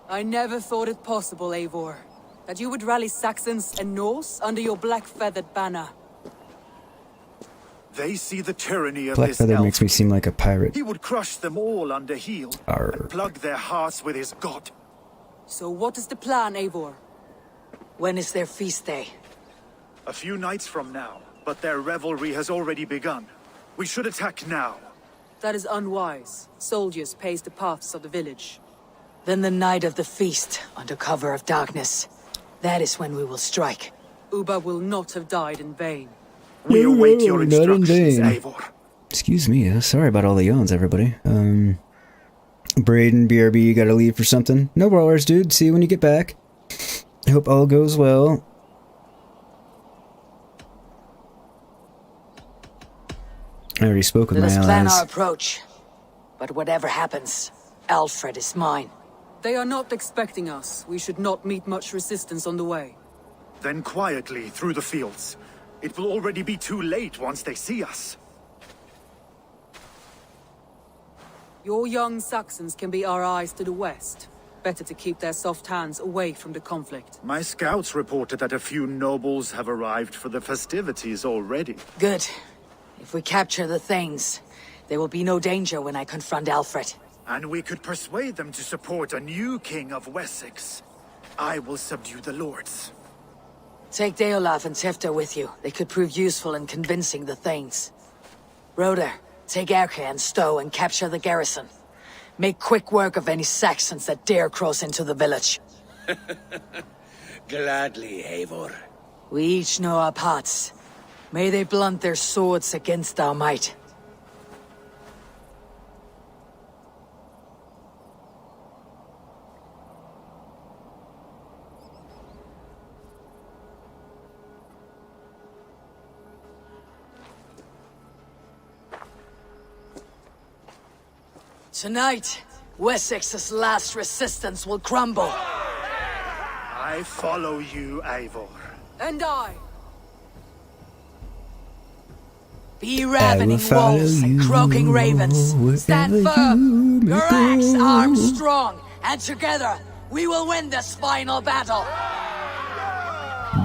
I: I never thought it possible, Eivor, that you would rally Saxons and Norse under your black-feathered banner.
Q: They see the tyranny of
A: Black
Q: this
A: Feather
Q: elf.
A: makes me seem like a pirate.
Q: He would crush them all under heel and plug their hearts with his god.
I: So what is the plan, Eivor?
C: When is their feast day?
Q: A few nights from now, but their revelry has already begun. We should attack now.
I: That is unwise. Soldiers pace the paths of the village.
C: Then the night of the feast, under cover of darkness. That is when we will strike.
I: Uba will not have died in vain.
Q: We await your
A: not in
Q: instructions,
A: vain.
Q: Eivor.
A: Excuse me. Sorry about all the yawns, everybody. Braden, BRB, you gotta leave for something? No brawlers, dude. See you when you get back. Hope all goes well. I already spoke with
C: Let
A: my
C: us plan our
A: allies.
C: approach. But whatever happens, Alfred is mine.
I: They are not expecting us. We should not meet much resistance on the way.
Q: Then quietly through the fields. It will already be too late once they see us.
I: Your young Saxons can be our eyes to the west. Better to keep their soft hands away from the conflict.
Q: My scouts reported that a few nobles have arrived for the festivities already.
C: Good. If we capture the Thanes, there will be no danger when I confront Alfred.
Q: And we could persuade them to support a new king of Wessex. I will subdue the lords.
C: Take Deolaf and Tifta with you. They could prove useful in convincing the Thanes. Roder, take Erke and Stowe and capture the garrison. Make quick work of any Saxons that dare cross into the village.
Y: Gladly, Eivor.
C: We each know our parts. May they blunt their swords against our might. Tonight, Wessex's last resistance will crumble.
Q: I follow you, Eivor.
I: And I.
C: Be ravening wolves and croaking ravens. Stand firm, your axe armed strong, and together we will win this final battle.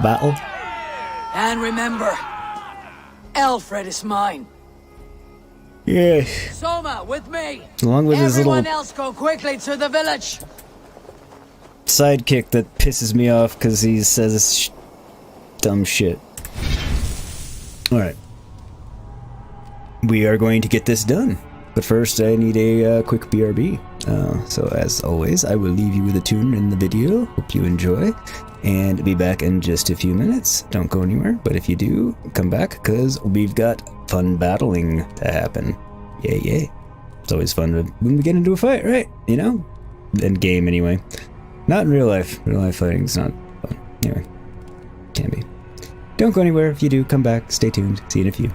A: Battle?
C: And remember, Alfred is mine.
A: Yeah.
C: Soma, with me.
A: Along with his
C: Everyone
A: little
C: else go quickly to the village.
A: sidekick that pisses me off because he says dumb shit. Alright. We are going to get this done. But first, I need a quick BRB. So as always, I will leave you with a tune in the video. Hope you enjoy, and be back in just a few minutes. Don't go anywhere, but if you do, come back, because we've got fun battling to happen. Yay, yay. It's always fun when we get into a fight, right? You know? In game, anyway. Not in real life. Real life fighting's not fun. Anyway. Can be. Don't go anywhere. If you do, come back. Stay tuned. See you in a few.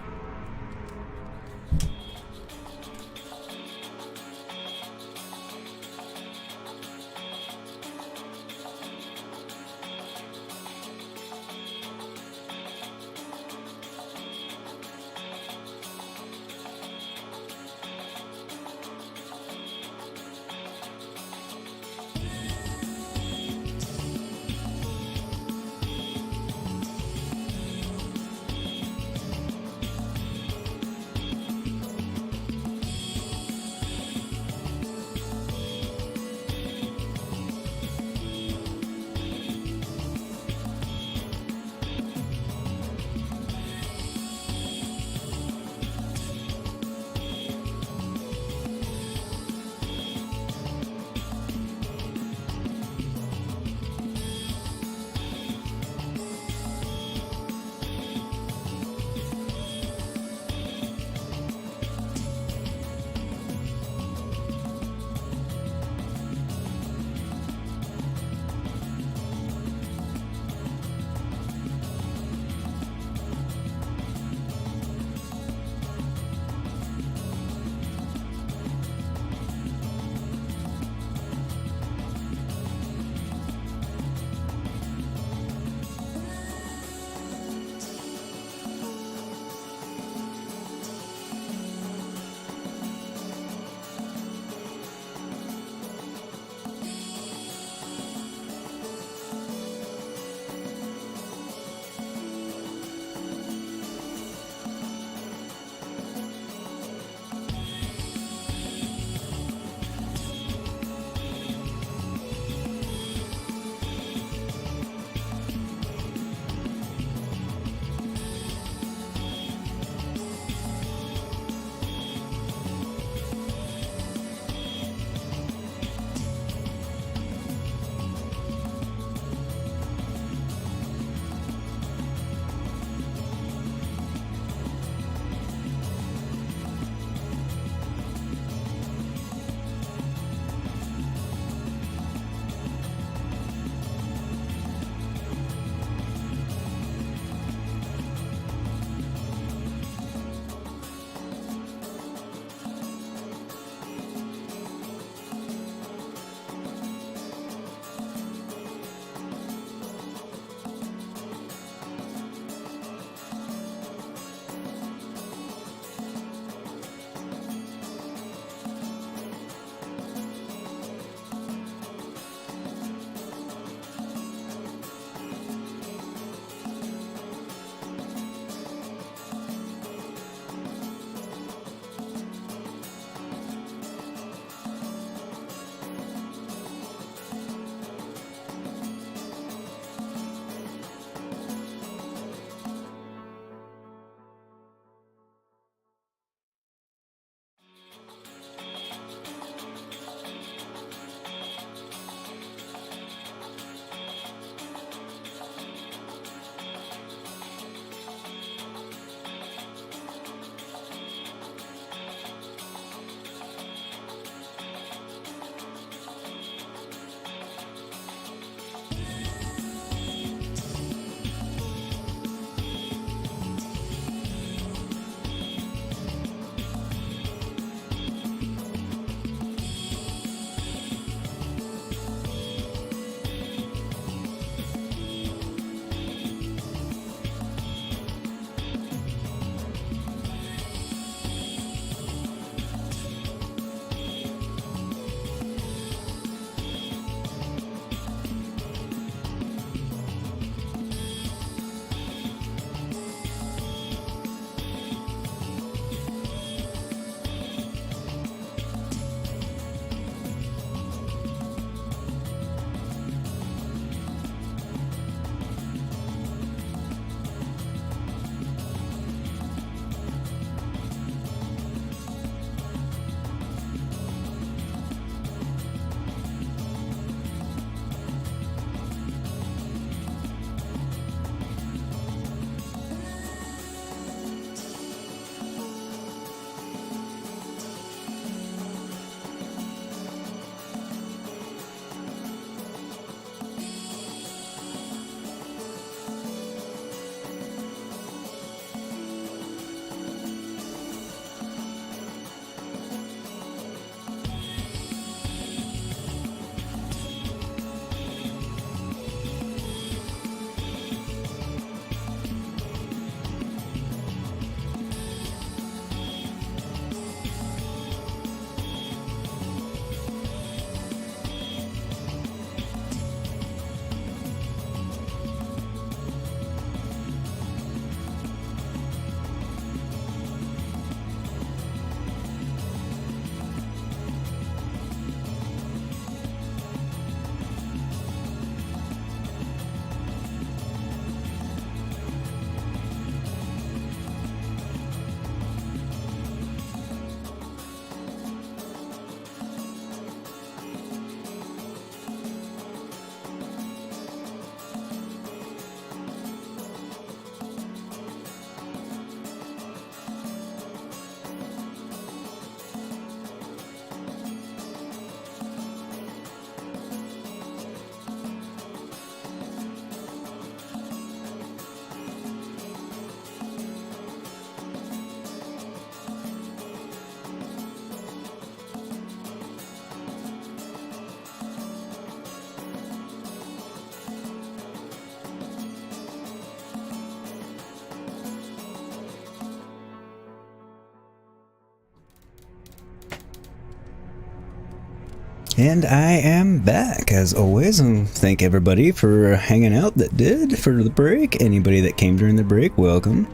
A: And I am back, as always, and thank everybody for hanging out that did for the break. Anybody that came during the break, welcome.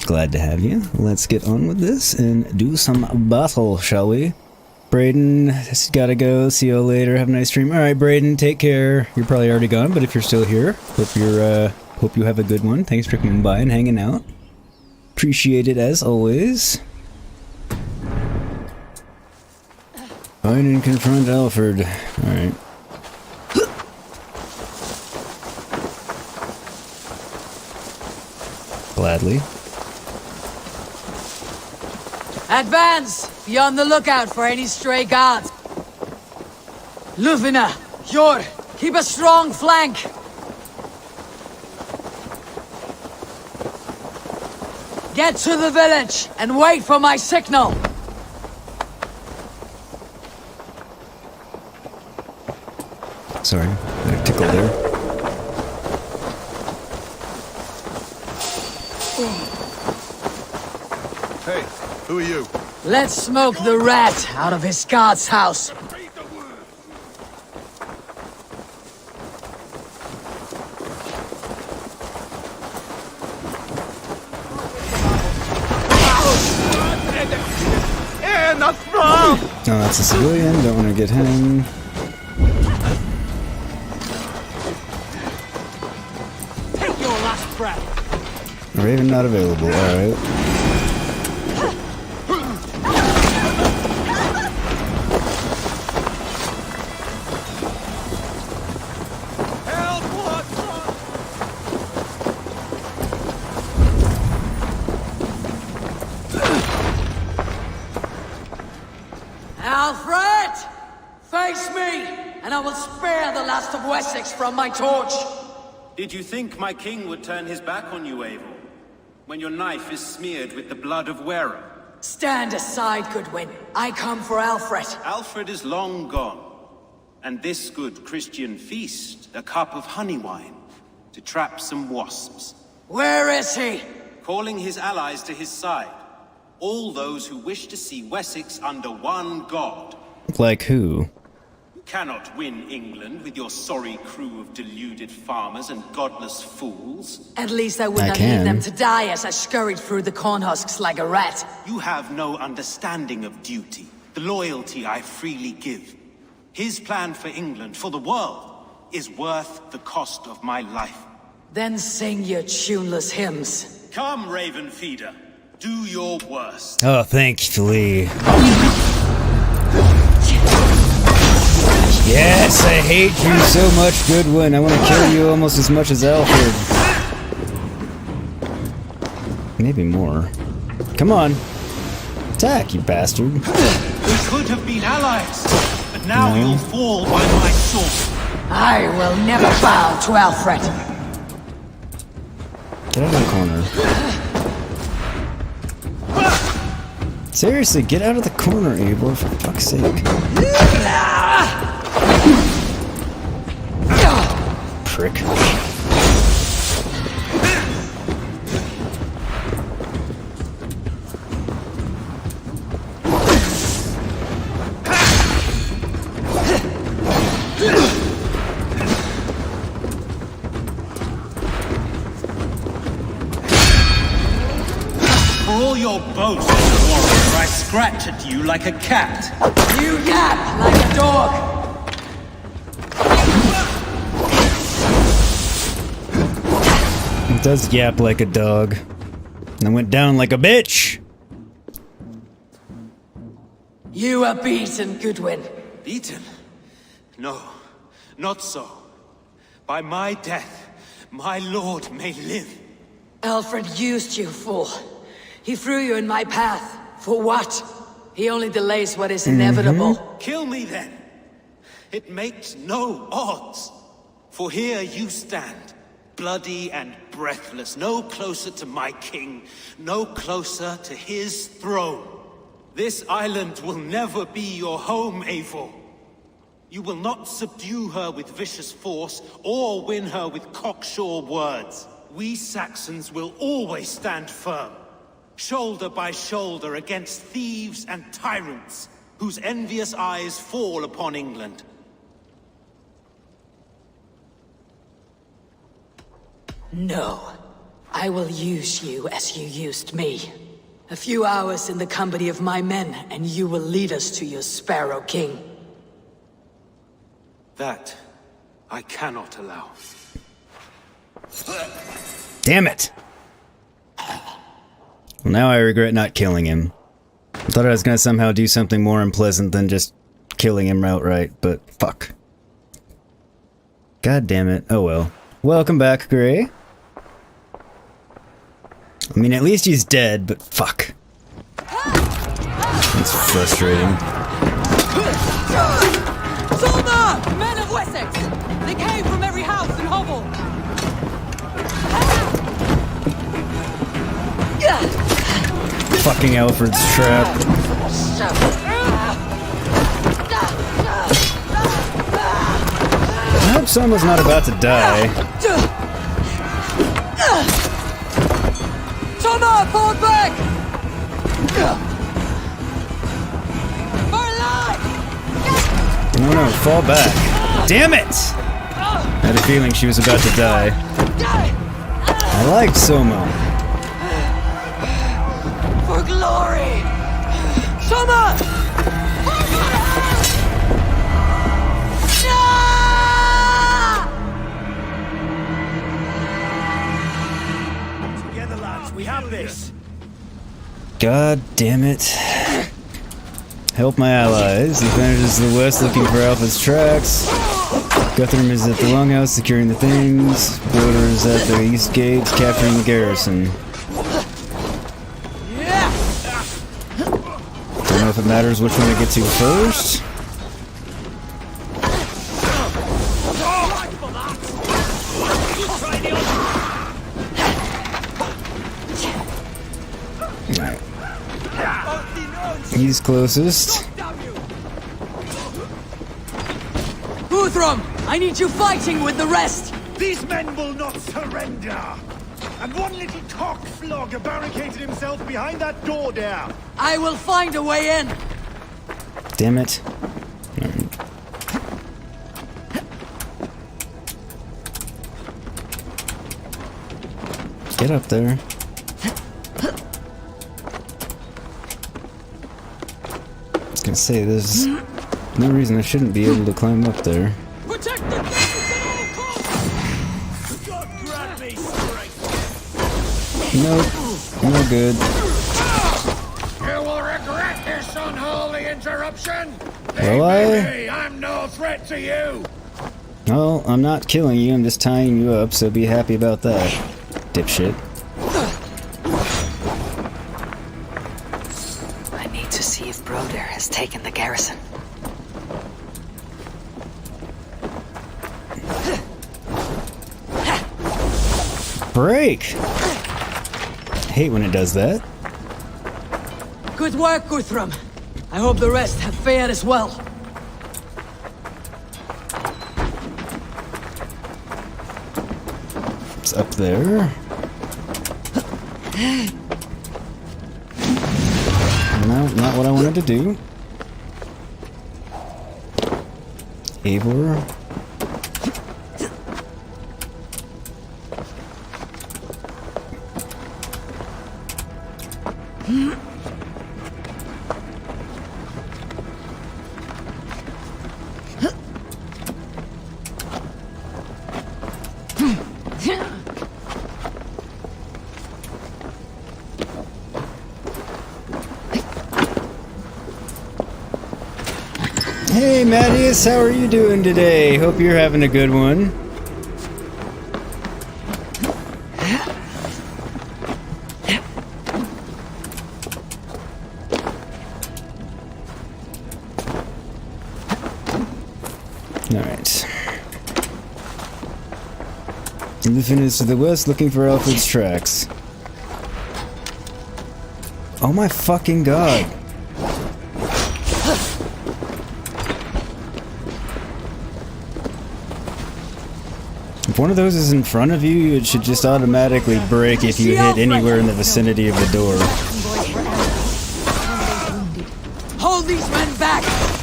A: Glad to have you. Let's get on with this and do some battle, shall we? Braden, gotta go. See you later. Have a nice stream. Alright, Braden, take care. You're probably already gone, but if you're still here, hope you have a good one. Thanks for coming by and hanging out. Appreciate it as always. Find and confront Alfred. Alright. Gladly.
C: Advance! Be on the lookout for any stray guards. Luvina, Yor, keep a strong flank. Get to the village and wait for my signal.
A: Sorry, got a tickle there.
Q: Hey, who are you?
C: Let's smoke the rat out of his guard's house.
A: Oh, that's a civilian. Don't want to get him.
V: Take your last breath.
A: Raven not available. Alright.
C: Alfred! Face me, and I will spare the last of Wessex from my torch.
P: Did you think my king would turn his back on you, Eivor? When your knife is smeared with the blood of wearer?
C: Stand aside, Goodwin. I come for Alfred.
P: Alfred is long gone. And this good Christian feast, a cup of honey wine, to trap some wasps.
C: Where is he?
P: Calling his allies to his side. All those who wish to see Wessex under one god.
A: Like who?
P: You cannot win England with your sorry crew of deluded farmers and godless fools.
C: At least I would not leave them to die as I scurried through the corn husks like a rat.
P: You have no understanding of duty, the loyalty I freely give. His plan for England, for the world, is worth the cost of my life.
C: Then sing your tuneless hymns.
P: Come, Raven Feeder. Do your worst.
A: Oh, thankfully. Yes, I hate you so much, Goodwin. I want to kill you almost as much as Alfred. Maybe more. Come on. Attack, you bastard.
P: We could have been allies, but now you'll fall by my sword.
C: I will never bow to Alfred.
A: Get out of the corner. Seriously, get out of the corner, Eivor, for fuck's sake. Prick.
P: For all your boasts, warrior, I scratch at you like a cat.
C: You yap like a dog.
A: It does yap like a dog. And went down like a bitch.
C: You are beaten, Goodwin.
P: Beaten? No, not so. By my death, my lord may live.
C: Alfred used you, fool. He threw you in my path. For what? He only delays what is inevitable.
P: Kill me then. It makes no odds. For here you stand, bloody and breathless, no closer to my king, no closer to his throne. This island will never be your home, Eivor. You will not subdue her with vicious force, or win her with cocksure words. We Saxons will always stand firm, shoulder by shoulder against thieves and tyrants.
E: whose envious eyes fall upon England.
C: No. I will use you as you used me. A few hours in the company of my men, and you will lead us to your Sparrow King.
E: That I cannot allow.
A: Damn it! Well, now I regret not killing him. I thought I was gonna somehow do something more unpleasant than just killing him outright, but fuck. God damn it. Oh well. Welcome back, Gray. I mean, at least he's dead, but fuck. That's frustrating.
I: Soldier! Men of Wessex! They came from every house and hovel!
A: Fucking Alfred's trap. I hope someone's not about to die.
I: Soldier, fall back!
A: No, fall back. Damn it! I had a feeling she was about to die. I liked Soma.
I: For glory! Soma!
E: Together, lads, we have this.
A: God damn it. Help my allies. The advantage is to the west, looking for Alpha's tracks. Guthrum is at the Longhouse, securing the things. Broder is at the east gate, capturing the garrison. Don't know if it matters which one I get to first. Alright. He's closest.
I: Guthrum, I need you fighting with the rest!
Q: These men will not surrender! And one little cock flogger barricaded himself behind that door there!
I: I will find a way in!
A: Damn it. Get up there. I was gonna say, there's no reason I shouldn't be able to climb up there.
I: Protect the gates at all costs!
E: God grant me strength!
A: Nope. No good.
N: You will regret this unholy interruption!
A: Will I?
N: I'm no threat to you!
A: Well, I'm not killing you, I'm just tying you up, so be happy about that, dipshit.
C: I need to see if Broder has taken the garrison.
A: Break! I hate when it does that.
I: Good work, Guthrum. I hope the rest have fared as well.
A: It's up there. No, not what I wanted to do. Eivor. Hey Mattias, how are you doing today? Hope you're having a good one. Alright. Luthen is to the west, looking for Alfred's tracks. Oh my fucking god. If one of those is in front of you, it should just automatically break if you hit anywhere in the vicinity of the door.
I: Hold these men back!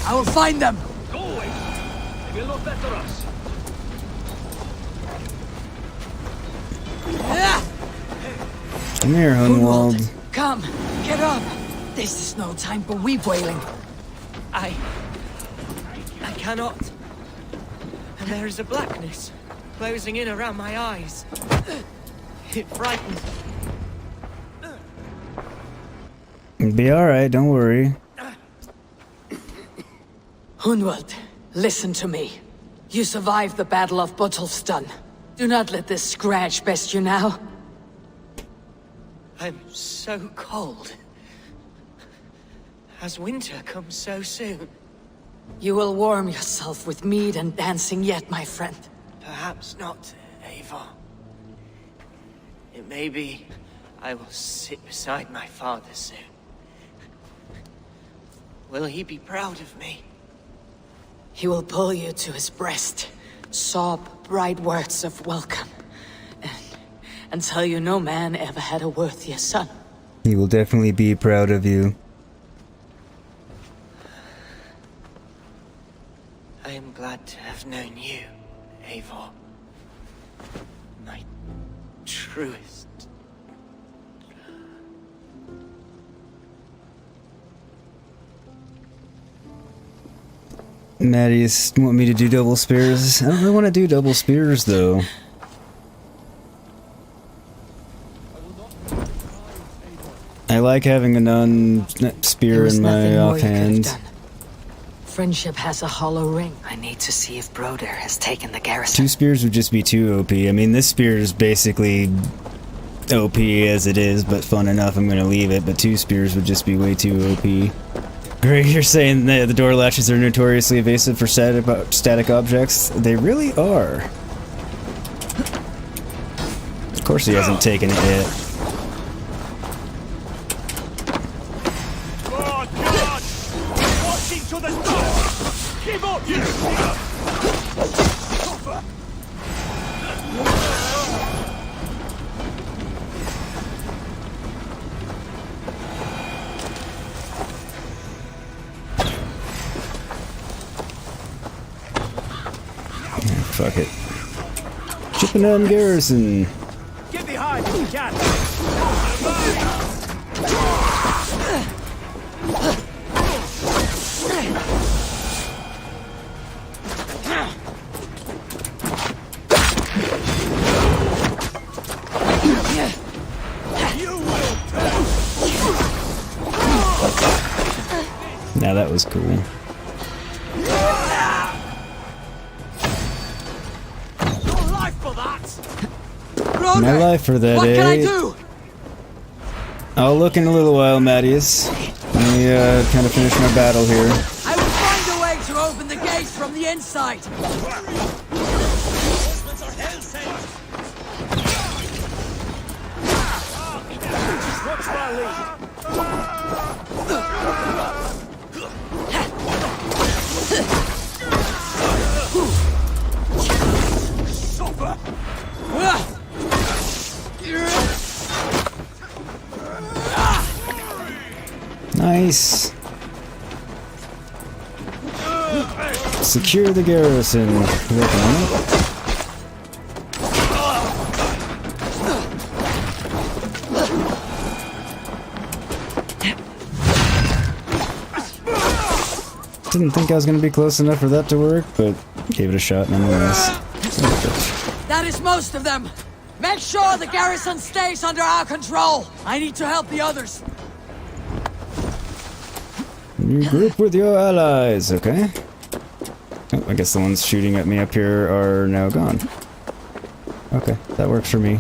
J: I will find them.
W: Go away. They will not better us.
A: Come here, Hunwald.
C: Come, get up. This is no time for weep wailing.
W: I cannot. And there is a blackness closing in around my eyes. It frightens me.
A: Be alright, don't worry.
C: Hunwald, listen to me. You survived the Battle of Bottleston. Do not let this scratch best you now.
W: I'm so cold. Has winter come so soon?
C: You will warm yourself with mead and dancing yet, my friend.
W: Perhaps not, Eivor. It may be I will sit beside my father soon. Will he be proud of me?
C: He will pull you to his breast, sob bright words of welcome, and tell you no man ever had a worthier son.
A: He will definitely be proud of you.
W: I am glad to have known you, Eivor. My truest.
A: Mattias, want me to do double spears? I don't really want to do double spears, though. I like having a non-spear in my offhand.
C: Friendship has a hollow ring. I need to see if Broder has taken the garrison.
A: 2 spears would just be too OP. I mean, this spear is basically OP as it is, but fun enough, I'm gonna leave it, but 2 spears would just be way too OP. Great, you're saying that the door latches are notoriously evasive for static objects? They really are. Of course he hasn't taken it yet.
E: Oh, God! Watching to the door! Give up, you!
A: Fuck it. Chipping on garrison.
E: Get behind if you can!
A: Now that was cool. My life for that,
J: what
A: eh?
J: can I do?
A: I'll look in a little while, Mattias. Let me kind of finish my battle here.
J: I will find a way to open the gates from the inside.
A: Nice. Secure the garrison. Working on it. Didn't think I was going to be close enough for that to work, but gave it a shot nonetheless.
J: That is most of them. Make sure the garrison stays under our control. I need to help the others.
A: You group with your allies, okay? Oh, I guess the ones shooting at me up here are now gone. Okay, that works for me.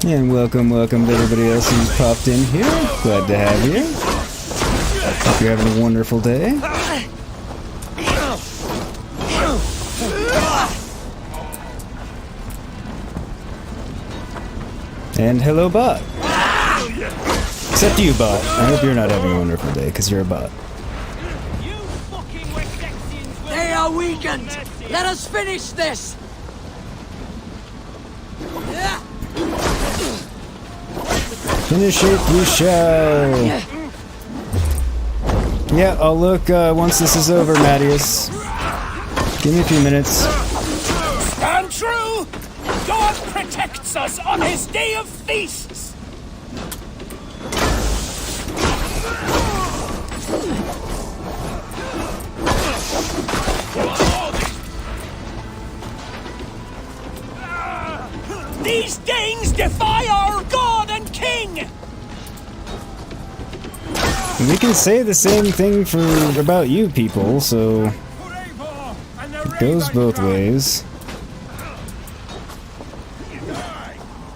A: And welcome to everybody else who's popped in here. Glad to have you. Hope you're having a wonderful day. And hello, bot. Except you, bot. I hope you're not having a wonderful day, because you're a bot.
J: They are weakened. Let us finish this.
A: Finish it, we shall. Yeah, I'll look once this is over, Mattias. Give me a few minutes.
E: Stand true! God protects us on his day of feasts! These Danes defy our god and king!
A: We can say the same thing about you people, so it goes both ways.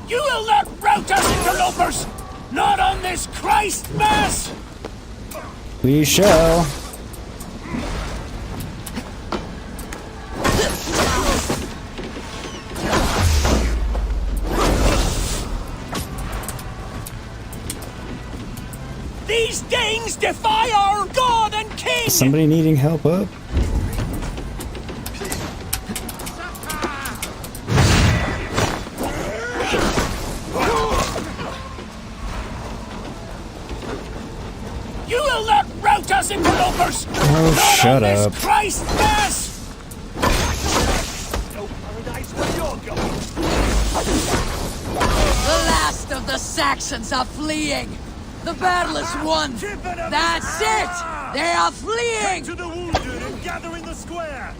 E: You will not rout us, interlopers! Not on this Christ Mass!
A: We shall.
E: These Danes defy our god and king!
A: Is somebody needing help up?
E: You will not rout us, interlopers!
A: Oh,
E: not
A: shut
E: on
A: up.
E: This Christ Mass! No paradise where you're going!
C: The last of the Saxons are fleeing! The battle is won! That's it! They are fleeing!
E: To the wounded and gather in the square!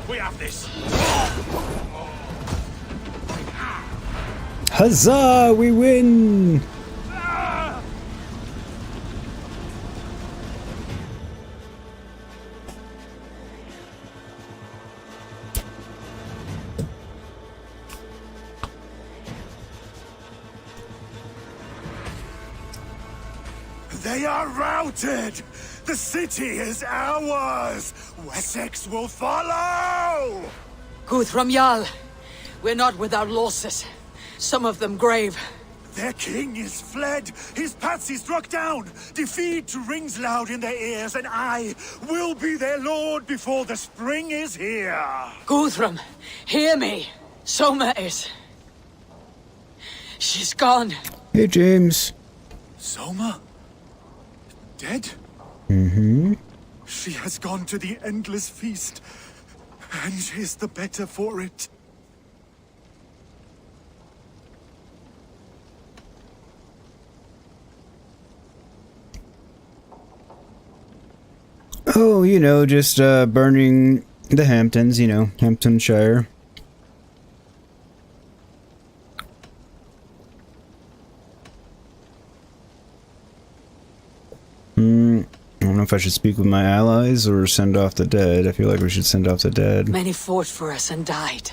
E: We have this!
A: Huzzah! We win!
Q: They are routed! The city is ours! Wessex will follow!
C: Guthrum Jarl, we're not without losses. Some of them grave.
Q: Their king is fled! His patsy struck down! Defeat rings loud in their ears, and I will be their lord before the spring is here!
C: Guthrum, hear me. Soma is... She's gone.
A: Hey, James.
Q: Soma? Dead?
A: Mm-hmm.
Q: She has gone to the endless feast, and is the better for it.
A: Oh, you know, just burning the Hamptons, you know, Hamptonshire. I don't know if I should speak with my allies or send off the dead. I feel like we should send off the dead.
C: Many fought for us and died.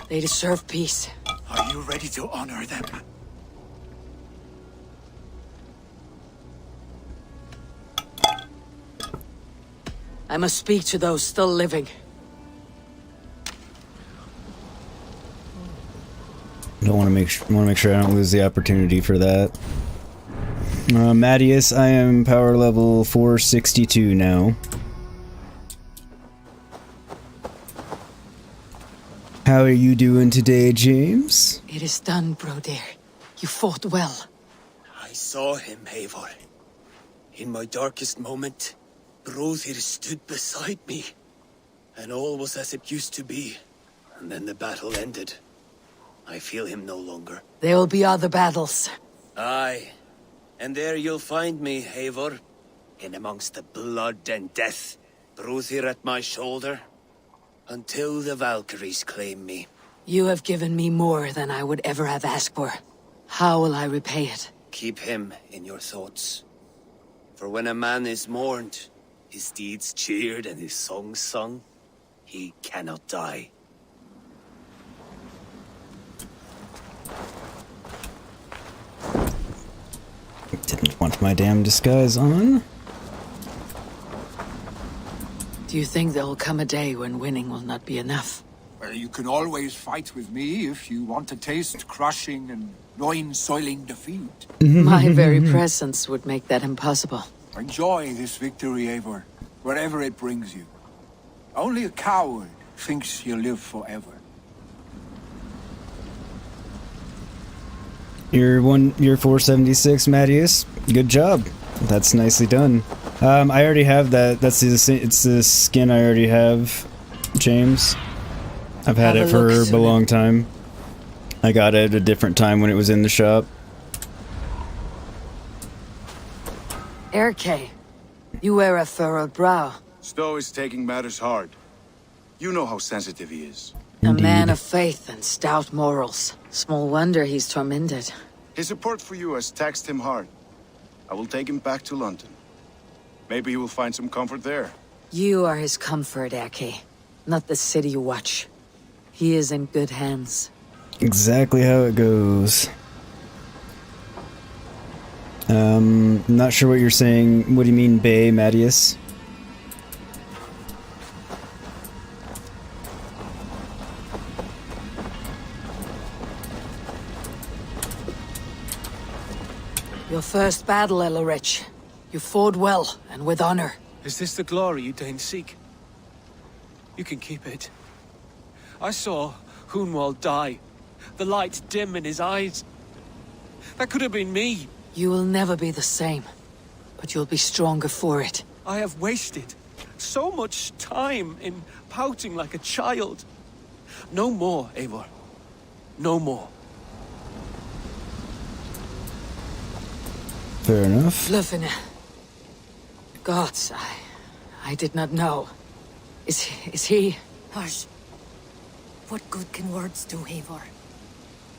C: They deserve peace.
Q: Are you ready to honor them?
C: I must speak to those still living.
A: I want to make sure I don't lose the opportunity for that. Mattias, I am power level 462 now. How are you doing today, James?
C: It is done, Brodir. You fought well.
Y: I saw him, Eivor. In my darkest moment, Brodir stood beside me. And all was as it used to be. And then the battle ended. I feel him no longer.
C: There will be other battles.
Y: Aye. And there you'll find me, Eivor. In amongst the blood and death. Brodir at my shoulder. Until the Valkyries claim me.
C: You have given me more than I would ever have asked for. How will I repay it?
Y: Keep him in your thoughts. For when a man is mourned, his deeds cheered and his songs sung, he cannot die.
A: Didn't want my damn disguise on.
C: Do you think there will come a day when winning will not be enough?
U: Well, you can always fight with me if you want to taste crushing and loin-soiling defeat.
C: My very presence would make that impossible.
U: Enjoy this victory, Eivor, wherever it brings you. Only a coward thinks he'll live forever.
A: You're 476, Mattias. Good job. That's nicely done. I already have that. It's the skin I already have, James. I've had it for a long time. I got it at a different time when it was in the shop.
C: Erke, you wear a furrowed brow.
F: Stowe is taking matters hard. You know how sensitive he is.
C: A man of faith and stout morals. Small wonder he's tormented.
F: His support for you has taxed him hard. I will take him back to London. Maybe he will find some comfort there.
C: You are his comfort, Erke. Not the city you watch. He is in good hands.
A: Exactly how it goes. Not sure what you're saying. What do you mean, Bay, Mattias?
C: Your first battle, Elorich. You fought well, and with honor.
V: Is this the glory you deign seek? You can keep it. I saw Hunwald die. The light dim in his eyes. That could have been me.
C: You will never be the same. But you'll be stronger for it.
V: I have wasted so much time in pouting like a child. No more, Eivor. No more.
A: Fair enough.
C: Lufina. Gods, I did not know. Is he...
H: Hush. What good can words do, Eivor?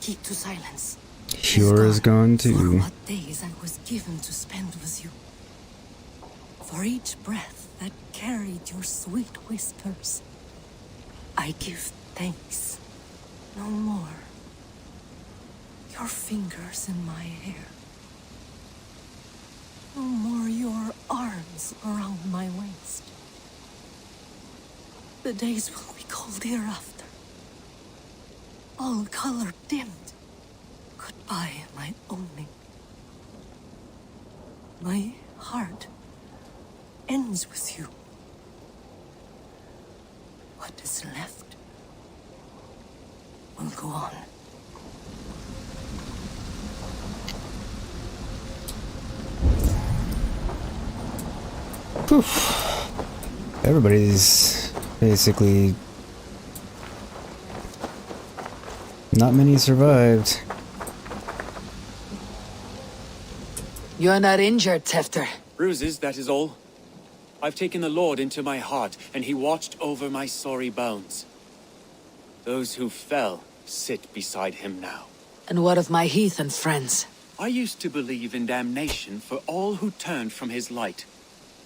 H: Keep to silence.
A: Sure is gone too.
H: For what days I was given to spend with you. For each breath that carried your sweet whispers. I give thanks. No more. Your fingers in my hair. No more your arms around my waist. The days will be cold hereafter. All color dimmed. Goodbye, my only. My heart ends with you. What is left will go on.
A: Poof. Everybody's basically... Not many survived.
C: You're not injured, Tefter.
X: Bruises, that is all. I've taken the Lord into my heart, and he watched over my sorry bones. Those who fell sit beside him now.
C: And what of my heathen friends?
X: I used to believe in damnation for all who turned from his light.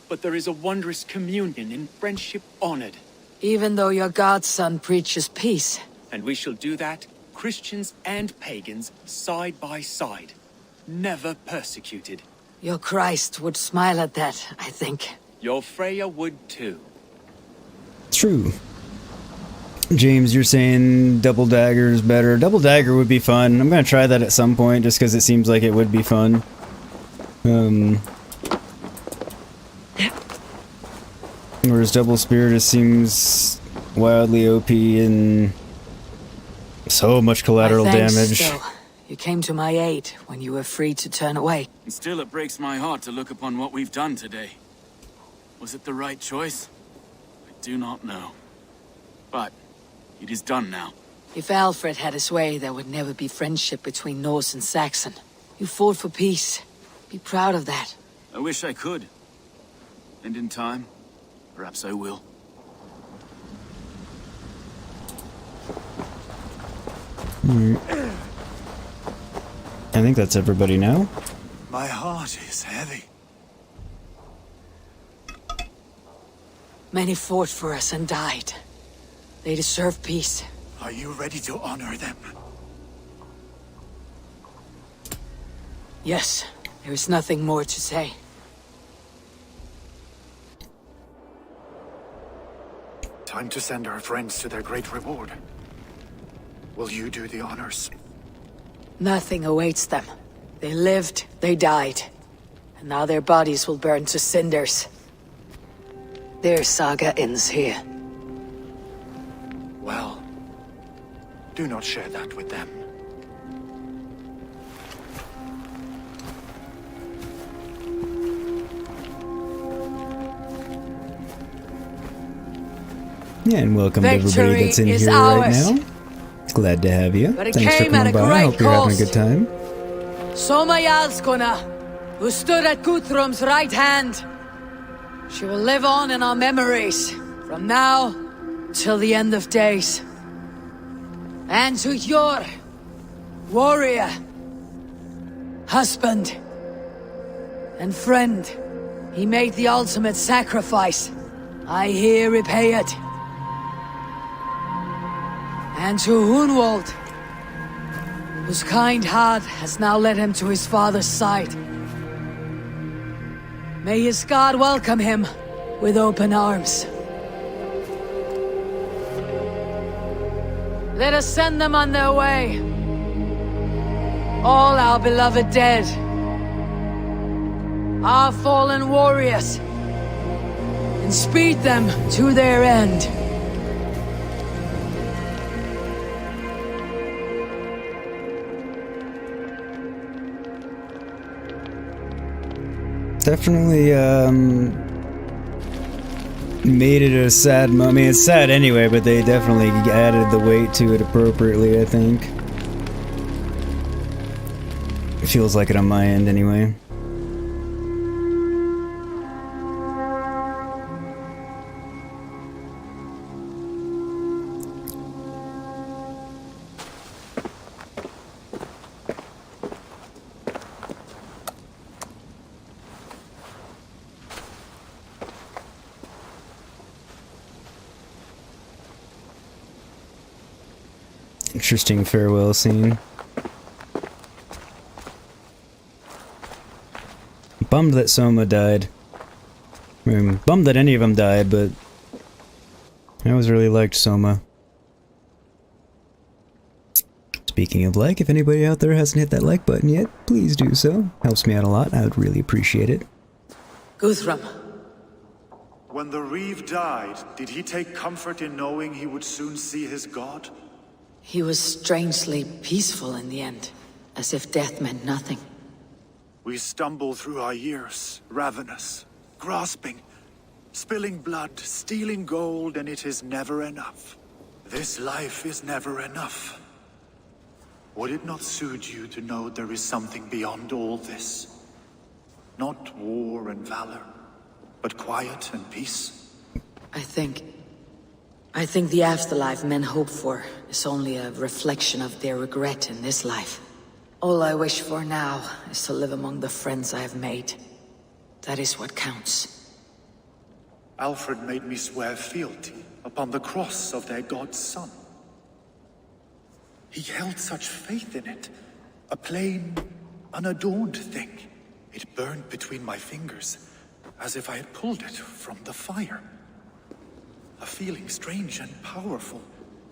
X: But there is a wondrous communion in friendship honored.
C: Even though your godson preaches peace.
X: And we shall do that, Christians and pagans, side by side. Never persecuted.
C: Your Christ would smile at that, I think.
X: Your Freya would too.
A: True. James, you're saying double dagger is better. Double dagger would be fun. I'm gonna try that at some point just because it seems like it would be fun. Whereas double spear just seems wildly OP and so much collateral damage.
C: Still. You came to my aid when you were free to turn away.
D: And still it breaks my heart to look upon what we've done today. Was it the right choice? I do not know. But it is done now.
C: If Alfred had his way, there would never be friendship between Norse and Saxon. You fought for peace. Be proud of that.
D: I wish I could. And in time, perhaps I will.
A: I think that's everybody now.
F: My heart is heavy.
C: Many fought for us and died. They deserve peace.
F: Are you ready to honor them?
C: Yes, there is nothing more to say.
Q: Time to send our friends to their great reward. Will you do the honors?
C: Nothing awaits them. They lived, they died. And now their bodies will burn to cinders. Their saga ends here.
Q: Well, do not share that with them.
A: Yeah, and welcome to everybody
C: Victory
A: that's in
C: is
A: here
C: ours.
A: right now. Glad to have you.
C: But it
A: Thanks for
C: came at
A: coming
C: a
A: by. I
C: great
A: hope you're having a
C: cost.
A: good time.
C: Soma Jarlskona, who stood at Guthrum's right hand. She will live on in our memories, from now till the end of days. And to your warrior, husband, and friend, he made the ultimate sacrifice. I here repay it. And to Hunwald, whose kind heart has now led him to his father's side. May his God welcome him with open arms. Let us send them on their way. All our beloved dead. Our fallen warriors. And speed them to their end.
A: Definitely, made it a sad moment. I mean, it's sad anyway, but they definitely added the weight to it appropriately, I think. It feels like it on my end anyway. Interesting farewell scene. Bummed that Soma died. I mean, bummed that any of them died, but I always really liked Soma. Speaking of like, if anybody out there hasn't hit that like button yet, please do so. Helps me out a lot. I would really appreciate it.
C: Guthrum.
Q: When the Reeve died, did he take comfort in knowing he would soon see his god?
C: He was strangely peaceful in the end, as if death meant nothing.
Q: We stumble through our years, ravenous, grasping, spilling blood, stealing gold, and it is never enough. This life is never enough. Would it not suit you to know there is something beyond all this? Not war and valor, but quiet and peace?
C: I think the afterlife men hope for is only a reflection of their regret in this life. All I wish for now is to live among the friends I have made. That is what counts.
Q: Alfred made me swear fealty upon the cross of their god's son. He held such faith in it. A plain, unadorned thing. It burned between my fingers, as if I had pulled it from the fire. A feeling strange and powerful,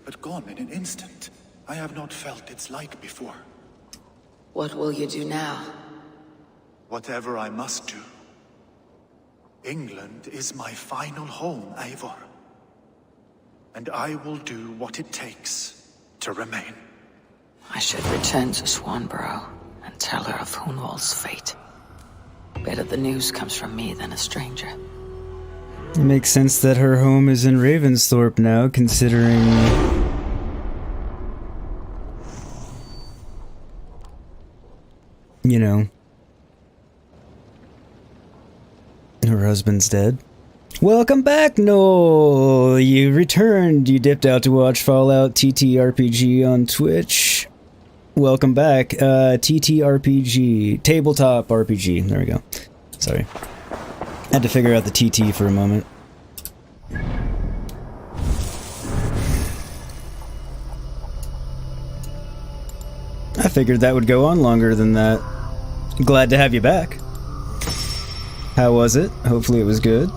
Q: but gone in an instant. I have not felt its like before.
C: What will you do now?
Q: Whatever I must do. England is my final home, Eivor. And I will do what it takes to remain.
C: I should return to Swanborough and tell her of Hunwald's fate. Better the news comes from me than a stranger.
A: It makes sense that her home is in Ravensthorpe now, considering... you know... her husband's dead. Welcome back, Noel! You returned. You dipped out to watch Fallout TTRPG on Twitch. Welcome back. TTRPG. Tabletop RPG. There we go. Sorry. Had to figure out the TT for a moment. I figured that would go on longer than that. Glad to have you back. How was it? Hopefully it was good.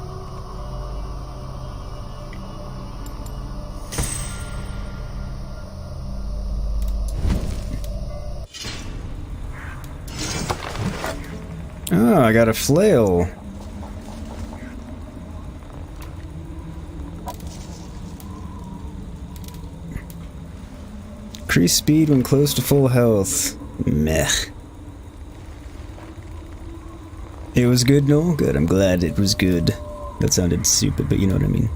A: Oh, I got a flail. Increase speed when close to full health. Meh. It was good, Noel? Good, I'm glad it was good. That sounded stupid, but you know what I mean.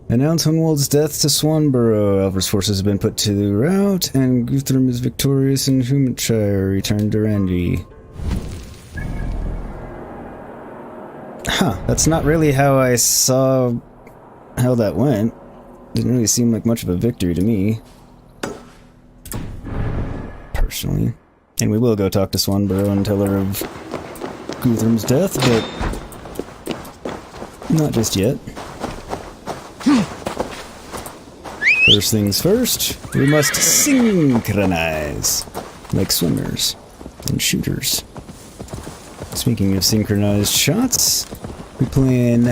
A: Announce Hunwald's death to Swanborough. Alfred's forces have been put to the rout, and Guthrum is victorious in Humanshire. Return to Randy. Huh, that's not really how I saw how that went. Didn't really seem like much of a victory to me. Personally. And we will go talk to Swanborough and tell her of Guthrum's death, but not just yet. First things first, we must synchronize, like swimmers and shooters. Speaking of synchronized shots, we're playing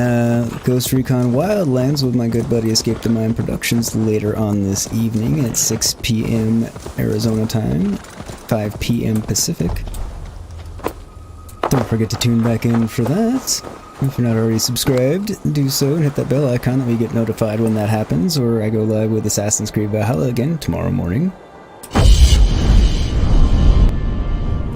A: Ghost Recon Wildlands with my good buddy Escape the Mind Productions later on this evening at 6 p.m. Arizona time, 5 p.m. Pacific. Don't forget to tune back in for that. If you're not already subscribed, do so and hit that bell icon that we get notified when that happens, or I go live with Assassin's Creed Valhalla again tomorrow morning.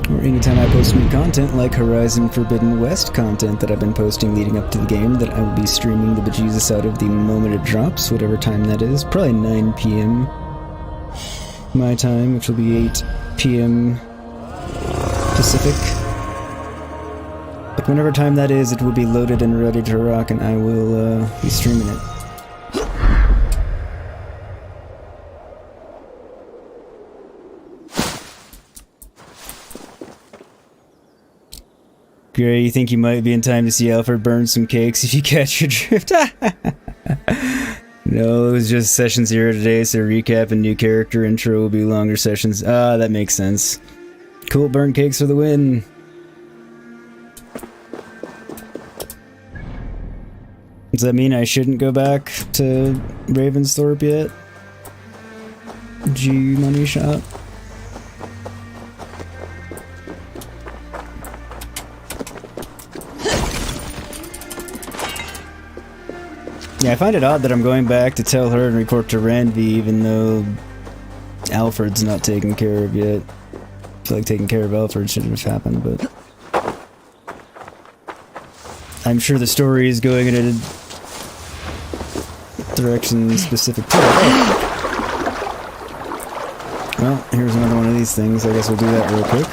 A: Or anytime I post new content like Horizon Forbidden West content that I've been posting leading up to the game that I will be streaming the bejesus out of the moment it drops, whatever time that is, probably 9 p.m. my time, which will be 8 p.m. Pacific. But whenever time that is, it will be loaded and ready to rock, and I will be streaming it. Gray, you think you might be in time to see Alfred burn some cakes if you catch your drift? No, it was just session 0 today, so recap and new character intro will be longer sessions. Ah, that makes sense. Cool, burn cakes for the win. Does that mean I shouldn't go back to Ravensthorpe yet? G money shot. Yeah, I find it odd that I'm going back to tell her and report to Ranvi even though Alfred's not taken care of yet. I feel like taking care of Alfred should have happened, but I'm sure the story is going in a direction specific to it. Well, here's another one of these things. I guess we'll do that real quick.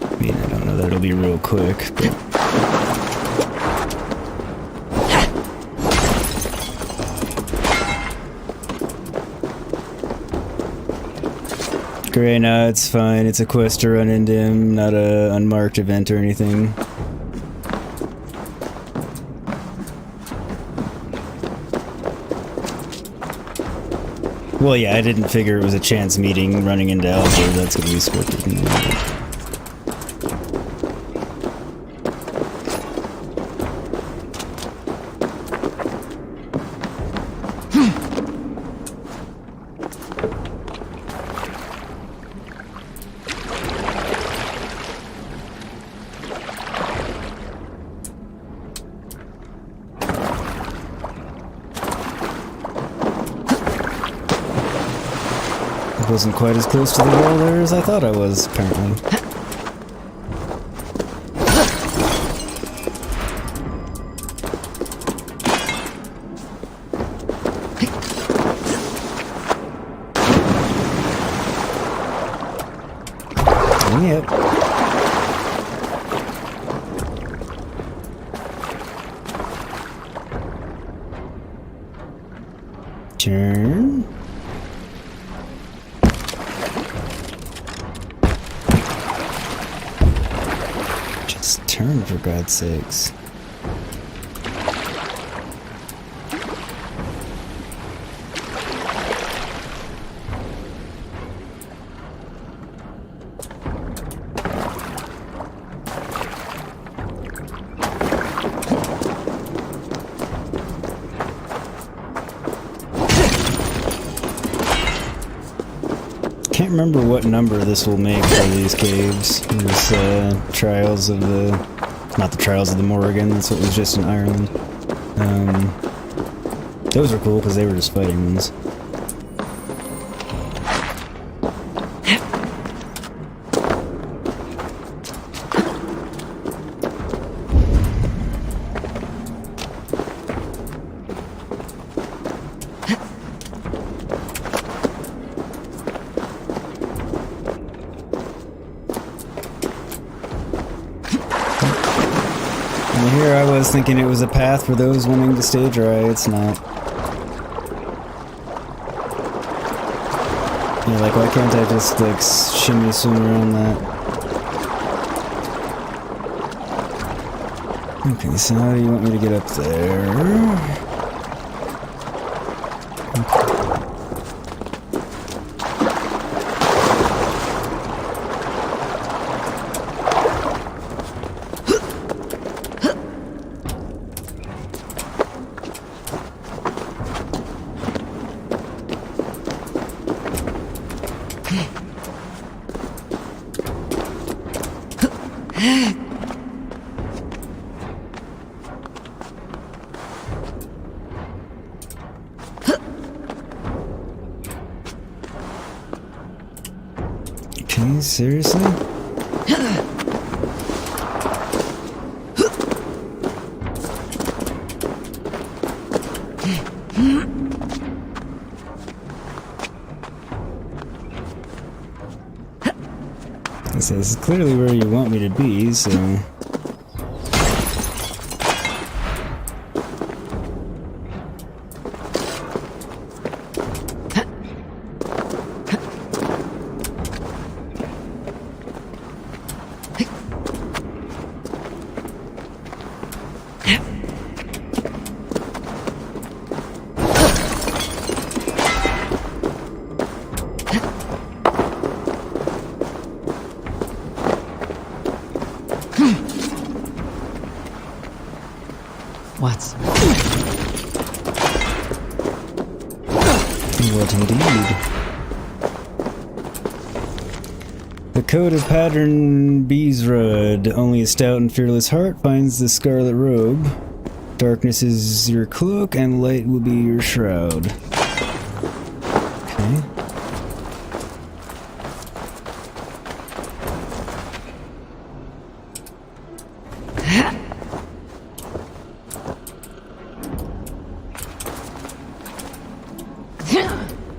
A: I mean, I don't know that it'll be real quick, but Great, no, it's fine. It's a quest to run into him, not a unmarked event or anything. Well, yeah, I didn't figure it was a chance meeting running into Alfred. That's gonna be scripted. Wasn't quite as close to the wall there as I thought I was, apparently. Yep. Turn. Turn, for God's sakes. Can't remember what number this will make for these caves. These Trials of the... Not the Trials of the Morrigan, that's what was just in Ireland. Those were cool because they were just fighting ones. Here I was thinking it was a path for those wanting to stay dry. It's not. You're like, why can't I just like shimmy swim around that? Okay, so how do you want me to get up there? Okay. Okay, seriously? This is clearly where you want me to be, so...
B: What?
A: What indeed? The Code of Pattern Beesrud. Only a stout and fearless heart finds the scarlet robe. Darkness is your cloak, and light will be your shroud. Okay.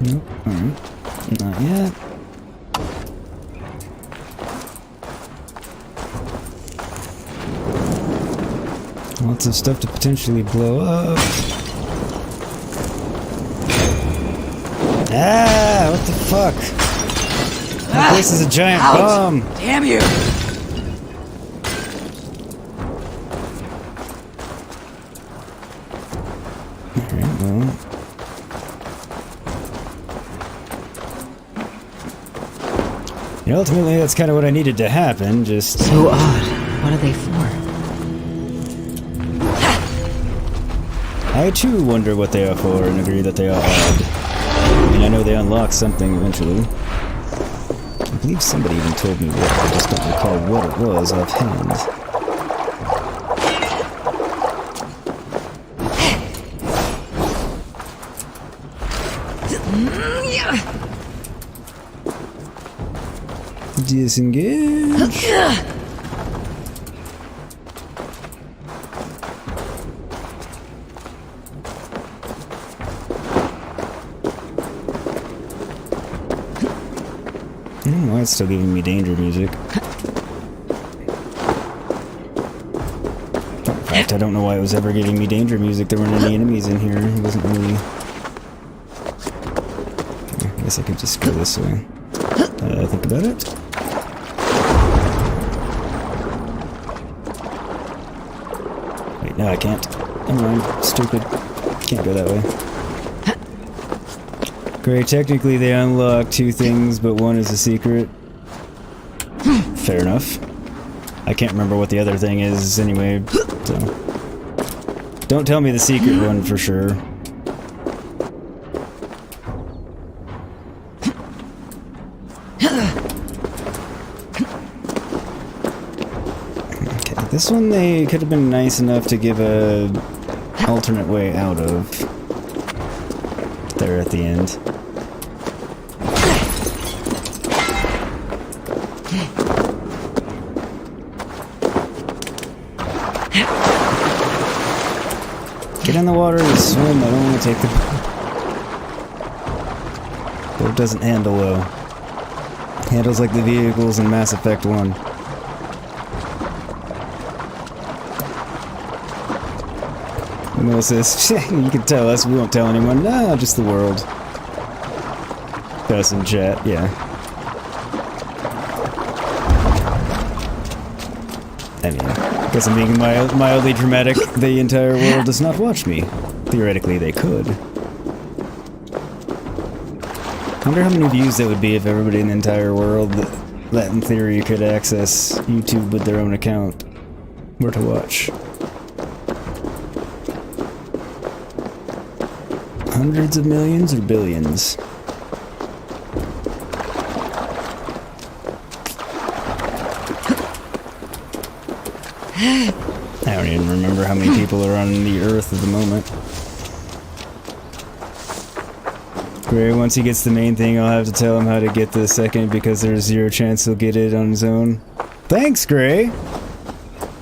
A: Nope, alright. Not yet. Lots of stuff to potentially blow up. Ah, what the fuck? That place is a giant bomb.
B: Damn you!
A: Alright, well. Yeah, ultimately, that's kind of what I needed to happen, just...
B: So odd. What are they for?
A: I too wonder what they are for and agree that they are odd. I mean, I know they unlock something eventually. I believe somebody even told me what, I just don't recall what it was offhand. Disengage. Why it's still giving me danger music. In fact, I don't know why it was ever giving me danger music. There weren't any enemies in here. It wasn't really... I guess I could just go this way. Think about it. Wait, no, I can't. Never mind. Stupid. Can't go that way. Great, technically they unlock two things, but one is a secret. Fair enough. I can't remember what the other thing is anyway, so... Don't tell me the secret one for sure. Okay, this one they could have been nice enough to give a alternate way out of. there at the end. Get in the water and swim. I don't want to take the boat. Doesn't handle well. Handles like the vehicles in Mass Effect 1. Moses, you can tell us, we won't tell anyone. No, just the world. Us in chat, yeah. I mean, I guess I'm being mildly dramatic. The entire world does not watch me. Theoretically, they could. I wonder how many views that would be if everybody in the entire world that in theory could access YouTube with their own account were to watch. Hundreds of millions or billions? I don't even remember how many people are on the Earth at the moment. Gray, once he gets the main thing, I'll have to tell him how to get the second because there's zero chance he'll get it on his own. Thanks, Gray!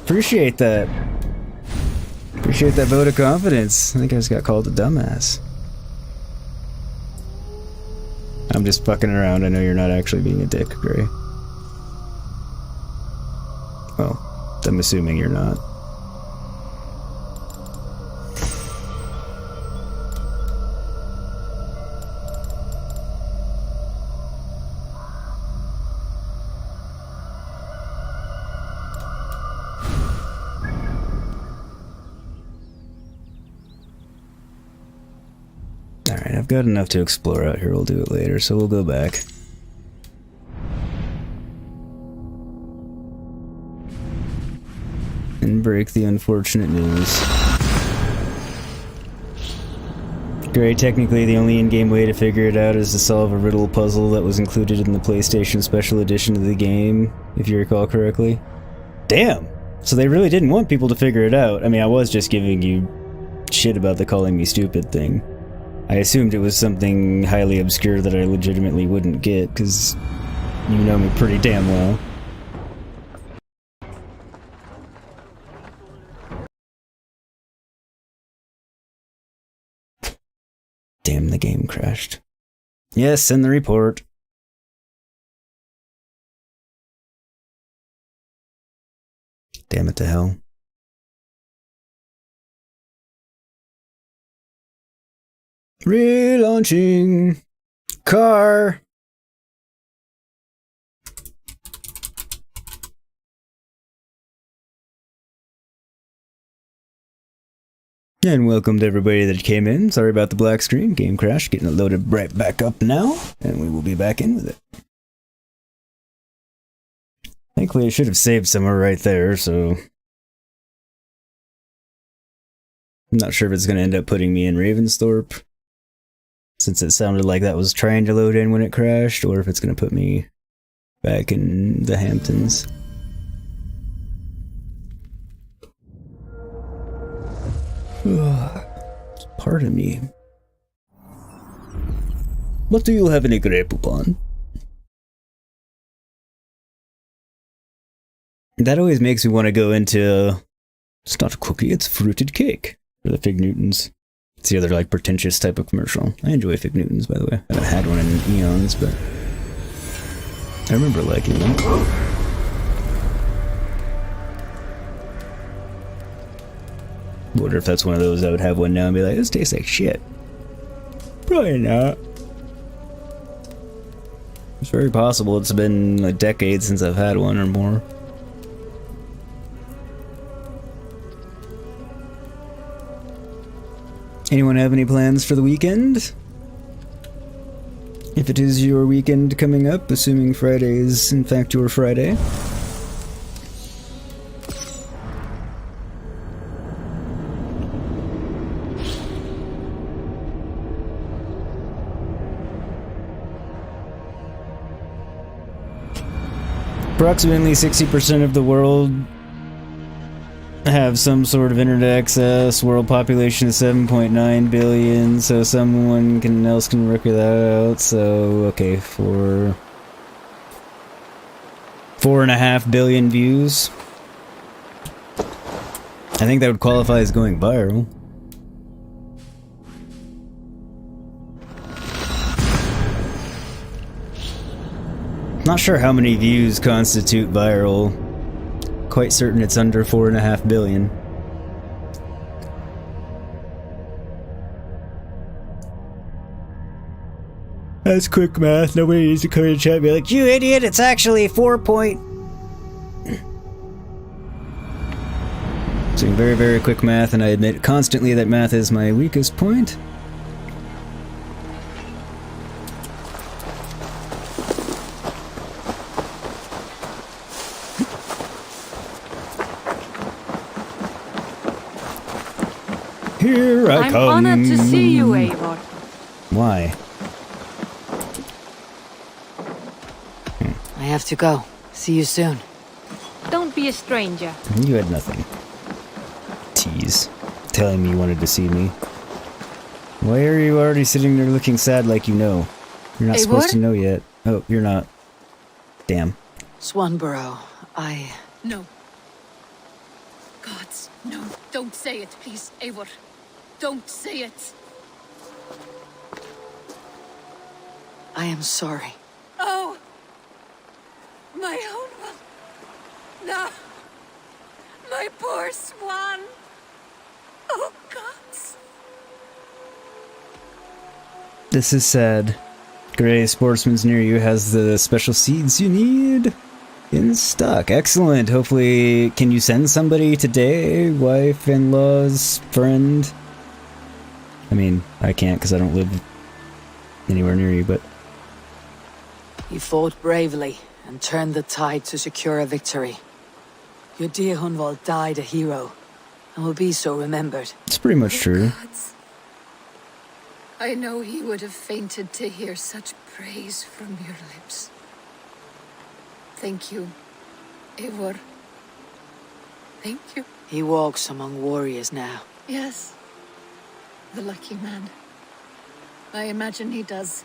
A: Appreciate that. Appreciate that vote of confidence. I think I just got called a dumbass. I'm just fucking around. I know you're not actually being a dick, Gray. Well, I'm assuming you're not. Alright, I've got enough to explore out here. We'll do it later, so we'll go back. And break the unfortunate news. Great, technically the only in-game way to figure it out is to solve a riddle puzzle that was included in the PlayStation Special Edition of the game, if you recall correctly. Damn! So they really didn't want people to figure it out. I mean, I was just giving you shit about the calling me stupid thing. I assumed it was something highly obscure that I legitimately wouldn't get, because you know me pretty damn well. Damn, the game crashed. Yes, send the report. Damn it to hell. Relaunching car. And welcome to everybody that came in. Sorry about the black screen. Game crashed. Getting it loaded right back up now. And we will be back in with it. Thankfully, I should have saved somewhere right there, so... I'm not sure if it's going to end up putting me in Ravensthorpe, since it sounded like that was trying to load in when it crashed, or if it's going to put me back in the Hamptons. Pardon me. What do you have any grape upon? That always makes me want to go into... It's not a cookie, it's fruited cake. For the Fig Newtons. It's the other, like, pretentious type of commercial. I enjoy Fig Newtons, by the way. I haven't had one in eons, but... I remember liking them. Wonder if that's one of those I would have one now and be like, this tastes like shit. Probably not. It's very possible it's been a decade since I've had one or more. Anyone have any plans for the weekend? If it is your weekend coming up, assuming Friday is in fact your Friday. Approximately 60% of the world have some sort of internet access. World population is 7.9 billion, so someone else can work that out. So, okay, 4.5 billion views. I think that would qualify as going viral. Not sure how many views constitute viral. Quite certain it's under 4.5 billion. That's quick math. Nobody needs to come in chat and be like, "You idiot, it's actually 4 point..." Doing very, very quick math, and I admit constantly that math is my weakest point. Here I come.
J: I'm honored to see you, Eivor.
A: Why?
C: I have to go. See you soon.
J: Don't be a stranger.
A: You had nothing. Tease. Telling me you wanted to see me. Why are you already sitting there looking sad like you know? You're not supposed to know yet. Oh, you're not. Damn.
C: Swanborough,
J: No. Gods, no. Don't say it, please, Eivor. Don't say it.
C: I am sorry.
J: Oh! My own one. No. My poor swan. Oh, gods.
A: This is sad. Grey Sportsman's near you has the special seeds you need in stock. Excellent. Hopefully, can you send somebody today? Wife, in-laws, friend? I mean, I can't because I don't live anywhere near you, but...
C: You fought bravely and turned the tide to secure a victory. Your dear Hunwald died a hero and will be so remembered.
A: It's pretty much true.
J: Gods. I know he would have fainted to hear such praise from your lips. Thank you, Eivor. Thank you.
C: He walks among warriors now.
J: Yes. The lucky man. I imagine he does.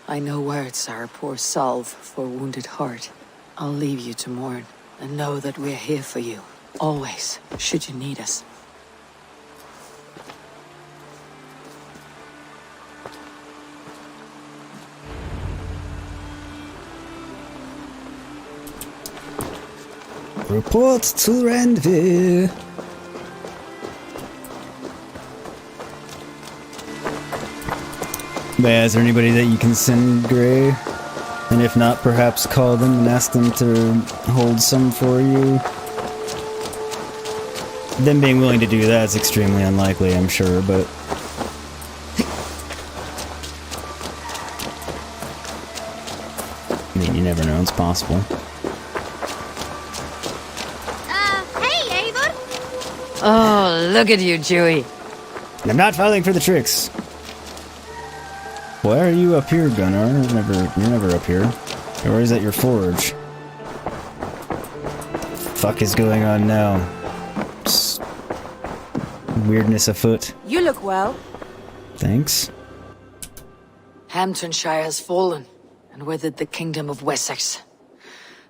C: I know words are a poor salve for a wounded heart. I'll leave you to mourn, and know that we're here for you. Always, should you need us.
A: Report to Randvi. But yeah, is there anybody that you can send, Gray? And if not, perhaps call them and ask them to hold some for you? Them being willing to do that is extremely unlikely, I'm sure, but... I mean, you never know, it's possible.
J: Hey, Eivor!
C: Oh, look at you, Dewey.
A: And I'm not falling for the tricks. Why are you up here, Gunnar? You're never up here. Or is that your forge? Fuck is going on now? Just weirdness afoot.
J: You look well.
A: Thanks.
C: Hamptonshire has fallen, and with it the kingdom of Wessex.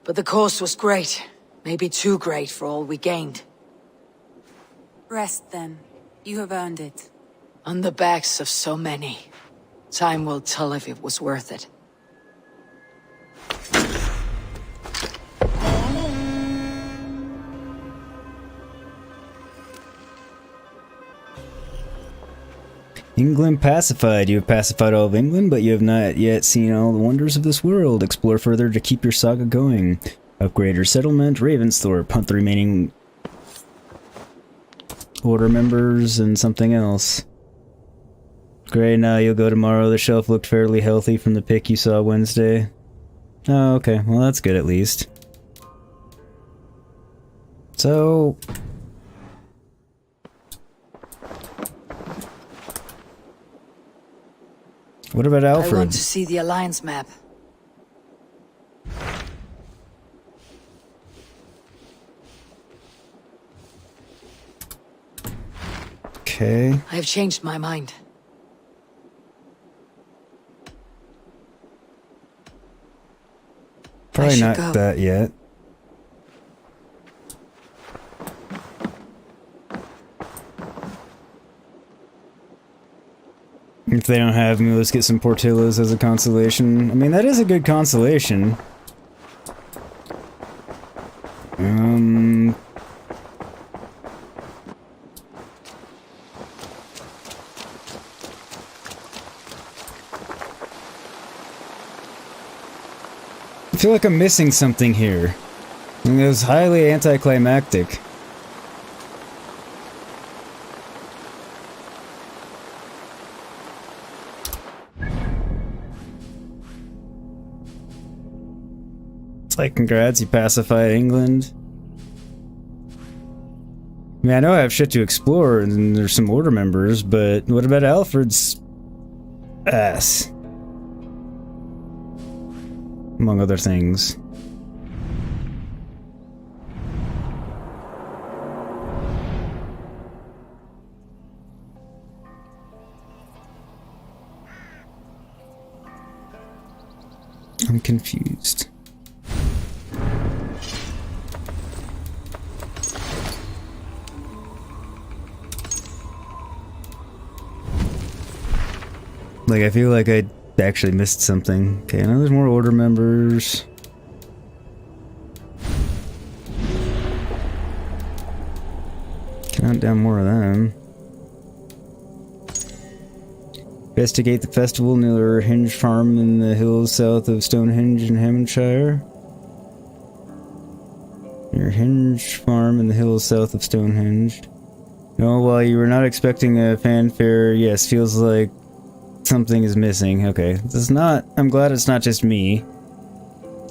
C: But the cost was great. Maybe too great for all we gained.
I: Rest then. You have earned it.
C: On the backs of so many. Time will tell if it was worth it.
A: England pacified. You have pacified all of England, but you have not yet seen all the wonders of this world. Explore further to keep your saga going. Upgrade your settlement, Ravensthorpe. Hunt the remaining order members and something else. Great, now you'll go tomorrow. The shelf looked fairly healthy from the pic you saw Wednesday. Oh, okay. Well, that's good at least. So... what about Alfred?
C: I want to see the Alliance map.
A: Okay.
C: I have changed my mind.
A: Probably not that yet. If they don't have me, let's get some Portillos as a consolation. I mean, that is a good consolation. I feel like I'm missing something here. I mean, it was highly anticlimactic. It's like, congrats, you pacified England. I mean, I know I have shit to explore, and there's some order members, but what about Alfred's ass? Among other things. I'm confused. Like, I feel like I actually missed something. Okay, I know there's more order members. Count down more of them. Investigate the festival near Henge Farm in the hills south of Stonehenge in Hampshire. Near Henge Farm in the hills south of Stonehenge. No, while you were not expecting a fanfare, yes, feels like something is missing. Okay, this is not... I'm glad it's not just me.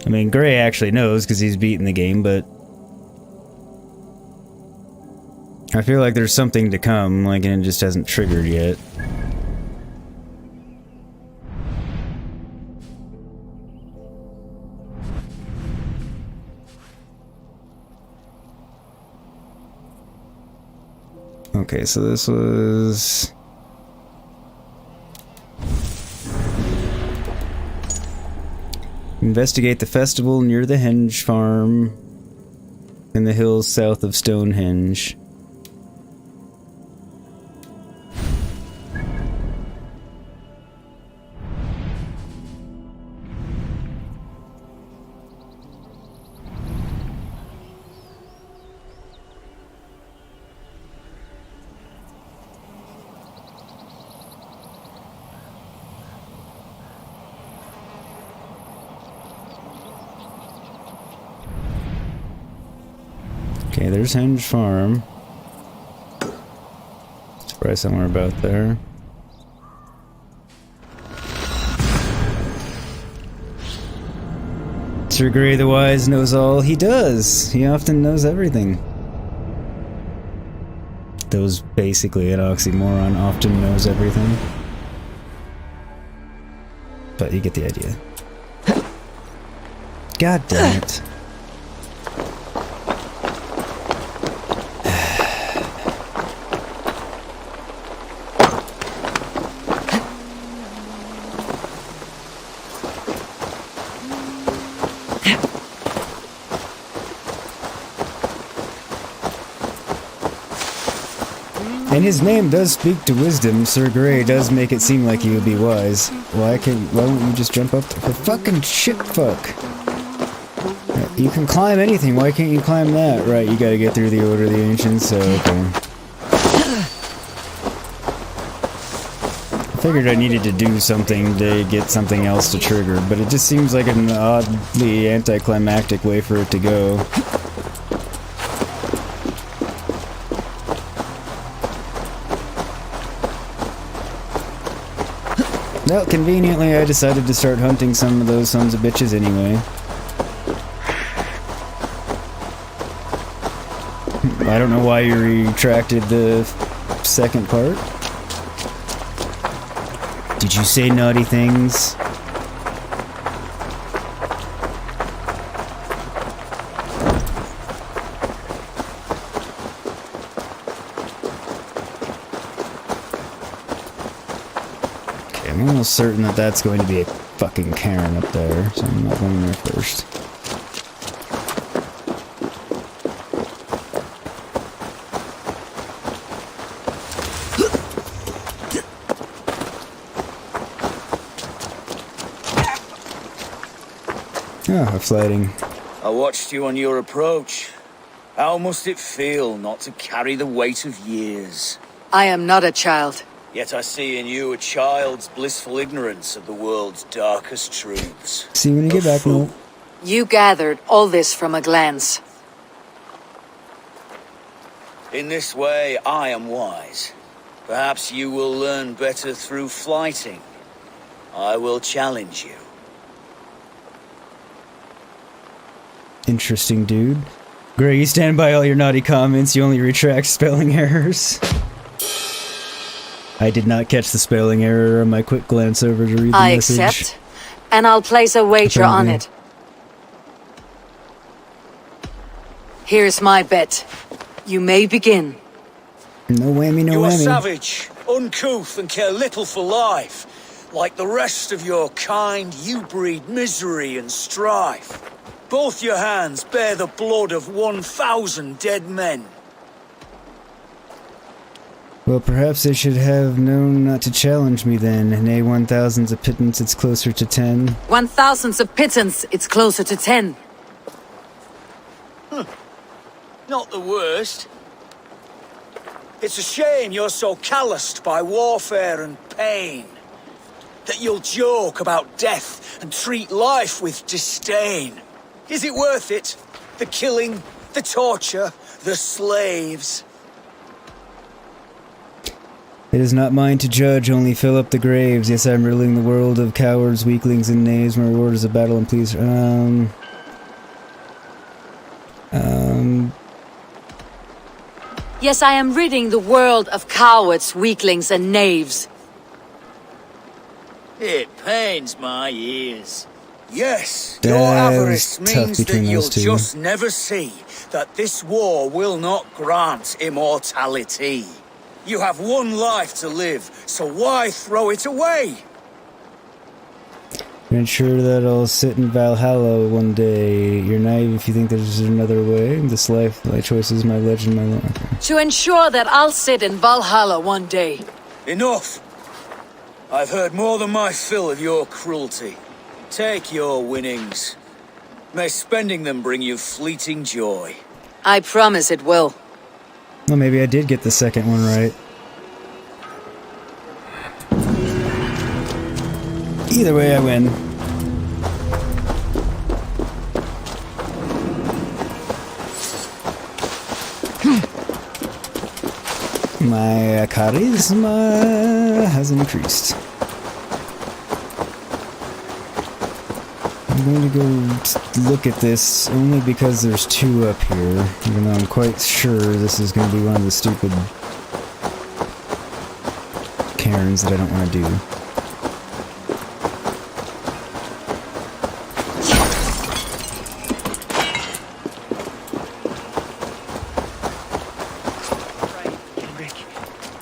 A: I mean, Gray actually knows because he's beaten the game, but... I feel like there's something to come, like, and it just hasn't triggered yet. Okay, so this was... Investigate the festival near the Henge Farm in the hills south of Stonehenge. Okay, there's Henge Farm. It's probably somewhere about there. Sir Gray the Wise knows all. He does. He often knows everything. That was basically an oxymoron. Often knows everything. But you get the idea. God damn it. And his name does speak to wisdom. Sir Gray does make it seem like he would be wise. Why won't you just jump up there? For fucking shit fuck. You can climb anything, why can't you climb that? Right, you gotta get through the Order of the Ancients, so okay. I figured I needed to do something to get something else to trigger, but it just seems like an oddly anticlimactic way for it to go. Well, conveniently, I decided to start hunting some of those sons of bitches anyway. I don't know why you retracted the second part. Did you say naughty things? Okay, I'm almost certain that that's going to be a fucking cairn up there, so I'm not going there first. Ah, floating.
E: I watched you on your approach. How must it feel not to carry the weight of years?
C: I am not a child.
E: Yet I see in you a child's blissful ignorance of the world's darkest truths.
A: See you when you get back, Noel.
C: You gathered all this from a glance.
E: In this way, I am wise. Perhaps you will learn better through flighting. I will challenge you.
A: Interesting, dude. Gray, you stand by all your naughty comments. You only retract spelling errors. I did not catch the spelling error on my quick glance over to read the message.
C: I accept, and I'll place a wager on it. Here's my bet. You may begin.
A: No whammy, no
E: You are
A: whammy.
E: savage, uncouth, and care little for life. Like the rest of your kind, you breed misery and strife. Both your hands bear the blood of 1,000 dead men.
A: Well, perhaps they should have known not to challenge me then. Nay, 1,000's a pittance, it's closer to 10.
C: 1,000's a pittance, it's closer to 10.
E: Not the worst. It's a shame you're so calloused by warfare and pain. That you'll joke about death and treat life with disdain. Is it worth it? The killing, the torture, the slaves?
A: It is not mine to judge, only fill up the graves. Yes, I'm riddling the world of cowards, weaklings, and knaves. My reward is a battle, and please,
C: Yes, I am ridding the world of cowards, weaklings, and knaves.
E: It pains my ears. Yes,
A: That
E: your
A: was
E: avarice
A: tough
E: means that
A: between
E: you'll
A: those two.
E: just never see that this war will not grant immortality. You have one life to live, so why throw it away?
A: I'm not sure that I'll sit in Valhalla one day. You're naive if you think there's another way. This life, my choices, my legend, my life. Okay.
C: To ensure that I'll sit in Valhalla one day.
E: Enough! I've heard more than my fill of your cruelty. Take your winnings. May spending them bring you fleeting joy.
C: I promise it will.
A: Well, maybe I did get the second one right. Either way, I win. My charisma has increased. I'm going to go look at this only because there's two up here, even though I'm quite sure this is going to be one of the stupid cairns that I don't want to do.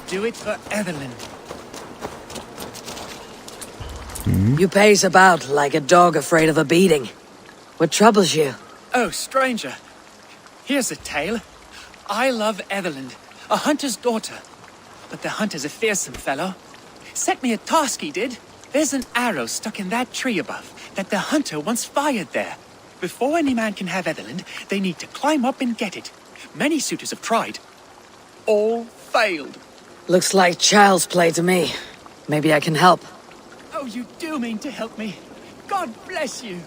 V: Do it for Evelyn.
C: You pace about like a dog afraid of a beating. What troubles you?
V: Oh, stranger. Here's a tale. I love Evelyn, a hunter's daughter. But the hunter's a fearsome fellow. Set me a task, he did. There's an arrow stuck in that tree above that the hunter once fired there. Before any man can have Evelyn, they need to climb up and get it. Many suitors have tried. All failed.
C: Looks like child's play to me. Maybe I can help.
V: Oh, you do mean to help me. God bless you.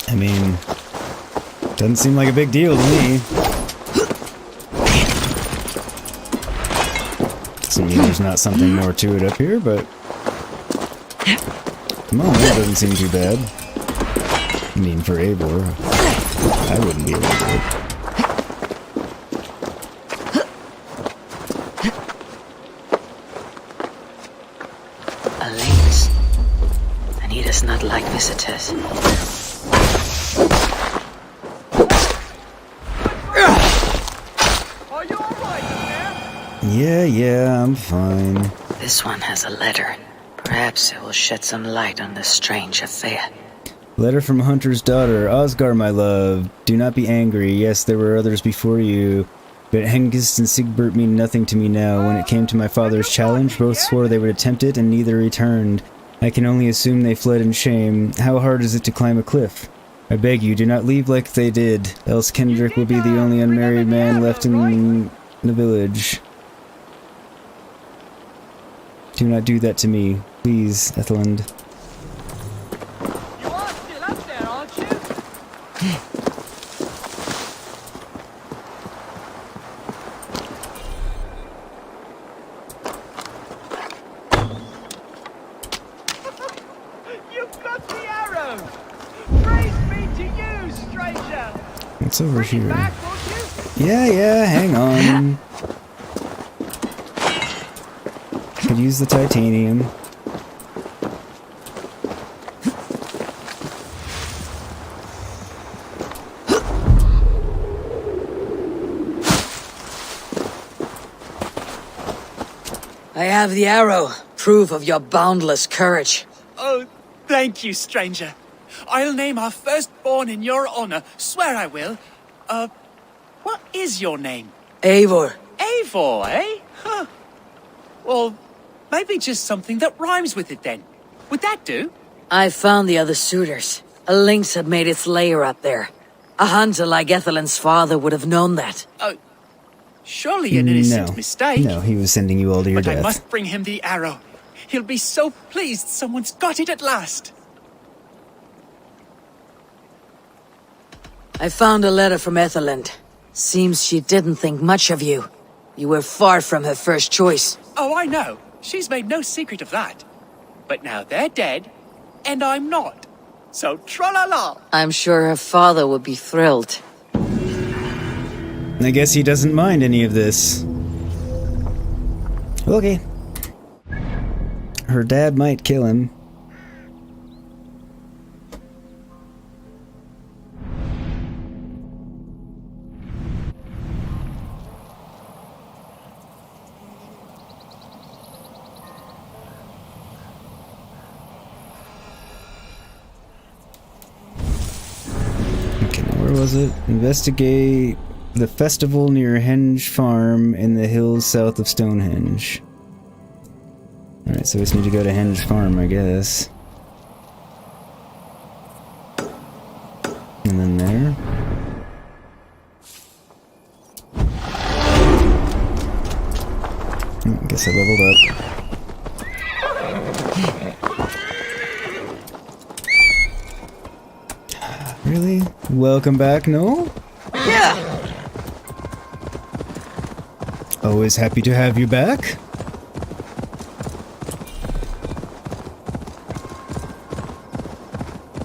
A: I mean, doesn't seem like a big deal to me. Doesn't mean there's not something more to it up here, but at the moment it doesn't seem too bad. I mean, for Eivor, I wouldn't be able to do it.
C: A lynx. And he does not like visitors.
A: Yeah, I'm fine.
C: This one has a letter. Perhaps it will shed some light on this strange affair.
A: Letter from Hunter's daughter. Osgar, my love. Do not be angry. Yes, there were others before you. But Hengist and Sigbert mean nothing to me now. When it came to my father's challenge, both swore they would attempt it, and neither returned. I can only assume they fled in shame. How hard is it to climb a cliff? I beg you, do not leave like they did, else Kendrick will be the only unmarried man left in the village. Do not do that to me. Please, Ethelund.
V: You are still up there, aren't you? You've got the arrow! Praise be to you, stranger!
A: What's over here?
V: Back,
A: Yeah, hang on. Could use the titanium.
C: I have the arrow, proof of your boundless courage.
V: Oh, thank you, stranger. I'll name our firstborn in your honor. Swear I will. What is your name?
C: Eivor.
V: Eivor, eh? Huh. Well, maybe just something that rhymes with it then. Would that do?
C: I found the other suitors. A lynx had made its lair up there. A hunter like Ethelind's father would have known that.
V: Oh, surely an innocent mistake.
A: No, he was sending you all to your
V: But
A: death.
V: I must bring him the arrow. He'll be so pleased someone's got it at last.
C: I found a letter from Ethelind. Seems she didn't think much of you. You were far from her first choice.
V: Oh, I know. She's made no secret of that. But now they're dead, and I'm not. So tra-la-la.
C: I'm sure her father would be thrilled.
A: I guess he doesn't mind any of this. Okay. Her dad might kill him. Okay, now where was it? Investigate the festival near Henge Farm in the hills south of Stonehenge. Alright, so we just need to go to Henge Farm, I guess. And then there. Oh, I guess I leveled up. Really? Welcome back, no?
C: Yeah!
A: Always happy to have you back.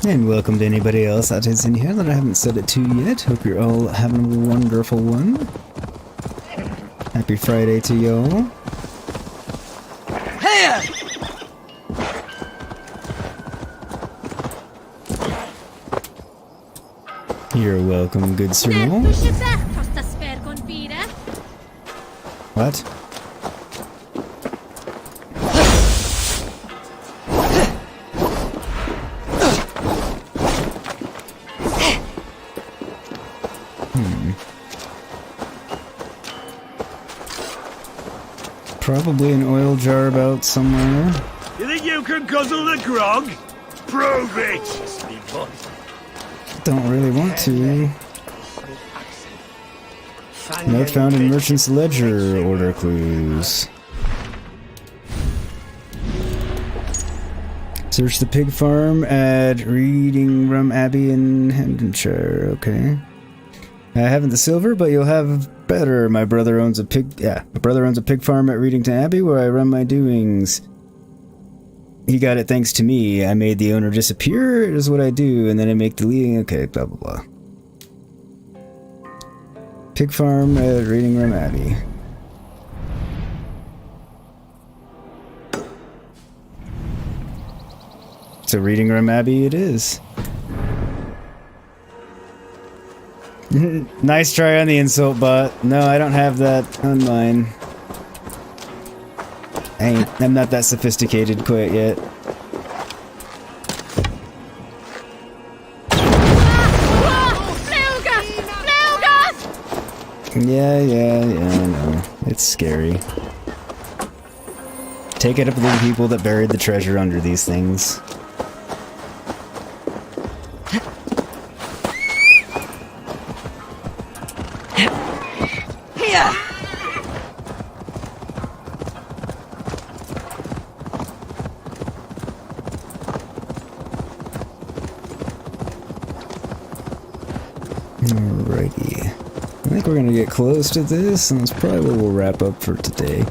A: And welcome to anybody else that is in here that I haven't said it to yet. Hope you're all having a wonderful one. Happy Friday to y'all.
C: Hey!
A: You're welcome, good sir. What? Probably an oil jar about somewhere.
N: You think you can guzzle the grog? Prove it!
A: Don't really want to. Note found in Merchant's Ledger. Order clues. Search the pig farm at Reading Rum Abbey in Hamptonshire. Okay. I haven't the silver, but you'll have better. My brother owns a pig. Yeah, my brother owns a pig farm at Readington Abbey where I run my doings. He got it thanks to me. I made the owner disappear. It is what I do, and then I make the leading. Okay, blah blah blah. Pig farm at Reading Rum Abbey. So Reading Rum Abbey it is. Nice try on the insult bot. No, I don't have that on mine. I'm not that sophisticated quite yet. Yeah, I know. It's scary. Take it up with the people that buried the treasure under these things.
J: Here!
A: Alrighty. I think we're gonna get close to this, and that's probably where we'll wrap up for today.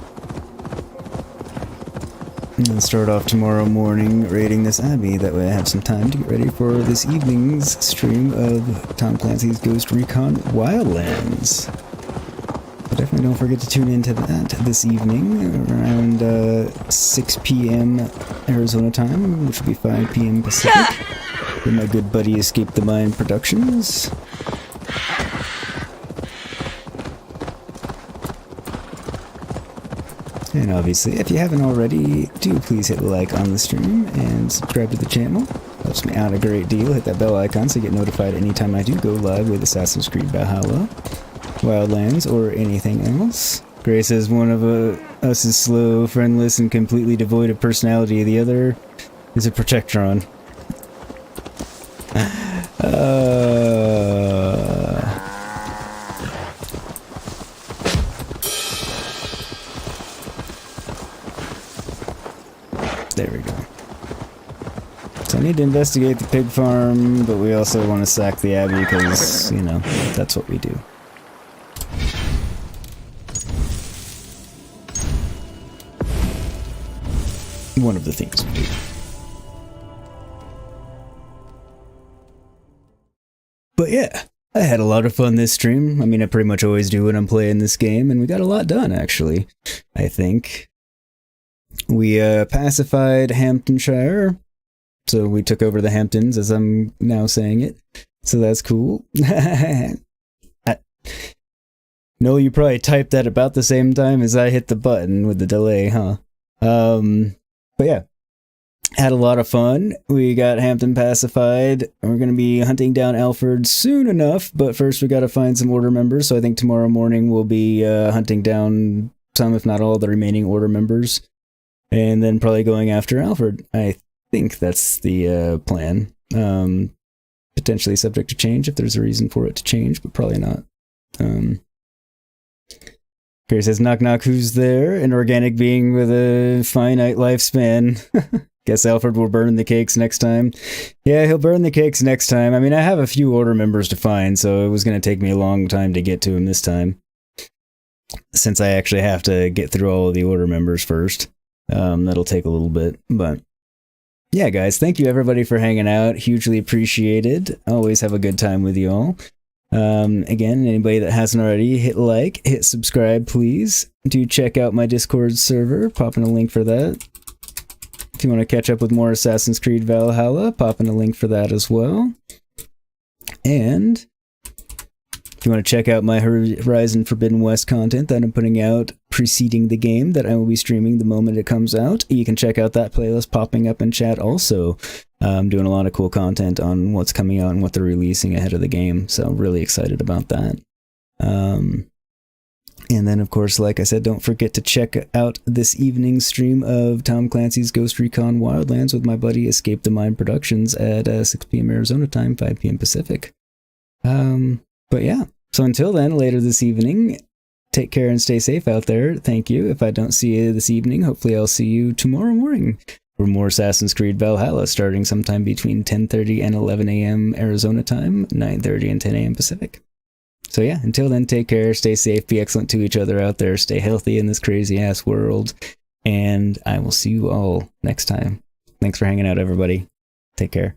A: And then start off tomorrow morning raiding this abbey, that way I have some time to get ready for this evening's stream of Tom Clancy's Ghost Recon Wildlands. So definitely don't forget to tune into that this evening, around 6 p.m. Arizona time, which will be 5 p.m. Pacific, with my good buddy Escape the Mind Productions. And obviously, if you haven't already, do please hit the like on the stream and subscribe to the channel. Helps me out a great deal. Hit that bell icon so you get notified anytime I do go live with Assassin's Creed Valhalla, Wildlands, or anything else. Gray says one of us is slow, friendless, and completely devoid of personality. The other is a Protectron. There we go. So I need to investigate the pig farm, but we also want to sack the abbey because, you know, that's what we do. One of the things we do. But yeah, I had a lot of fun this stream. I mean, I pretty much always do when I'm playing this game, and we got a lot done, actually, I think. We pacified Hamptonshire, so we took over the Hamptons, as I'm now saying it, so that's cool. No, you probably typed that about the same time as I hit the button with the delay, huh? But yeah, had a lot of fun. We got Hampton pacified. We're going to be hunting down Alfred soon enough, but first we got to find some order members, so I think tomorrow morning we'll be hunting down some, if not all, the remaining order members. And then probably going after Alfred. I think that's the plan. Potentially subject to change if there's a reason for it to change, but probably not. Gary says, knock knock, who's there? An organic being with a finite lifespan. Guess Alfred will burn the cakes next time. Yeah, he'll burn the cakes next time. I mean, I have a few order members to find, so it was going to take me a long time to get to him this time. Since I actually have to get through all of the order members first. That'll take a little bit, but yeah, guys, thank you everybody for hanging out. Hugely appreciated. Always have a good time with you all. Again, anybody that hasn't already, hit like, hit subscribe, please. Do check out my Discord server, pop in a link for that. If you want to catch up with more Assassin's Creed Valhalla, pop in a link for that as well. And if you want to check out my Horizon Forbidden West content that I'm putting out preceding the game that I will be streaming the moment it comes out, you can check out that playlist popping up in chat also. I'm doing a lot of cool content on what's coming out and what they're releasing ahead of the game, so I'm really excited about that. And then, of course, like I said, don't forget to check out this evening's stream of Tom Clancy's Ghost Recon Wildlands with my buddy Escape the Mind Productions at 6 p.m. Arizona time, 5 p.m. Pacific. But yeah, so until then, later this evening, take care and stay safe out there. Thank you. If I don't see you this evening, hopefully I'll see you tomorrow morning for more Assassin's Creed Valhalla, starting sometime between 10:30 and 11 a.m. Arizona time, 9:30 and 10 a.m. Pacific. So yeah, until then, take care, stay safe, be excellent to each other out there, stay healthy in this crazy-ass world, and I will see you all next time. Thanks for hanging out, everybody. Take care.